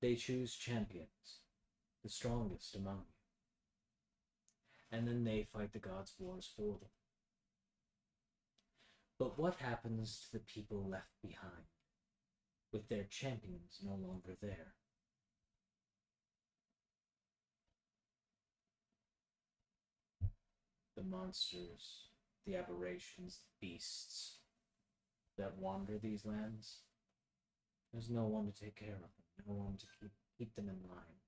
they choose champions, the strongest among you, and then they fight the gods' wars for them. But what happens to the people left behind, with their champions no longer there? The monsters, the aberrations, the beasts that wander these lands, there's no one to take care of them, no one to keep them in line,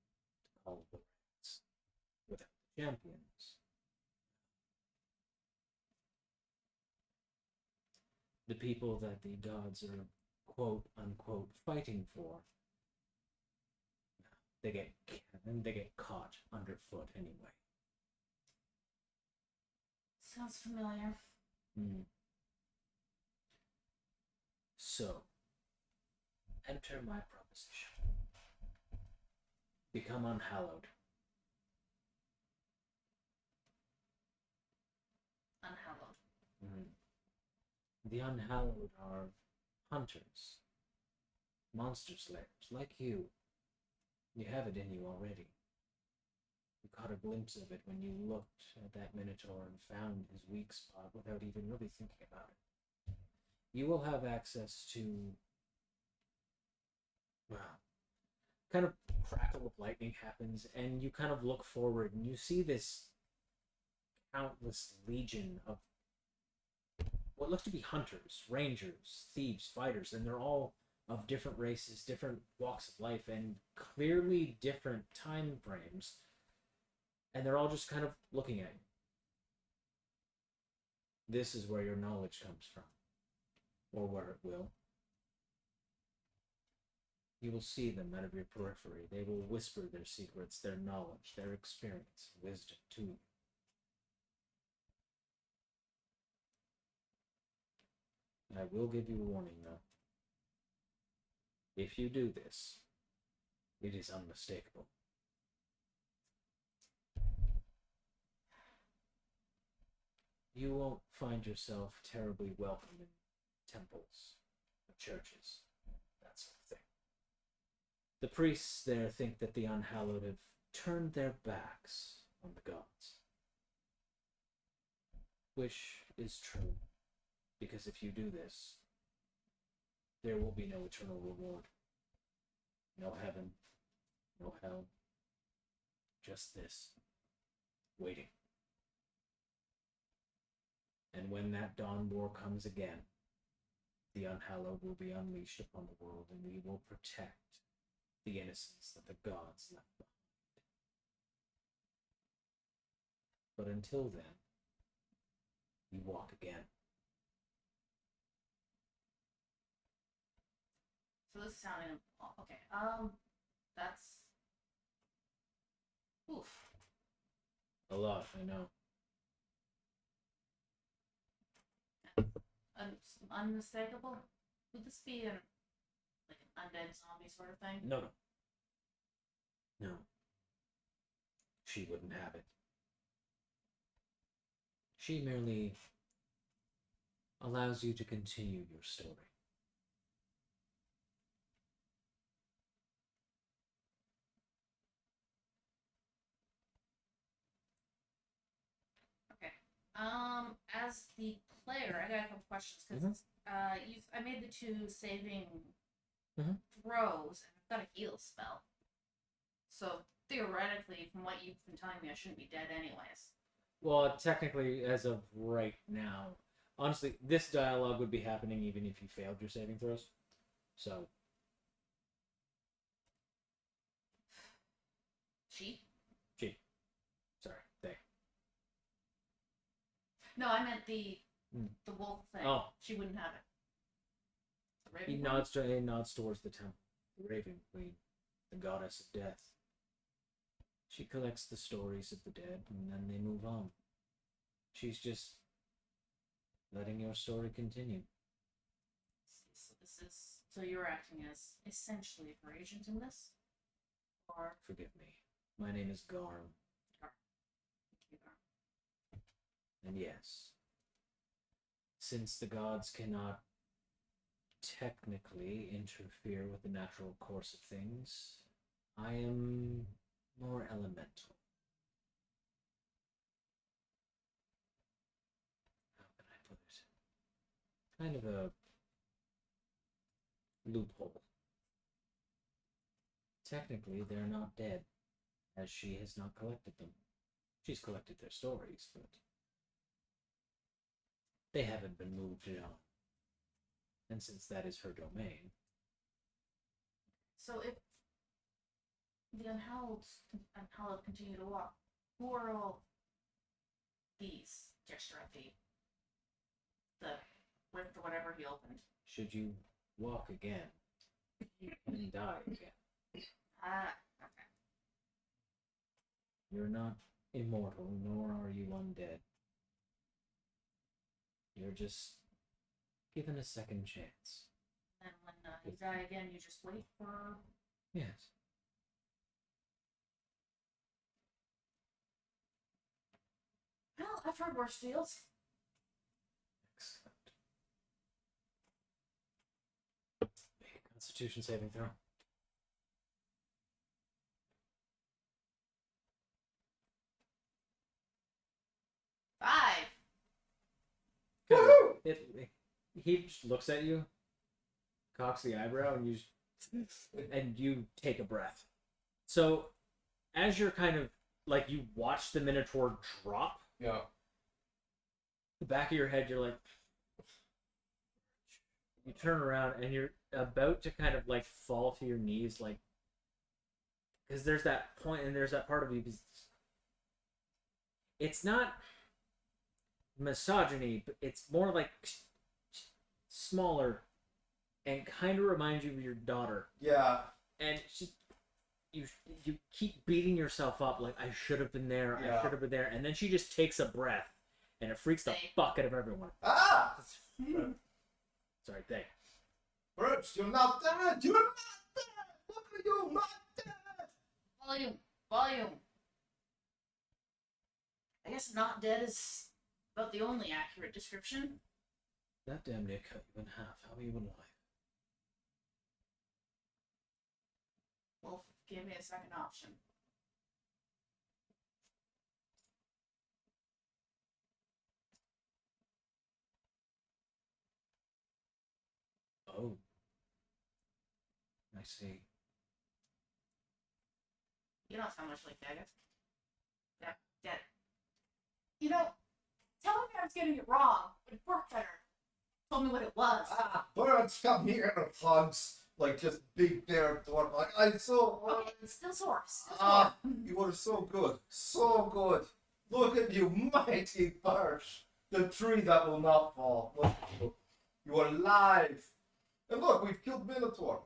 to call the rats. Without the champions, the people that the gods are quote unquote fighting for, they get caught underfoot anyway.
sounds familiar.
So, enter my proposition. Become unhallowed.
Unhallowed.
The unhallowed are hunters, monster slayers, like you. You have it in you already. You caught a glimpse of it when you looked at that minotaur and found his weak spot without even really thinking about it. You will have access to, well, kind of crackle of lightning happens, and you kind of look forward and you see this countless legion of what look to be hunters, rangers, thieves, fighters, and they're all of different races, different walks of life, and clearly different time frames. And they're all just kind of looking at you. This is where your knowledge comes from, or where it will. You will see them out of your periphery. They will whisper their secrets, their knowledge, their experience, wisdom to you. I will give you a warning, though. If you do this, it is unmistakable. You won't find yourself terribly welcome in temples, the churches, that sort of thing. The priests there think that the unhallowed have turned their backs on the gods. Which is true, because if you do this, there will be no eternal reward. No heaven, no hell. Just this. Waiting. And when that dawn war comes again, the unhallowed will be unleashed upon the world, and we will protect the innocence that the gods left behind. But until then, we walk again.
So this is sounding okay. That's oof.
A lot, I know.
Unmistakable. Would this be an undead zombie sort of thing?
No. No. She wouldn't have it. She merely allows you to continue your story.
Okay. As the player, I got a couple questions because I made the 2 saving throws, and I've got a heal spell. So theoretically, from what you've been telling me, I shouldn't be dead anyways.
Well, technically, as of right now, honestly, this dialogue would be happening even if you failed your saving throws. So.
She?
Sorry, they.
No, I meant the wolf thing.
Oh.
She wouldn't have it. The Raven
He
Queen?
nods towards the temple. The Raven Queen, the goddess of death. She collects the stories of the dead, and then they move on. She's just letting your story continue.
So you're acting as essentially her agent in this? Or
Forgive me. My name is Garm. And yes, since the gods cannot technically interfere with the natural course of things, I am more elemental. How can I put it? Kind of a loophole. Technically, they're not dead, as she has not collected them. She's collected their stories, but they haven't been moved on. And since that is her domain.
so if the unhallowed continue to walk, who are all these? Gesture at the rift or whatever he opened.
Should you walk again, you can die again.
Okay.
You're not immortal, nor are you undead. You're just given a second chance.
And when you die again, you just wait for...
Yes.
Well, I've heard worse deals.
Excellent. Make a Constitution saving throw.
Five.
He just looks at you, cocks the eyebrow, and you take a breath. So, as you're kind of like you watch the Minotaur drop,
Yeah.
the back of your head, you're like, you turn around and you're about to kind of like fall to your knees, like, because there's that point and there's that part of you. It's not misogyny, but it's more like smaller and kind of reminds you of your daughter.
Yeah.
And you keep beating yourself up like, I should have been there, I should have been there, and then she just takes a breath and it freaks the fuck out of everyone.
Ah!
Sorry, they.
Brooks, you're not dead! You're not dead! Look at you, not dead!
Volume. I guess not dead is about the only accurate description.
That damn near cut you in half. How are you alive?
Wolf, give me a second option.
Oh. I see.
You don't sound much like Daggett. Yeah, dead. You know, telling me I was getting it wrong would work better. Told me what it was.
Birds come here and hugs like just big bear dwarf. Like I'm so.
Okay, it's still sore. Still sore.
You are so good, so good. Look at you, mighty birch, the tree that will not fall. Look at you. You are alive. And look, we've killed Minotaur.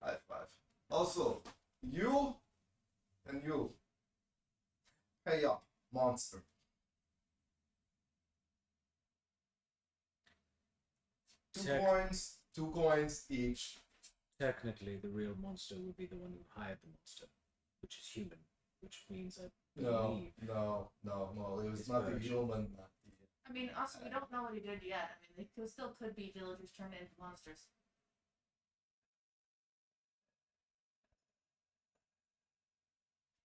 High five. Also, you and you. Pay up, monster. Two coins each.
Technically, the real monster would be the one who hired the monster, which is human, which means I
No,
believe.
no. It was
It's
not the
birch.
human. That did it.
I mean, also, we don't know what he did yet. I mean, they still could be villagers turned into monsters.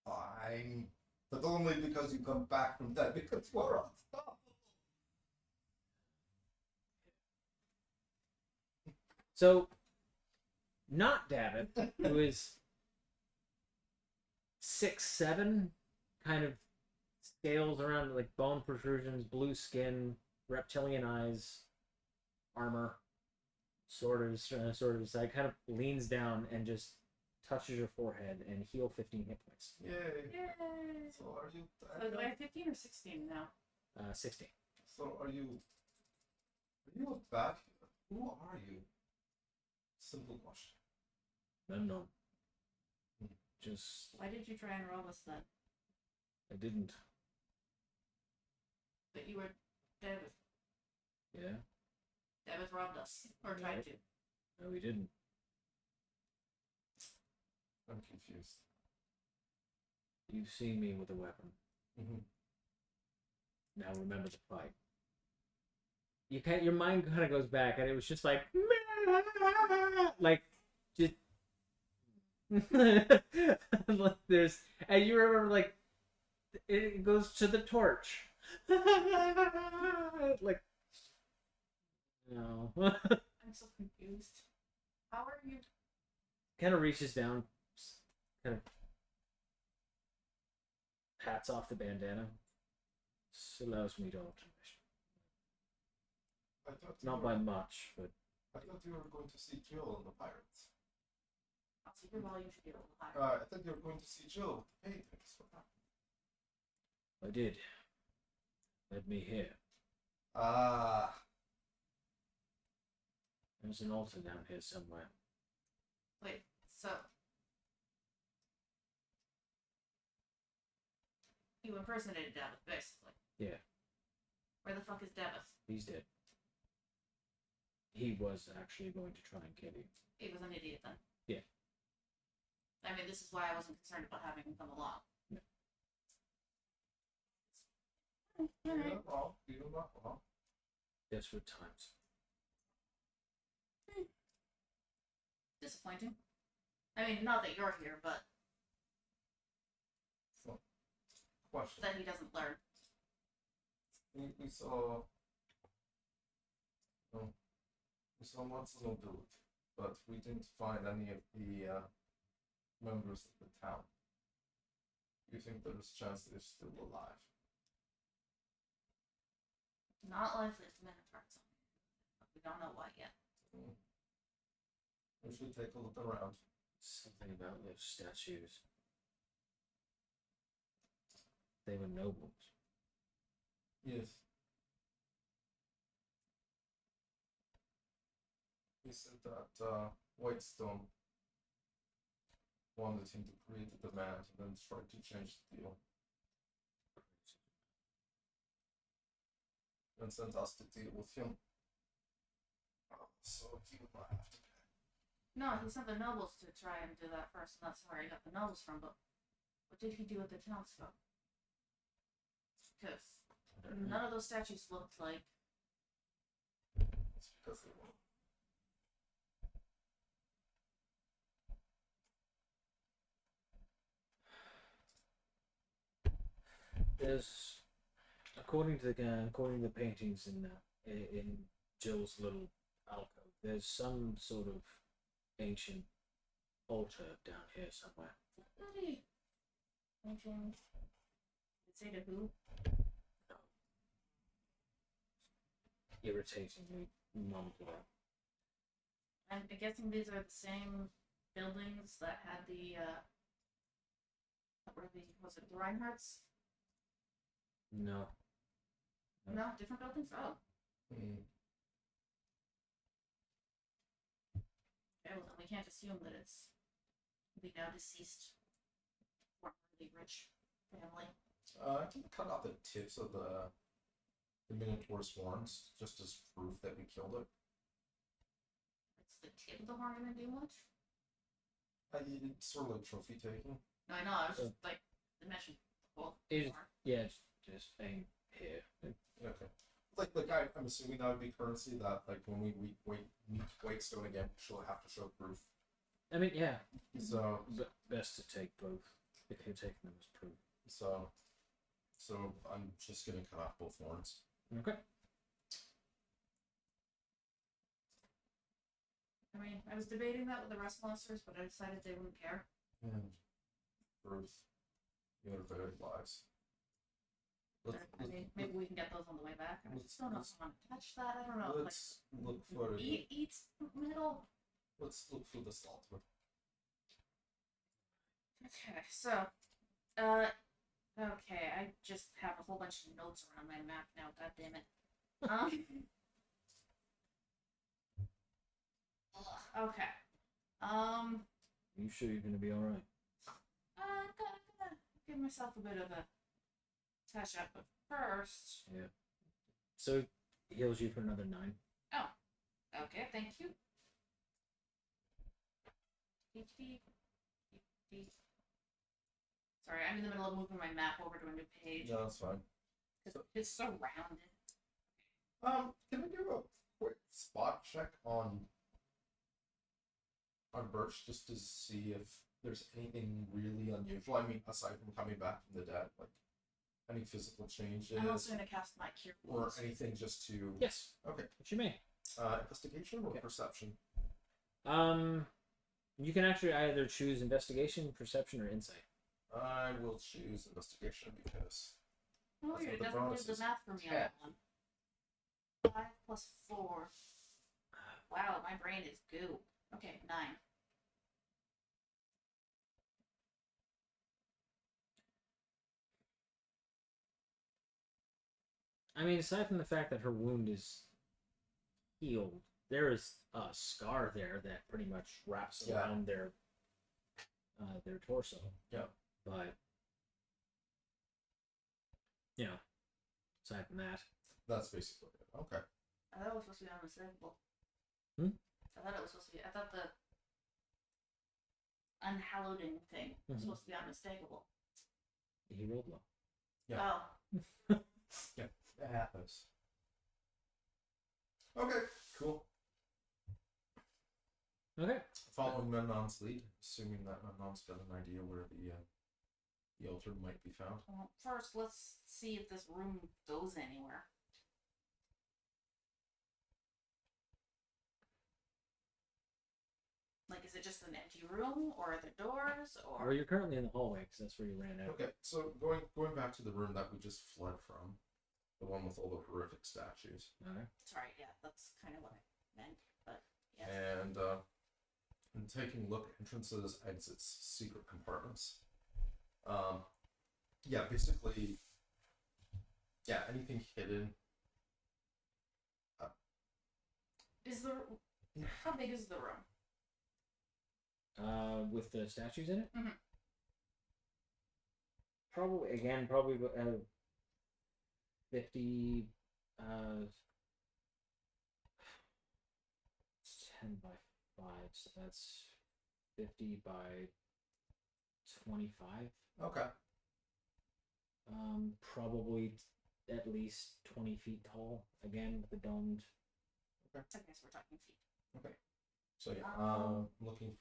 Fine. But only because you come back from that, because we're unstoppable.
So, not David, who is 6'7", kind of scales around like bone protrusions, blue skin, reptilian eyes, armor, sort of side, kind of leans down and just touches your forehead and heal 15 hit points.
Yay.
Yay!
So are you?
So do I have 15 or 16 now?
16.
So are you? Are you a bad human? Who are you? Simple question.
No. Just,
Why did you try and rob us then?
I didn't.
But you were David.
Yeah?
David robbed us. Or tried to.
No, we didn't.
I'm confused.
You've seen me with a weapon.
Mm-hmm.
Now remember the fight. Your mind kind of goes back, and it was just like just there's, and you remember like it goes to the torch, like no,
I'm so confused. How are you?
kind of reaches down, kind of pats off the bandana, allows me to alter mission.
I thought
Not by much, but
I thought you were going to see Jill and the pirates.
I'll see your volume should be a little higher.
I thought you were going to see Jill with the paintings. What happened?
I did. Led me here. There's an altar down here somewhere.
Wait, so you impersonated David, basically.
Yeah,
Where the fuck is David?
he's dead. He was actually going to try and kill you.
He was an idiot then.
Yeah.
I mean, this is why I wasn't concerned about having him come along.
No.
Alright.
Well, you're not wrong.
Desperate times.
Disappointing. I mean, not that you're here, but
So, question.
that he doesn't learn.
We saw. We saw lots of nobility, but we didn't find any of the members of the town. You think there's a chance they're still alive?
Not likely to Minotaurs. But we don't know why yet.
We should take a look around.
Something about those statues. They were nobles.
Yes. He said that Whitestone wanted him to create a demand and then tried to change the deal. And sent us to deal with him. So he would not have to pay.
No, he sent the nobles to try and do that first, and that's where he got the nobles from, but what did he do with the townsfolk? Because None of those statues looked like.
It's because they won't.
There's, according to the paintings in Jill's little alcove, there's some sort of ancient altar down here somewhere.
Really? Painting. Did it say to who?
No. Irritatingly numb to that.
I'm guessing these are the same buildings that had the was it the Reinhardts?
No.
No, different buildings? Oh.
Mm.
Okay, well then we can't assume that it's the now deceased formerly rich family.
I can cut off the tips of the Minotaur's horns just as proof that we killed it.
It's the tip of the horn gonna do much?
It's sort of like trophy taking.
No, I know, I was just like the mention the whole
It's-
horn.
Yeah, it's just aim here.
Okay. I'm assuming that would be currency that, like, when we meet Whitestone again, she'll have to show proof.
I mean, yeah.
So,
Best to take both if you're taking them as proof.
so I'm just gonna cut off both horns.
Okay.
I mean, I was debating that with the rest monsters, but I decided they wouldn't care.
And Bruce, your very lives.
I mean, maybe we can get those on the way back. I just don't know if I want to touch that. I don't know.
Let's look for
Like, eat metal.
Let's look for this altar.
Okay, so, okay, I just have a whole bunch of notes around my map now. God damn it. Okay.
You sure you're gonna be alright?
Gonna give myself a bit of a touch up, but first.
Yeah. So heals you for another 9.
Oh, okay, thank you. Sorry, I'm in the middle of moving my map over to a new page.
No, that's fine.
It's so rounded.
Can I do a quick spot check on Birch just to see if there's anything really unusual? I mean, aside from coming back from the dead, like any physical changes
I'm also going to cast my cure
or
wounds.
anything just to
Yes.
Okay.
What you mean?
Investigation or
Okay.
perception?
You can actually either choose investigation, perception, or insight.
I will choose investigation because
Oh,
That's
you
what the
definitely
bonus
did the
is.
math for me on
Yeah.
that one. 5 plus 4. Wow, my brain is goo. Okay, 9.
I mean, aside from the fact that her wound is healed, there is a scar there that pretty much wraps
Yeah.
around their torso.
Yeah.
But you know, aside from that,
that's basically it. Okay.
I thought it was supposed to be unmistakable.
Hmm?
I thought it was supposed to be. I thought the unhallowing thing was
Mhm.
supposed to be unmistakable.
he rolled low.
Yeah.
Oh,
It happens. Okay, cool.
Okay.
Following Memnon's lead, assuming that Memnon's got an idea where the altar might be found.
well, first let's see if this room goes anywhere. Like, is it just an empty room, or are there doors, or?
Well, you're currently in the hallway because that's where you ran out.
Okay, so going back to the room that we just fled from, the one with all the horrific statues,
All right.
Sorry, yeah, that's kind of what I meant, but yeah.
and taking a look at entrances, exits, secret compartments. Yeah, basically, yeah, anything hidden.
Is the how big is the room?
With the statues in it.
Mhm.
Probably 50. It's 10 by 5, so that's 50 by 25.
Okay.
Probably at least 20 feet tall. Again, with the domed.
Okay, so we're talking feet.
Okay. So yeah, I'm looking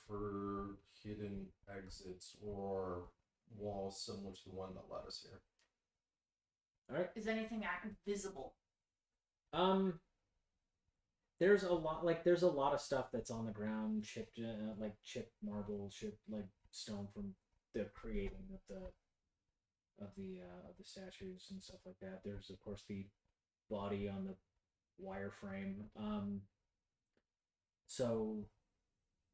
for hidden exits or walls similar to the one that led us here.
All right.
Is anything visible?
There's a lot of stuff that's on the ground, chipped like chipped marble, chipped like stone from the creating of the statues and stuff like that. There's of course the body on the wireframe. So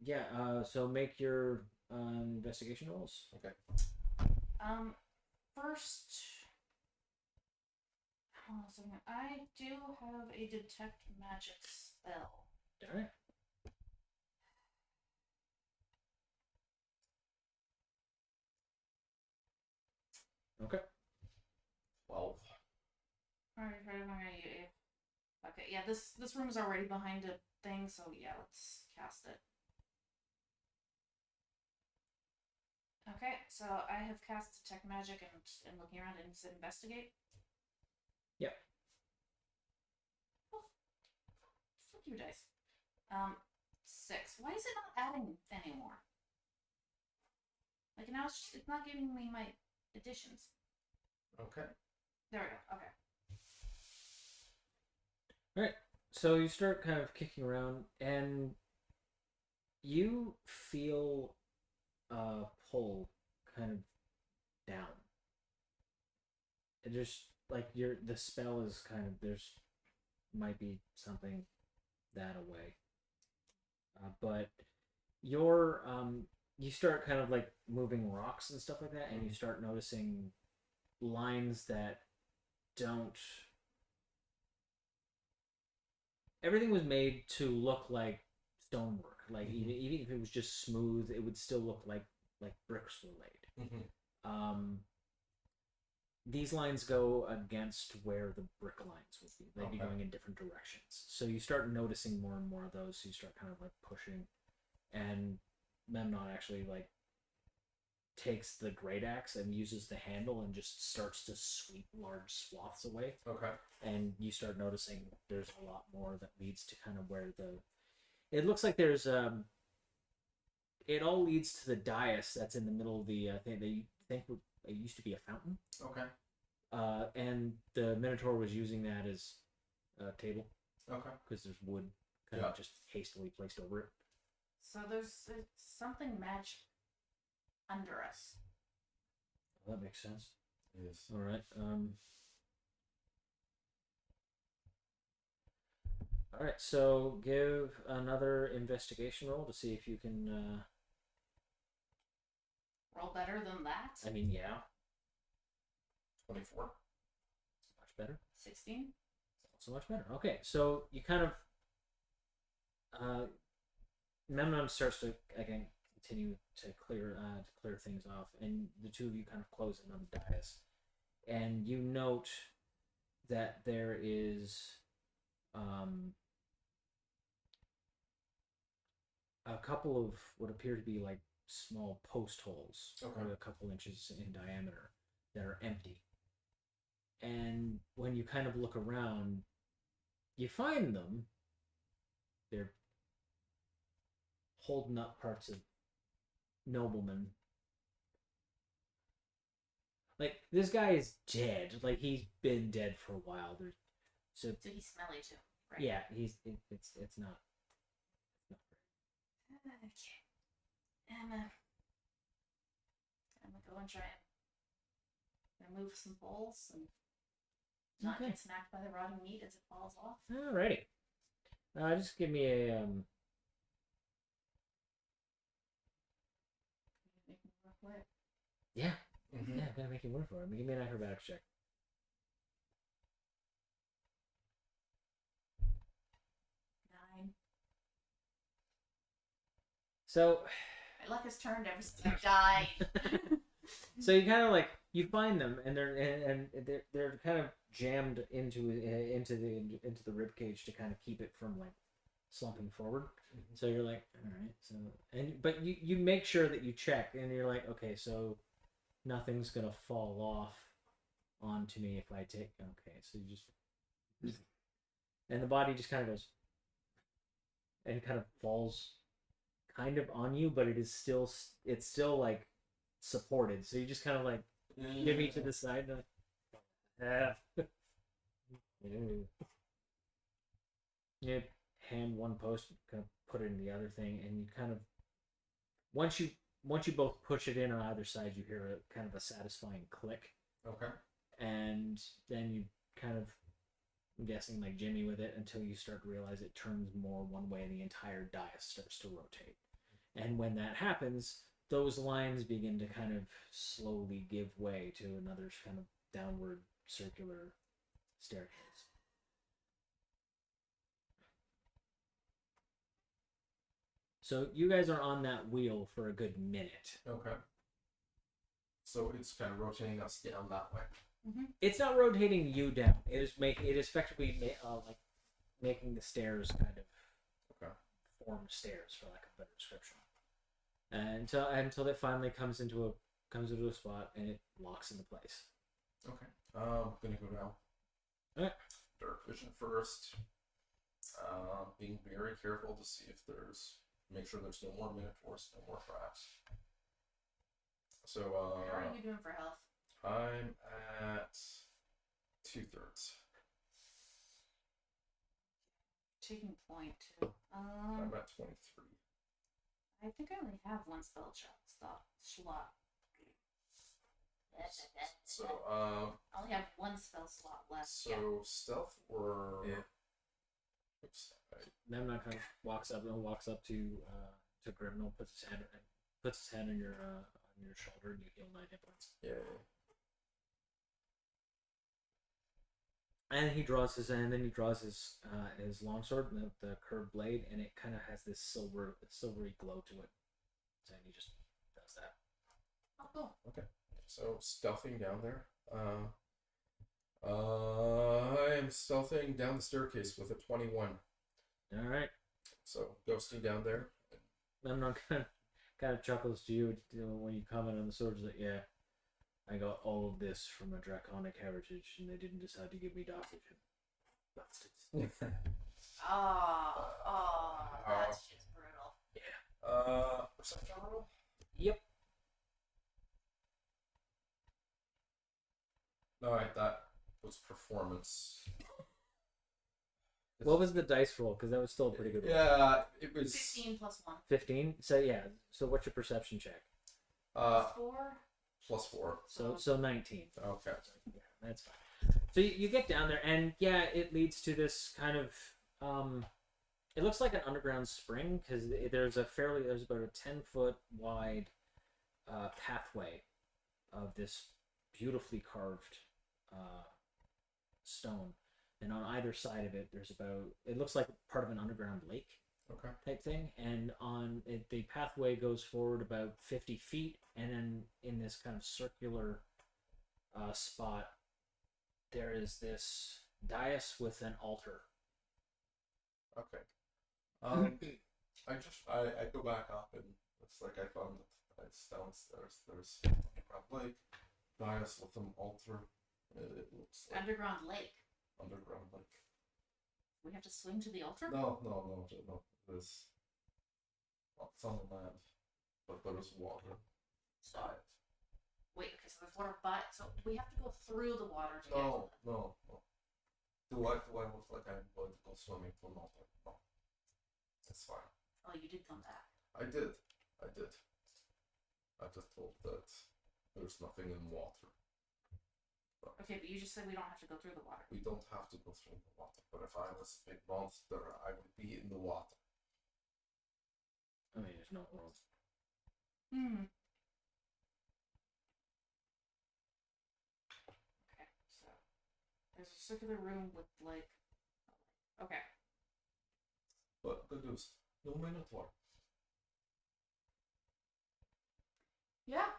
yeah, so make your investigation rolls.
Okay.
First, hold on a second. I do have a detect magic spell.
All right. Okay.
12.
Alright, okay, yeah, this room is already behind a thing, so yeah, let's cast it. Okay, so I have cast detect magic and looking around and said investigate.
Yep.
Oh, fuck you dice. 6. Why is it not adding anymore? Like now it's not giving me my additions.
Okay.
There we go. Okay.
All right. So you start kind of kicking around, and you feel a pull kind of down. It just like the spell is kind of there's might be something that away, but you start kind of like moving rocks and stuff like that, and you start noticing lines that don't. Everything was made to look like stonework. Like even if it was just smooth, it would still look like bricks were laid.
Mm-hmm.
These lines go against where the brick lines would be. They'd be
Okay.
going in different directions. So you start noticing more and more of those. So you start kind of like pushing, and Memnon actually like takes the great axe and uses the handle and just starts to sweep large swaths away.
Okay.
And you start noticing there's a lot more that leads to kind of where it looks like there's it all leads to the dais that's in the middle of the thing. They think it used to be a fountain.
Okay.
And the Minotaur was using that as a table.
Okay.
Because there's wood kind of just hastily placed over it.
So there's something magic under us.
Well, that makes sense.
Yes.
All right. All right. So give another investigation roll to see if you can.
Roll better than that.
I mean, yeah.
24.
Much better.
16.
Also much better. Okay, so you kind of Memnon starts to again continue to clear things off, and the two of you kind of close in on the dais, and you note that there is a couple of what appear to be like small post holes, a couple inches in diameter, that are empty. And when you kind of look around, you find them. They're holding up parts of noblemen. Like, this guy is dead. Like, he's been dead for a while.
So he's smelly too, right?
Yeah, it's not great.
Okay. I'm gonna go and try and remove some bowls and not get snapped by the rotting meat as it falls off.
Alrighty. Just give me a
Make me work with it.
Yeah.
Mm-hmm.
Yeah, gotta make you work for it. Give me an acrobatics check.
9.
So
My luck has turned ever since I died.
so you kind of like you find them, and they're kind of jammed into the rib cage to kind of keep it from like slumping forward. Mm-hmm. So you're like, all right. So but you make sure that you check, and you're like, okay, so nothing's gonna fall off onto me if I take. Okay, so you just. And the body just kind of goes. And kind of falls kind of on you, but it's still like supported. So you just kind of like give me to the side and like, you hand one post, kind of put it in the other thing, and you kind of once you both push it in on either side, you hear a kind of a satisfying click.
Okay.
And then you kind of, I'm guessing, like Jimmy with it until you start to realize it turns more one way and the entire dais starts to rotate. And when that happens, those lines begin to kind of slowly give way to another kind of downward circular staircase. So you guys are on that wheel for a good minute.
Okay. So it's kind of rotating us down that way.
Mm-hmm.
It's not rotating you down. It is effectively like making the stairs kind of form stairs, for lack of a better description. And until it finally comes into a spot and it locks into place.
Okay. I'm gonna go down.
Alright.
Dark vision first. Being very careful to see if make sure there's no more minotaurs, no more traps. So
How are you doing for health?
I'm at 2/3.
Taking point too.
I'm at 23.
I think I only have one spell slot.
So
I only have one spell slot left.
So stealth or oops.
Memnon kind of walks up to Grimnel, puts his hand on your shoulder, and you heal 9 hit points.
Yeah.
And he draws his longsword, the curved blade, and it kind of has this silvery glow to it. So he just does that.
Oh, cool.
Okay. So stealthing down there. I am stealthing down the staircase with a 21.
All right.
So ghosting down there.
Memnon kind of chuckles to you when you comment on the swords. Like, yeah, I got all of this from a draconic heritage, and they didn't decide to give me oxygen. Bastards.
That's just brutal.
Yeah.
Perception roll?
Yep.
Alright, that was performance.
What was the dice roll? Because that was still a pretty good roll.
Yeah, it was
15 plus 1.
15? So yeah. So what's your perception check?
4.
plus 4.
So 19.
Okay.
Yeah, that's fine. So you get down there, and yeah, it leads to this kind of it looks like an underground spring because there's about a 10-foot wide pathway of this beautifully carved stone, and on either side of it it looks like part of an underground lake type thing, and the pathway goes forward about 50 feet, and then in this kind of circular spot there is this dais with an altar.
Okay. I go back up, and it's like I found that it's downstairs. There's underground lake, dais with an altar. It looks like
Underground lake.
underground lake.
We have to swim to the altar?
No. There's it's on the land, but there's water.
So,
by it.
wait, okay, so there's water by it. So we have to go through the water to get to
No.
it.
Do I look like I'm going to go swimming to an altar? No. It's fine.
Oh, you did come back.
I did. I just told that there's nothing in water.
Okay, but you just said we don't have to go through the water.
We don't have to go through the water, but if I was a big monster, I would be in the water.
I mean, there's no world.
Okay, so there's a circular room with like. Okay.
But good news, no minotaur.
Yeah.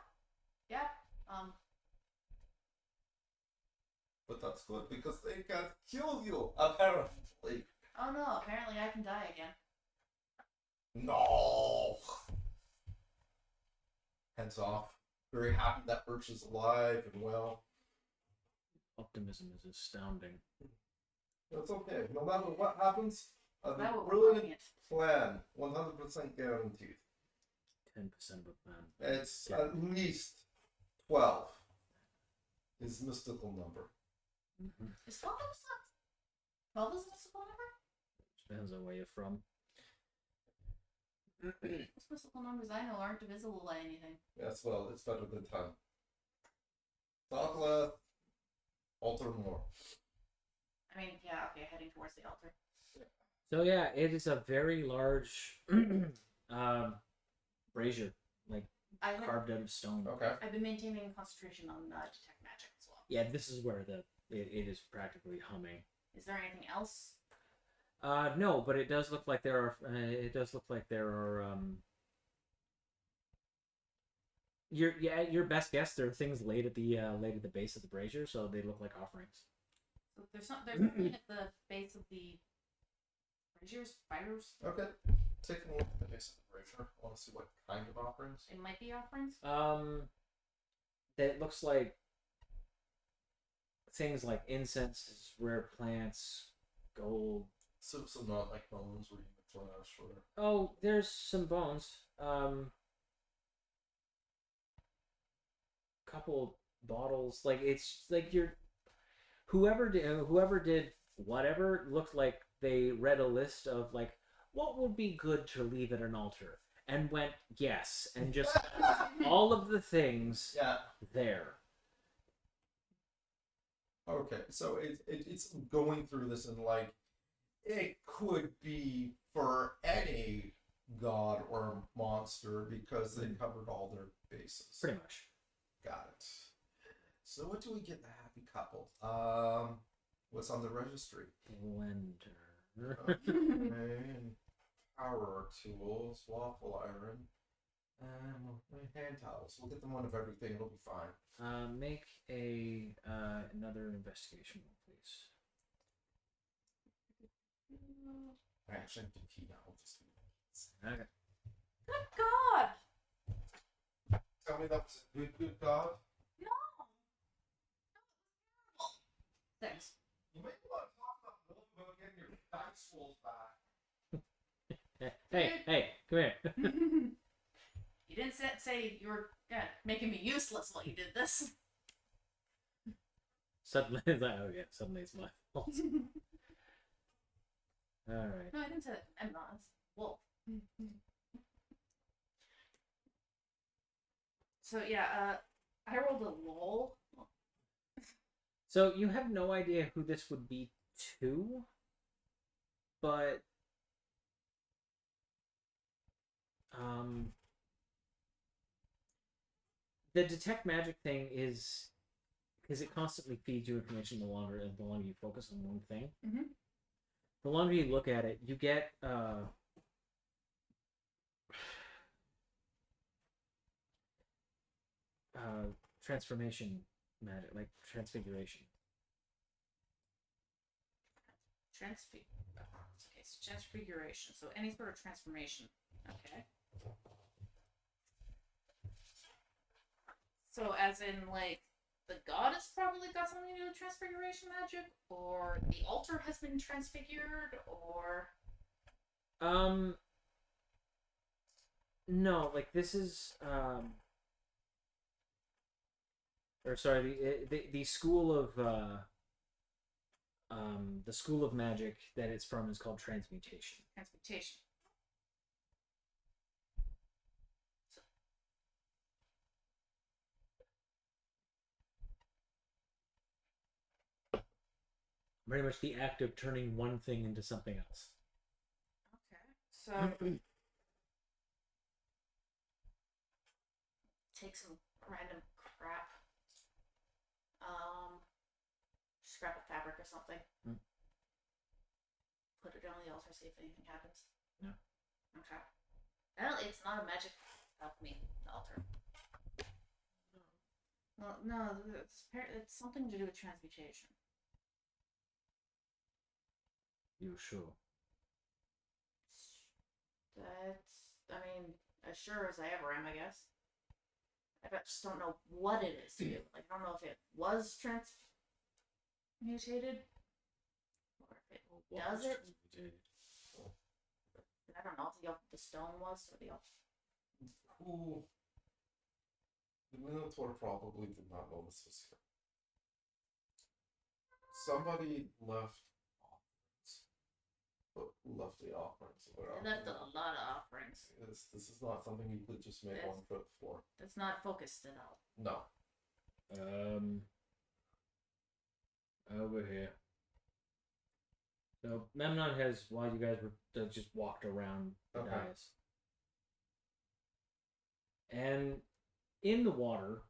But that's good because they can't kill you, apparently.
Oh no, apparently I can die again.
No! Heads off. Very happy that Birch is alive and well.
optimism is astounding.
It's okay. No matter what happens, a
That will
brilliant
remind it.
plan, 100% guaranteed.
10% of a plan.
It's
Yeah.
at least 12. His mystical number.
Is 12 a 12 is a mystical number?
Depends on where you're from.
Most mystical numbers I know aren't divisible by anything.
Yes, well, it's better than 10. Talk less, alter more.
I mean, yeah, okay, heading towards the altar.
So yeah, it is a very large brazier, like carved out of stone.
Okay.
I've been maintaining concentration on detect magic as well.
Yeah, this is where it is practically humming.
Is there anything else?
No, but it does look like there are. Your best guess. There are things laid at the base of the brazier, so they look like offerings.
So there's nothing at the base of the braziers, fires.
Okay. Taking a look at the base of the brazier. I want to see what kind of offerings.
It might be offerings.
It looks like things like incense, rare plants, gold.
So not like bones or even flesh or...
Oh, there's some bones. Couple bottles. Like it's like whoever did whatever looked like they read a list of like what would be good to leave at an altar and went yes and just all of the things there.
Okay, so it's going through this and like it could be for any god or monster because they covered all their bases.
Pretty much.
Got it. So what do we get in the happy couple? What's on the registry?
Blender.
Okay. Power tools, waffle iron, hand towels. We'll get them one of everything. It'll be fine.
Make a another investigation roll, please.
I actually have to pee now. I'll just...
Okay.
Good God!
Tell me that was a good god.
No. Terrible. Thanks.
You may want to talk about getting your dice rolls back.
Hey, come here.
You didn't say you were making me useless while you did this.
Suddenly it's like, oh yeah, suddenly it's my fault. Alright.
No, I didn't say that. I'm not. It's Wolf. So yeah, I rolled a lol.
So you have no idea who this would be to, but the detect magic thing is because it constantly feeds you information the longer you focus on one thing.
Mm-hmm.
The longer you look at it, you get transformation magic, like transfiguration.
Okay, so transfiguration. So any sort of transformation. Okay. So as in like the goddess probably got something to do with transfiguration magic, or the altar has been transfigured, or
no, like this is or sorry, the school of the school of magic that it's from is called transmutation.
transmutation.
Very much the act of turning one thing into something else.
Okay. So take some random crap. Scrap of fabric or something.
Mm.
Put it on the altar, see if anything happens.
No.
Okay. Well, it's not a magic alchemy, the altar. Well, no, it's something to do with transmutation.
You sure?
I mean, as sure as I ever am, I guess. I just don't know what it is. Like, I don't know if it was mutated, or if it does it.
Mutated.
I don't know if the stone was or the
Who? The Minotaur probably did not know this was here. Somebody left offerings. But who left the offerings?
They left a lot of offerings.
This is not something you could just make one trip for.
That's not focused at all.
No.
Over here. So Memnon has, while you guys were just walked around the dais, and in the water,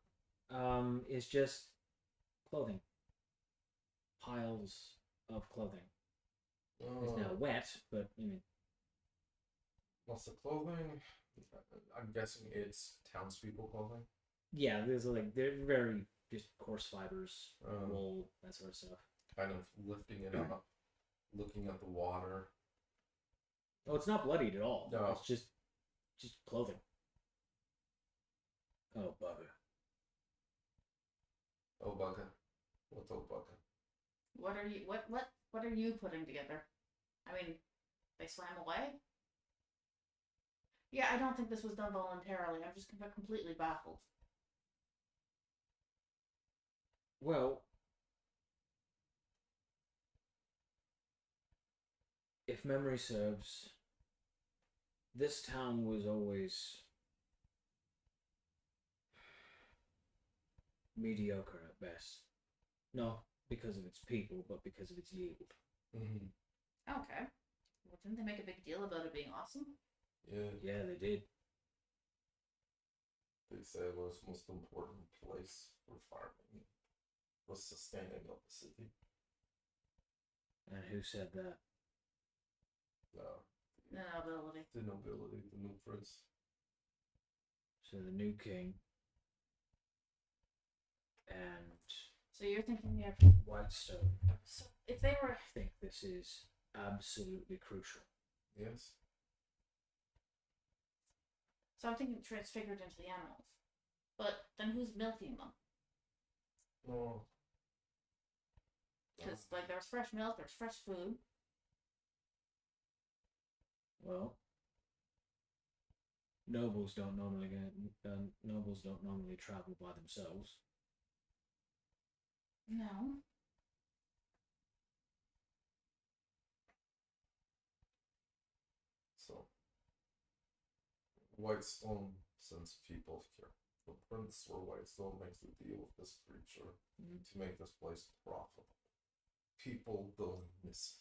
is just clothing, piles of clothing. It's now wet, but I mean,
Lots of clothing. I'm guessing it's townspeople clothing.
yeah, they're very just coarse fibers, wool, that sort of stuff.
Kind of lifting it up, looking at the water.
Oh, it's not bloodied at all.
No.
It's just clothing. Oh, bugger.
Oh bugger. What's oh bugger?
What are you putting together? I mean, they swam away? Yeah, I don't think this was done voluntarily. I'm just completely baffled.
Well, if memory serves, this town was always mediocre at best. Not because of its people, but because of its yield.
Mm-hmm.
Okay. Well, didn't they make a big deal about it being awesome?
Yeah.
Yeah, they did.
They say it was the most important place for farming. Was sustaining of the city.
And who said that?
The nobility.
The nobility, the new prince.
So the new king and
So you're thinking you have...
Whitestone.
So if they were...
I think this is absolutely crucial.
Yes.
So I'm thinking transfigured into the animals. But then who's milking them?
No.
Because, like, there's fresh milk, there's fresh food.
Well, nobles don't normally travel by themselves.
No.
So, Whitestone sends people here. The prince or Whitestone makes a deal with this creature to make this place profitable. People don't miss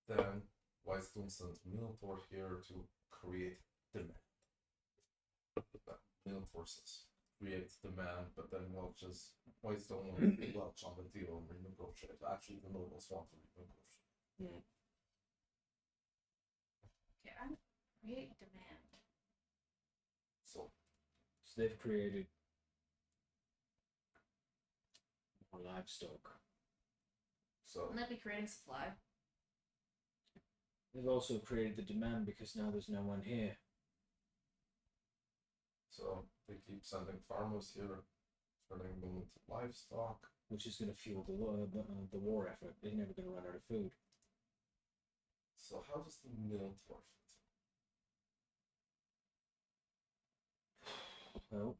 it. Then Whitestone sends Minotaur here to create demand. Minotaur says create demand, but then Whitestone will welch on the deal and renegotiate. Actually, the nobles want to renegotiate.
Yeah. Okay, I'm create demand.
So
they've created more livestock.
So
Wouldn't that be creating supply?
They've also created the demand because now there's no one here.
So they keep sending farmers here, turning them into livestock.
Which is going to fuel the war effort. They're never going to run out of food.
So how does the Minotaur fit?
Well,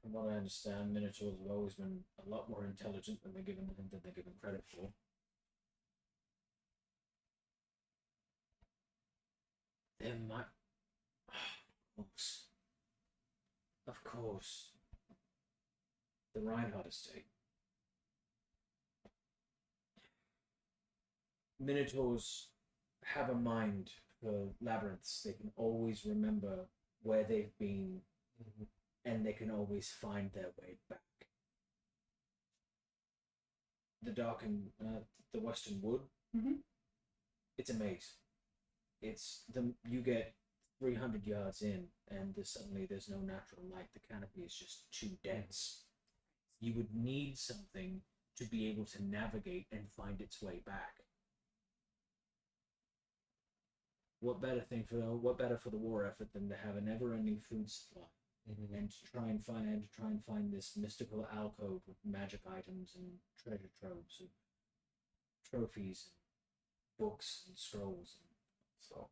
from what I understand, Minotaurs have always been a lot more intelligent than they're given credit for. There might... Of course. The Reinhardt estate. Minotaurs have a mind for labyrinths. They can always remember where they've been, and they can always find their way back. The the Western Wood. It's a maze. You get 300 yards in, and there's no natural light. The canopy is just too dense. You would need something to be able to navigate and find its way back. What better for the war effort than to have a never-ending food supply and to try and find this mystical alcove with magic items and treasure troves of trophies and books and scrolls.
So,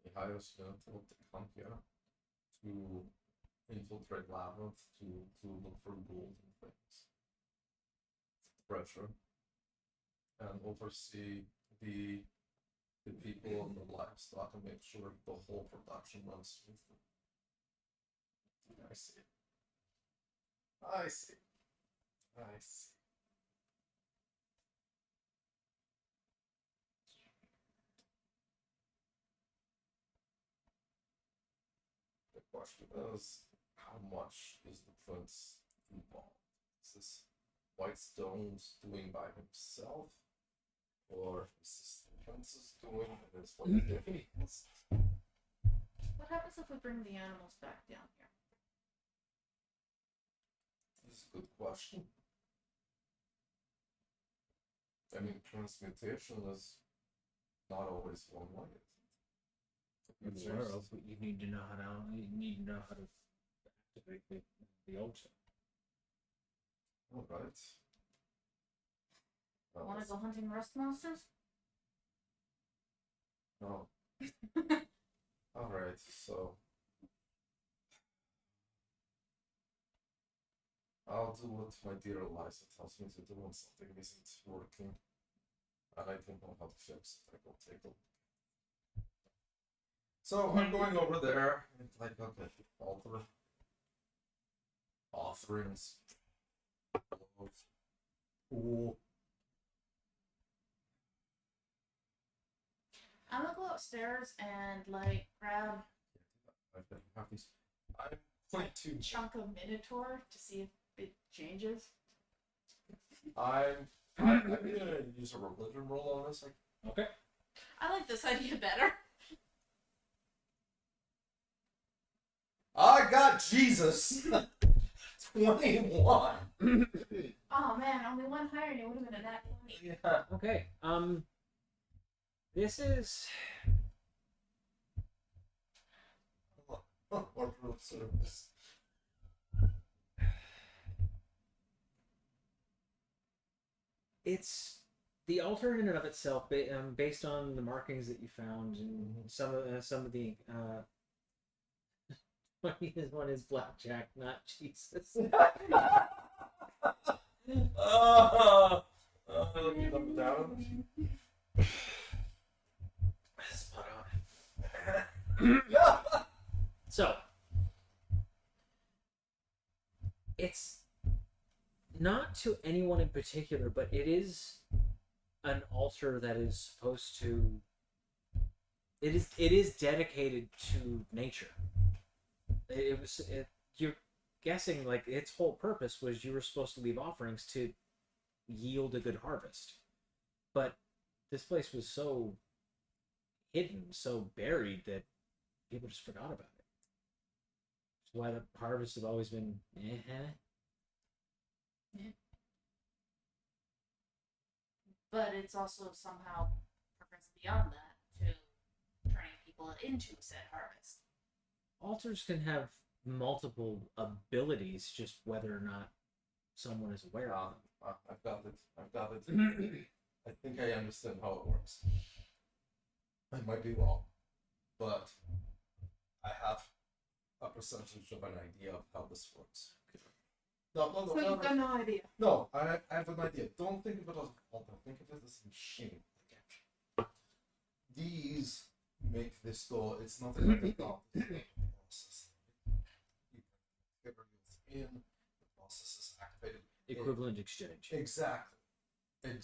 he hires you to come here to infiltrate labyrinth to look for gold and things, treasure, and oversee the people and the livestock and make sure the whole production runs smoothly. I see. I see. I see. The question is, how much is the prince involved? Is this Whitestone's doing by himself? Or is this the prince's doing and it's what he is?
What happens if we bring the animals back down here?
This is a good question. I mean, transmutation is not always one way.
I'm aware of, but you need to know how to activate the altar.
All right.
Want to go hunting rust monsters?
No. All right. So I'll do what my dear Eliza tells me to do when something isn't working, and I don't know how to fix it. I will take a look. So I'm going over there and like, okay, altar, offerings, pool.
I'm gonna go upstairs and like grab
I've got have these. I'm going to.
chunk of minotaur to see if it changes.
I'm gonna use a religion roll on this. Like,
Okay.
I like this idea better.
I got Jesus. 21.
Oh man, only one higher and it would have been a nat 20.
Yeah.
Okay. This is
Order of service.
it's the altar in and of itself, based on the markings that you found and some of the. One is blackjack, not Jesus.
Down.
Spot on. So, it's not to anyone in particular, but it is an altar that is supposed to. It is dedicated to nature. You're guessing like its whole purpose was you were supposed to leave offerings to yield a good harvest, but this place was so hidden, so buried that people just forgot about it. That's why the harvests have always been
But it's also somehow progressed beyond that to turning people into said harvest.
Altars can have multiple abilities, just whether or not someone is aware of them.
I've got it. I think I understand how it works. I might be wrong, but I have a percentage of an idea of how this works. No,
So you've got no idea.
No, I have an idea. Don't think of it as an altar. Think of it as a machine. These make this go. It's not a process. You put materials in, the process is activated.
Equivalent exchange.
Exactly.
What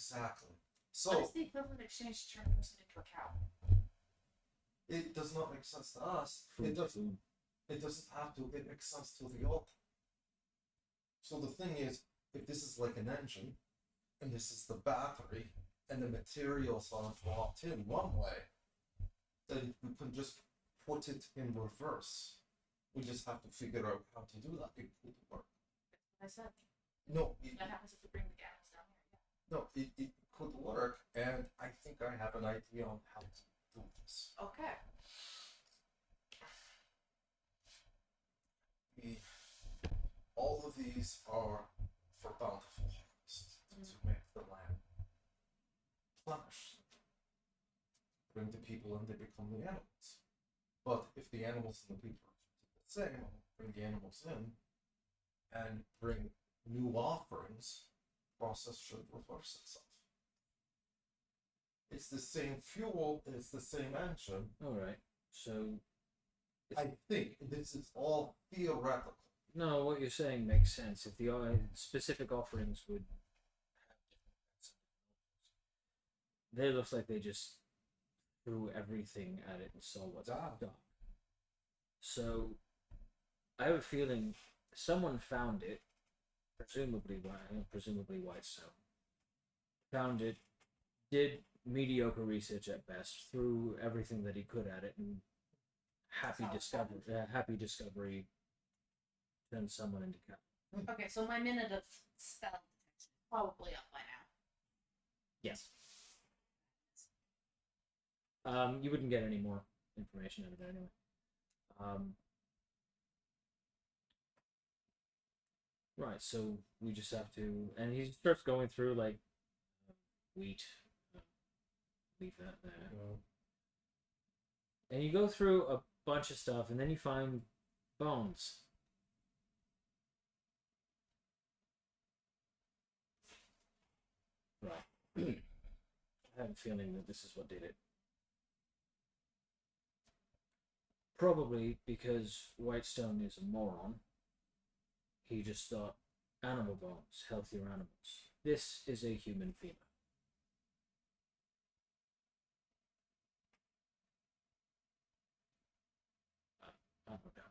So
is the equivalent exchange to turn a person into a cow?
it does not make sense to us.
Food.
It doesn't have to. It makes sense to the altar. So the thing is, if this is like an engine, and this is the battery, and the materials are dropped in one way, then we can just put it in reverse. We just have to figure out how to do that. It could work.
I said.
No,
What happens if we bring the cows down here?
no, it could work, and I think I have an idea on how to do this.
Okay.
The, all of these are for bountiful harvest to make the land flourish. Bring the people and they become the animals. But if the animals and the people are the same, I'll bring the animals in and bring new offerings, process should reverse itself. It's the same fuel, it's the same engine.
Alright. So
I think this is all theoretical.
no, what you're saying makes sense. If the specific offerings would have different effects on different altars. They looks like they just threw everything at it and saw what stuck. So I have a feeling someone found it, presumably Whitestone. Found it, did mediocre research at best, threw everything that he could at it, and happy discovery turned someone into captain.
Okay, so my minute of spell detection is probably up by now.
Yes. You wouldn't get any more information out of it anyway. Right, so we just have to, and he starts going through like wheat. Leave that there. And you go through a bunch of stuff, and then you find bones. Right. I have a feeling that this is what did it. Probably because Whitestone is a moron. He just thought animal bones, healthier animals. This is a human femur. I don't know.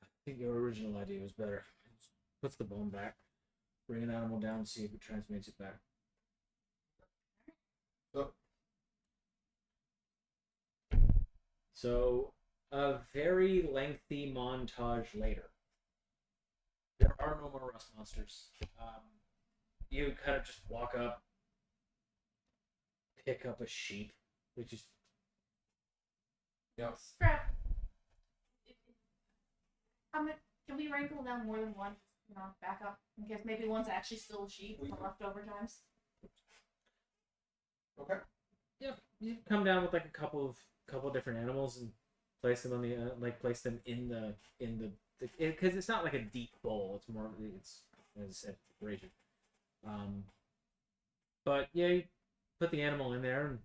I think your original idea was better. Just puts the bone back, bring an animal down, see if it transmutes it back. So, a very lengthy montage later. There are no more rust monsters. You kind of just walk up, pick up a sheep, which is
Scrap. Can we wrinkle down more than one? You know, back up in case maybe one's actually still a sheep from leftover times.
Okay.
Yep. You come down with like a couple of different animals and place them on the place them in the because it's not like a deep bowl. It's more as I said, figuration. But yeah, you put the animal in there and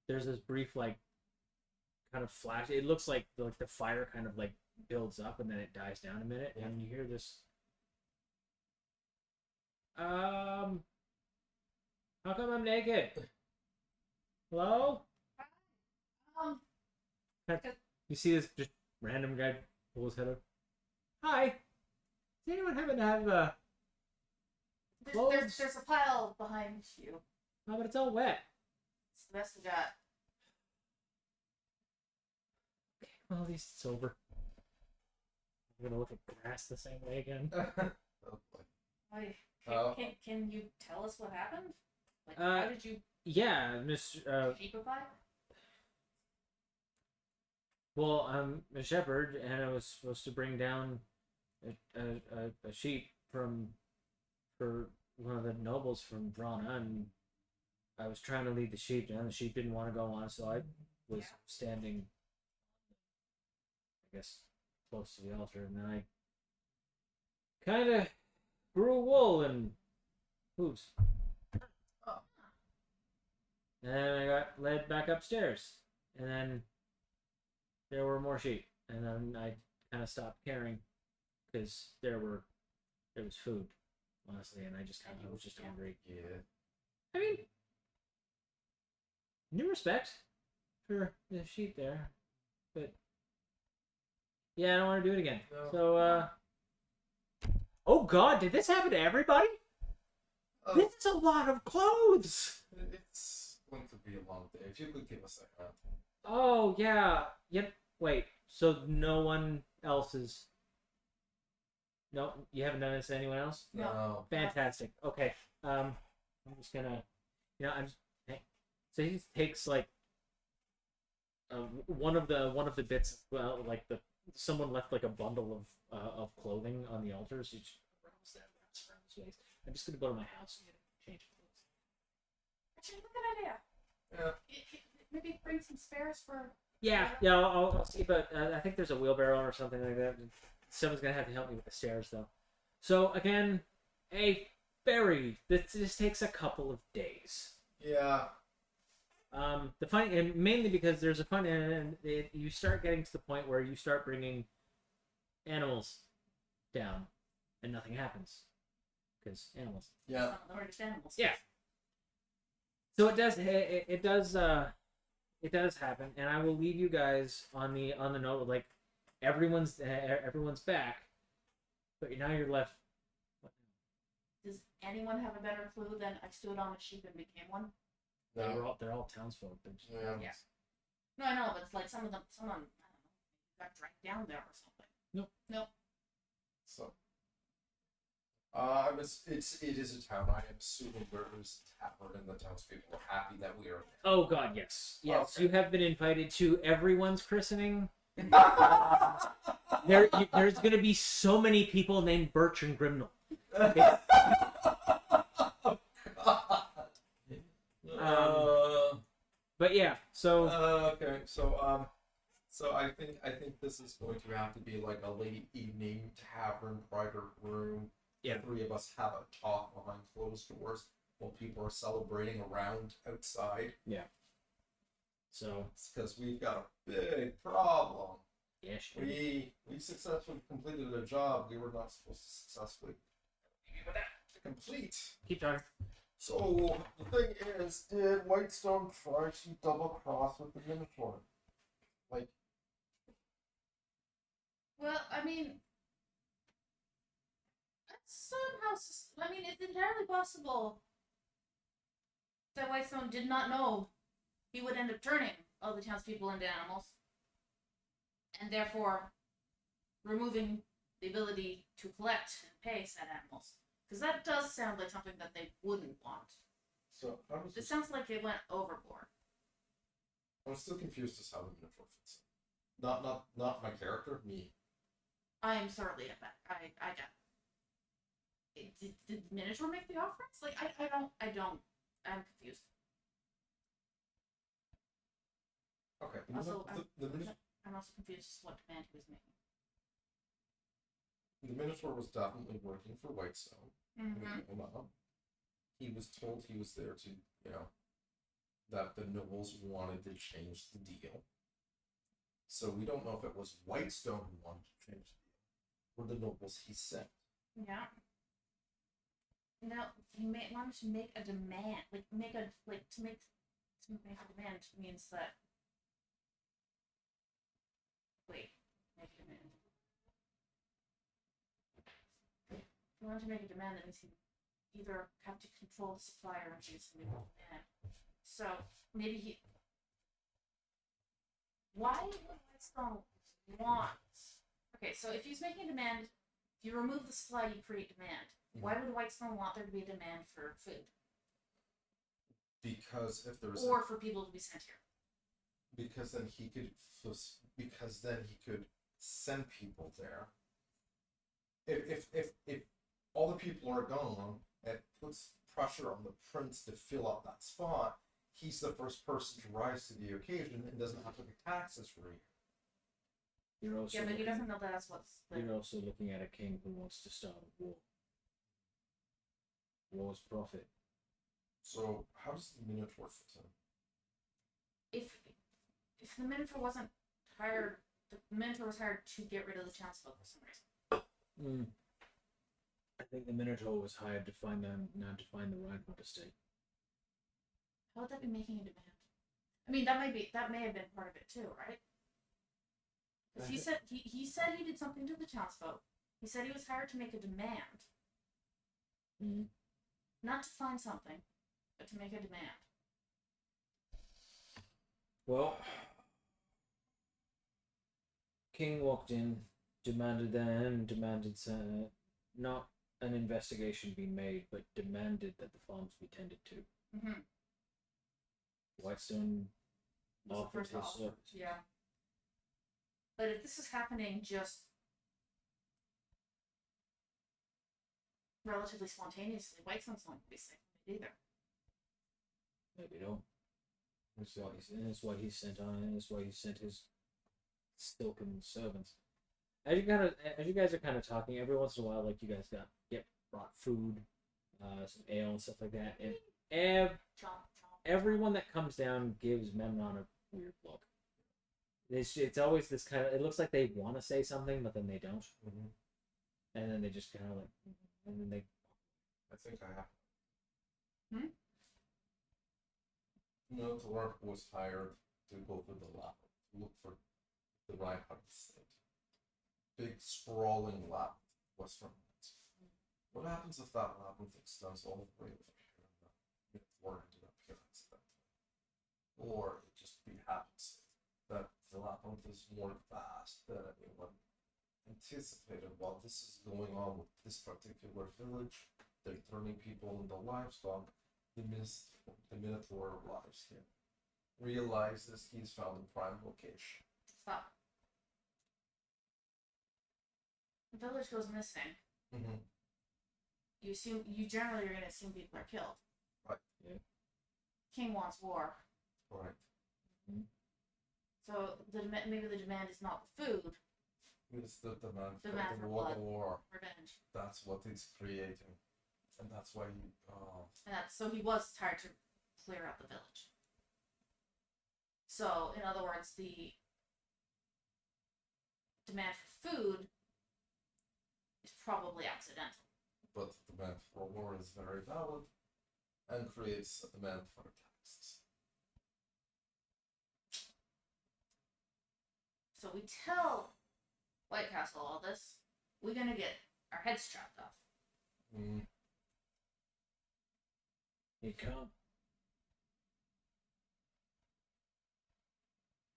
there's this brief like kind of flash. It looks like the fire kind of like builds up and then it dies down a minute and you hear this. How come I'm naked? Hello? You see this just random guy pull his head up. Hi. Does anyone happen to have clothes?
There's a pile behind you.
Oh, but it's all wet.
It's the best we got.
Okay, well at least it's over. I'm gonna look at grass the same way again.
Oh boy.
Can you tell us what happened? Like, how did you
Yeah, Miss
sheepify?
well, I'm a shepherd, and I was supposed to bring down a sheep for one of the nobles from Vrana, and I was trying to lead the sheep down. The sheep didn't want to go on, so I was standing, I guess, close to the altar, and then I kind of grew wool and hooves.
Oh.
And then I got led back upstairs, and then there were more sheep, and then I kind of stopped caring because there was food, honestly, and I was just hungry.
Yeah.
I mean, new respect for the sheep there, but yeah, I don't want to do it again.
No.
So, oh God, did this happen to everybody? This is a lot of clothes.
It's going to be a long day. If you could give us a hand.
Oh yeah. Yep. Wait. So no one else is. No, you haven't done this to anyone else.
No.
Fantastic. Okay. I'm just gonna. I'm just. Hey. So he takes like. One of the bits. Well, like the someone left like a bundle of clothing on the altar, so you just rounds that around his waist. I'm just gonna go to my house and get a change of clothes.
Actually, look at idea.
Yeah.
Maybe bring some spares for.
Yeah, I'll see, but I think there's a wheelbarrow or something like that. Someone's gonna have to help me with the stairs, though. So again, this takes a couple of days.
Yeah.
The fun, and mainly because there's a fun, and you start getting to the point where you start bringing animals down, and nothing happens because animals.
Yeah.
Some of the hardest animals.
Yeah. So it does. It does happen, and I will leave you guys on the note of, like, everyone's back, but now you're left.
Does anyone have a better clue than I stood on a sheep and became one?
They're all townsfolk.
Yeah.
Yeah. No, I know, but it's like someone, I don't know, got dragged down there or something. Nope.
So, it is a town. I am assuming there is a tavern, and the townspeople are happy that we are
Oh God, yes.
Okay.
You have been invited to everyone's christening. There's going to be so many people named Birch and Grimnell. But yeah, so
okay. So I think this is going to have to be like a late evening tavern, private room.
Yeah.
The three of us have a talk behind closed doors while people are celebrating around outside.
yeah. So
It's because we've got a big problem.
yeah, sure.
We successfully completed a job we were not supposed to successfully complete.
Keep talking.
So the thing is, did Whitestone try to double cross with the Minotaur? Like,
Well, I mean, that's somehow. I mean, it's entirely possible that Whitestone did not know he would end up turning all the townspeople into animals, and therefore removing the ability to collect and pay said animals. Because that does sound like something that they wouldn't want.
so how does
It
this?
sounds like they went overboard.
I'm still confused as how the Minotaur fits in. Not my character, me.
I am thoroughly at that. I got it. Did the Minotaur make the offerings? Like, I don't. I'm confused.
Okay.
Also,
The
I'm also confused as to what demand he was making.
Minotaur was definitely working for Whitestone.
Mm-hmm.
He was told he was there to, that the nobles wanted to change the deal. So we don't know if it was Whitestone who wanted to change the deal, or the nobles he sent.
Yeah. Now he wanted to make a demand, to make a demand means that. Wait, make a demand. He wanted to make a demand that means he either have to control the supply or introduce a new demand. So maybe he. Why would Whitestone want? Okay, so if he's making a demand, if you remove the supply, you create demand. Why would Whitestone want there to be a demand for food?
Because if there's
Or for people to be sent here?
because then he could send people there. If all the people are gone, it puts pressure on the prince to fill up that spot. He's the first person to rise to the occasion and doesn't have to pay taxes for a year.
You're also
Yeah, but he
looking,
doesn't know that that's what's.
you're also looking at a king who wants to start a war. War's profit.
So how does the Minotaur fit in?
If the Minotaur wasn't hired, the Minotaur was hired to get rid of the townsfolk for some reason.
I think the Minotaur was hired to find them, not to find the Reinhardt estate.
How would that be making a demand? I mean, that may have been part of it too, right? Because he said he did something to the townsfolk. He said he was hired to make a demand, not to find something, but to make a demand.
Well, King walked in, demanded not an investigation be made, but demanded that the farms be tended to.
Mm-hmm.
Whitestone
Was the
offered
first
his
offer.
service.
Yeah. But if this is happening just relatively spontaneously, Whitestone's not going to be safe from it either.
Maybe don't. That's why he sent on, and that's why he sent his silken servants. As you guys are kind of talking, every once in a while, like you guys get brought food, some ale and stuff like that, and
Chomp, chomp.
everyone that comes down gives Memnon a weird look. It's always this kind of. It looks like they want to say something, but then they don't, and then they just kind of like, and then they.
I think I have.
No, Dwarf was hired to go to the lab, to look for the right part of the state. Big sprawling lab, western lands. What happens if that labyrinth extends all the way over here and the Dwarf ended up here accidentally? Or it just be happens that the labyrinth is more vast than anyone anticipated. While this is going on with this particular village, they're turning people into livestock. The Minotaur arrives here, realizes he's found the prime location.
Stop. The village goes missing.
Mm-hmm.
You generally are going to assume people are killed.
Right.
Yeah.
King wants war.
Right.
So maybe the demand is not the food,
It's the demand for
Demand
the
for
war.
blood.
The war.
revenge.
That's what it's creating, and that's why he.
And so he was tired to clear out the village. So, in other words, the demand for food is probably accidental.
But the demand for war is very valid, and creates a demand for taxes.
So we tell White Castle all this, we're gonna get our heads chopped off.
He can't.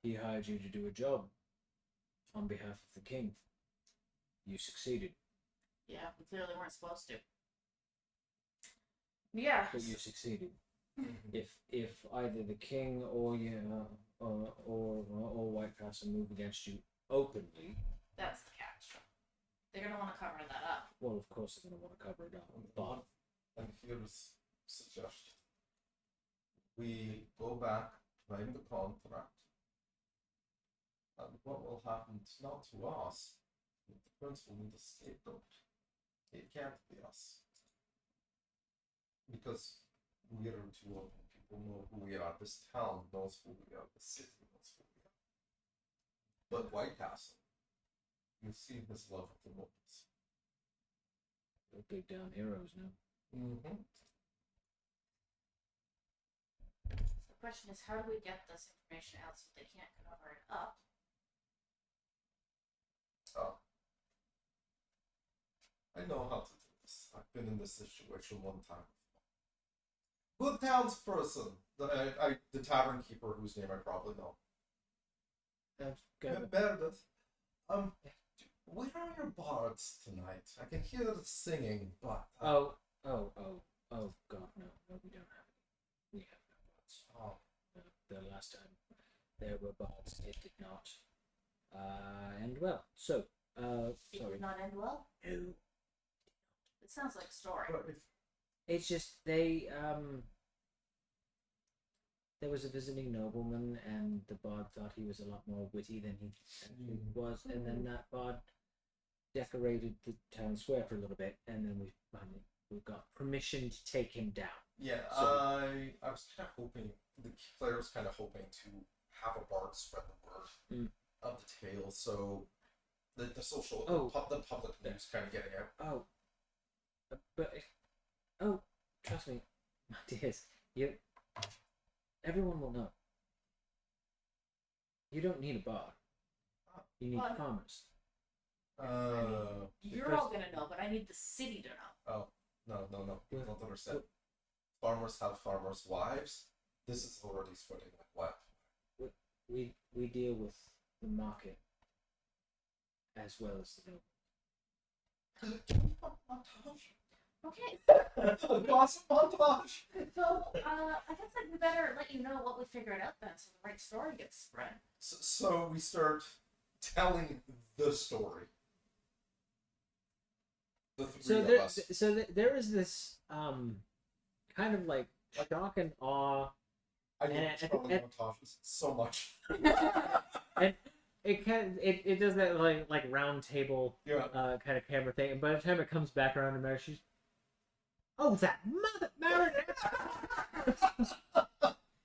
He hired you to do a job on behalf of the king. You succeeded,
Yeah, we clearly weren't supposed to. Yeah.
but you succeeded. If either the king or you or White Castle move against you openly,
That's the catch. They're gonna want to cover that up.
well, of course they're going to want to cover it up. But
And here's a suggestion. We go back, claim the contract, and what will happen not to us, the prince will need a scapegoat. It can't be us. Because we are too open. People know who we are. This town knows who we are. The city knows who we are. But White Castle, you've seen his love of the moments.
they're big down heroes now.
Mm-hmm.
So the question is, how do we get this information out so they can't cover it up?
Oh. I know how to do this. I've been in this situation one time before. Good townsperson. The tavern keeper, whose name I probably know. Meredith. Where are your bards tonight? I can hear the singing, but
Oh, God, no, we don't have any. We have no bards.
oh,
The last time there were bards, it did not end well. So,
It
sorry.
did not end well.
No.
It sounds like a story.
but if
It's just there was a visiting nobleman, and the bard thought he was a lot more witty than he actually was, and then that bard decorated the town square for a little bit, and then we got permission to take him down.
yeah,
So-
I was kind of hoping the player was kind of hoping to have a bard spread the word of the tale, so the social the public news kind of getting out.
Trust me, my dears, everyone will know. You don't need a bard. You need
Well,
farmers.
You're all gonna know, but I need the city to know.
No, you don't understand. Farmers have farmers' wives. This is already spreading like wildfire.
We deal with the market as well as the noble.
Montage.
Okay,
Gossip montage.
so I guess we better let you know what we figured out then, so the right story gets spread.
So we start
telling the story. The three
So
of
there,
us.
there is this kind of like shock and awe,
I
and-
love Charlie montages so much.
and it does that like round table
Yeah.
kind of camera thing. And by the time it comes back around to Mary, she's, oh, that mother Meredith!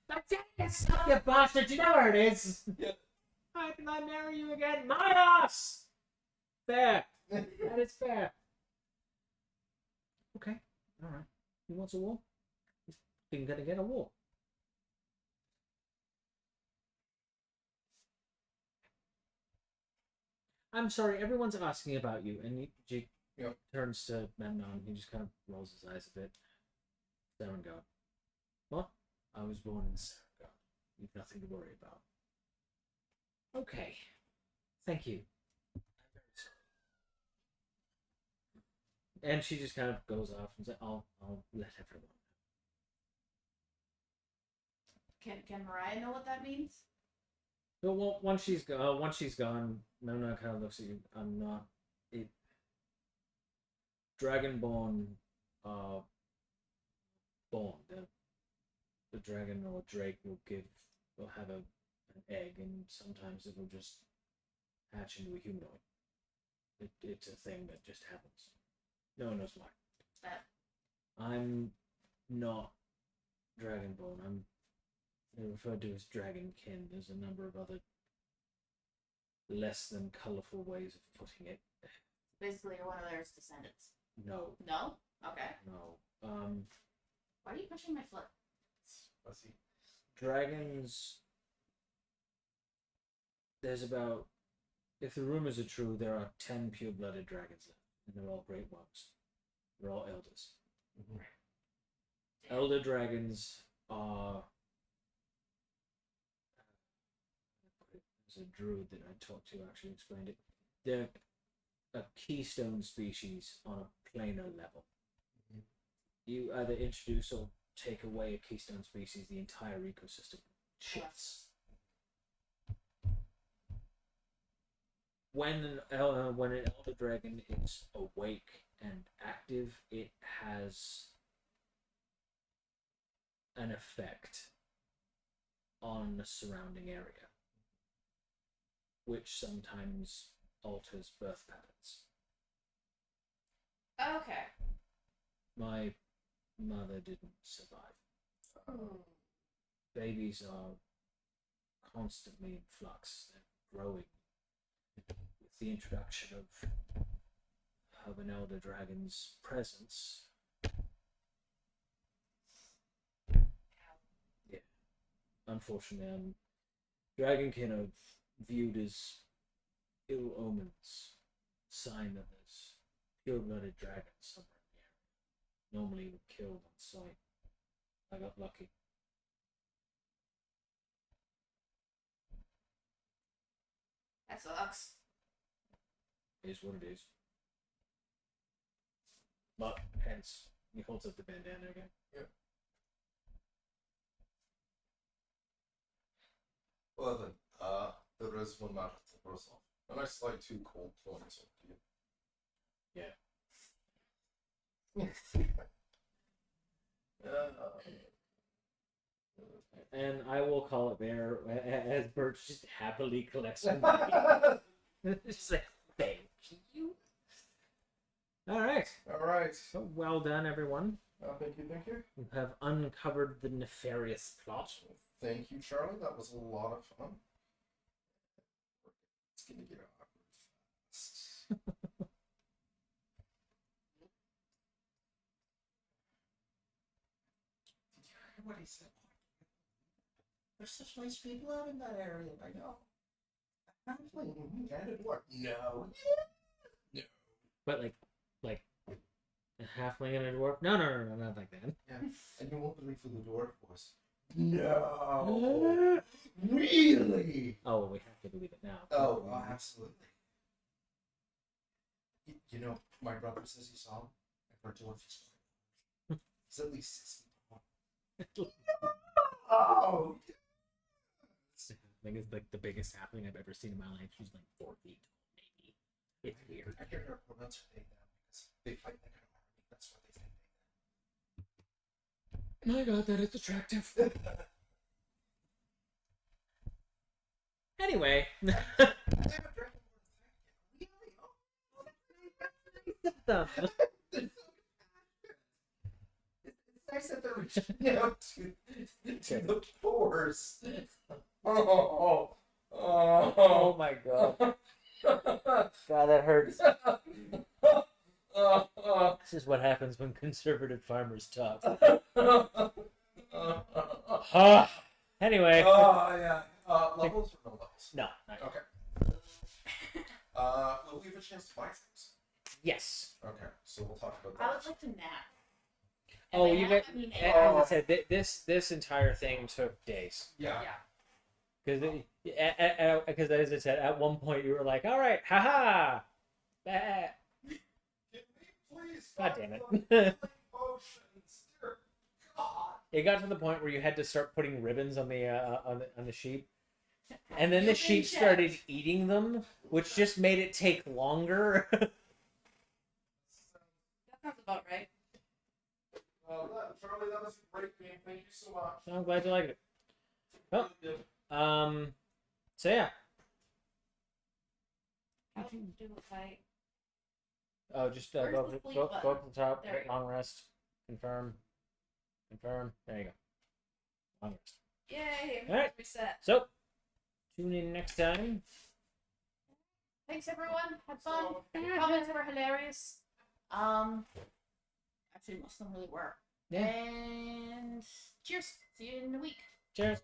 That's it, stuff, you bastard! You know where it is.
Yeah.
Why can I marry you again? My ass. Fair. That is fair. Okay. All right. He wants a war. He's gonna get a war. I'm sorry, everyone's asking about you, and he
Yep.
turns to Memnon. He just kind of rolls his eyes a bit. Serengard. What? I was born in Serengard. You've nothing to worry about. Okay. Thank you. I'm very sorry. And she just kind of goes off and says, I'll let everyone know.
Can Mariah know what that means?
But once she's gone, Memnon kind of looks at you. I'm not it. Dragonborn are born. The dragon or drake will have an egg, and sometimes it will just hatch into a humanoid. It's a thing that just happens. No one knows why.
That
I'm not dragonborn. I'm referred to as dragonkin. There's a number of other less than colourful ways of putting it.
basically you're one of their descendants.
No,
No? Okay.
no.
Why are you pushing my foot?
Let's see.
Dragons. There's about, if the rumors are true, there are 10 pure-blooded dragons left, and they're all great ones. They're all elders.
Mhm.
Elder dragons are. There's a druid that I talked to actually explained it. They're a keystone species on a planar level.
Mhm.
You either introduce or take away a keystone species, the entire ecosystem shifts. When an elder dragon is awake and active, it has an effect on the surrounding area, which sometimes alters birth patterns.
Okay.
My mother didn't survive. Babies are constantly in flux. They're growing. With the introduction of an elder dragon's presence. Yeah. Unfortunately, dragonkin are viewed as ill omens, sign that there's pure-blooded dragons somewhere in the area. Normally were killed on sight. I got lucky.
That sucks.
It is what it is. But hence, he holds up the bandana again.
Well then, there is one matter to cross off. A nice like 2 cold points up to you.
Yeah. And I will call it there as Birch just happily collects money. Just like, thank you. Alright.
Alright.
So well done, everyone.
Thank you, thank you.
You have uncovered the nefarious plot.
Thank you, Charlie. That was a lot of fun. It's gonna get awkward fast. Did you hear what he said? There's such nice people out in that area. I know. A halfling and a dwarf. No. No.
But like a halfling and a dwarf? No, not like that.
Yeah. And you won't believe who the dwarf was. No. Really?
Oh, well, we have to believe it now.
Oh, absolutely. You know, my brother says he saw him. And for a dwarf, he's quite large. He's at least 6 feet tall. Oh, yes.
think it's like the biggest halfling I've ever seen in my life. She's like 4 feet tall, maybe. It's weird.
I hear their opponents are named that because they fight that kind of army. That's what they think they
My God, that is attractive. Anyway.
have a dragonborn thing. Really?
Stuff.
It's nice that they're reaching out to the poors. Oh,
Oh my God. God, that hurts. This is what happens when conservative farmers talk. Anyway.
Oh, yeah. Levels or no levels?
No. Not yet.
Okay. Will we have a chance to buy things?
Yes.
Okay, so we'll talk about
I
that.
would like to nap.
Oh,
And by
you
nap,
get.
I mean
As I said, this entire thing took days.
Yeah.
yeah.
Because as I said, at one point you were like, "All right, haha."
Can we please
God
find
damn it.
some healing potions? Dear God.
It got to the point where you had to start putting ribbons on the sheep, and then the
You've
sheep
been
started
checked.
eating them, which just made it take longer.
That sounds about right.
Charlie, that was a great game. Thank you so much.
I'm glad you liked it. Well,
Really good.
so yeah.
How do I?
Oh, just
Where's
go,
the sleep
go
button?
up to the top,
There
hit
you go.
long rest, confirm. There you go. Long rest.
Yay!
All right.
Reset.
So, tune in next time.
Thanks everyone. Had fun. Your comments were hilarious. Actually, most of them really were.
Yeah.
And cheers. See you in a week.
Cheers.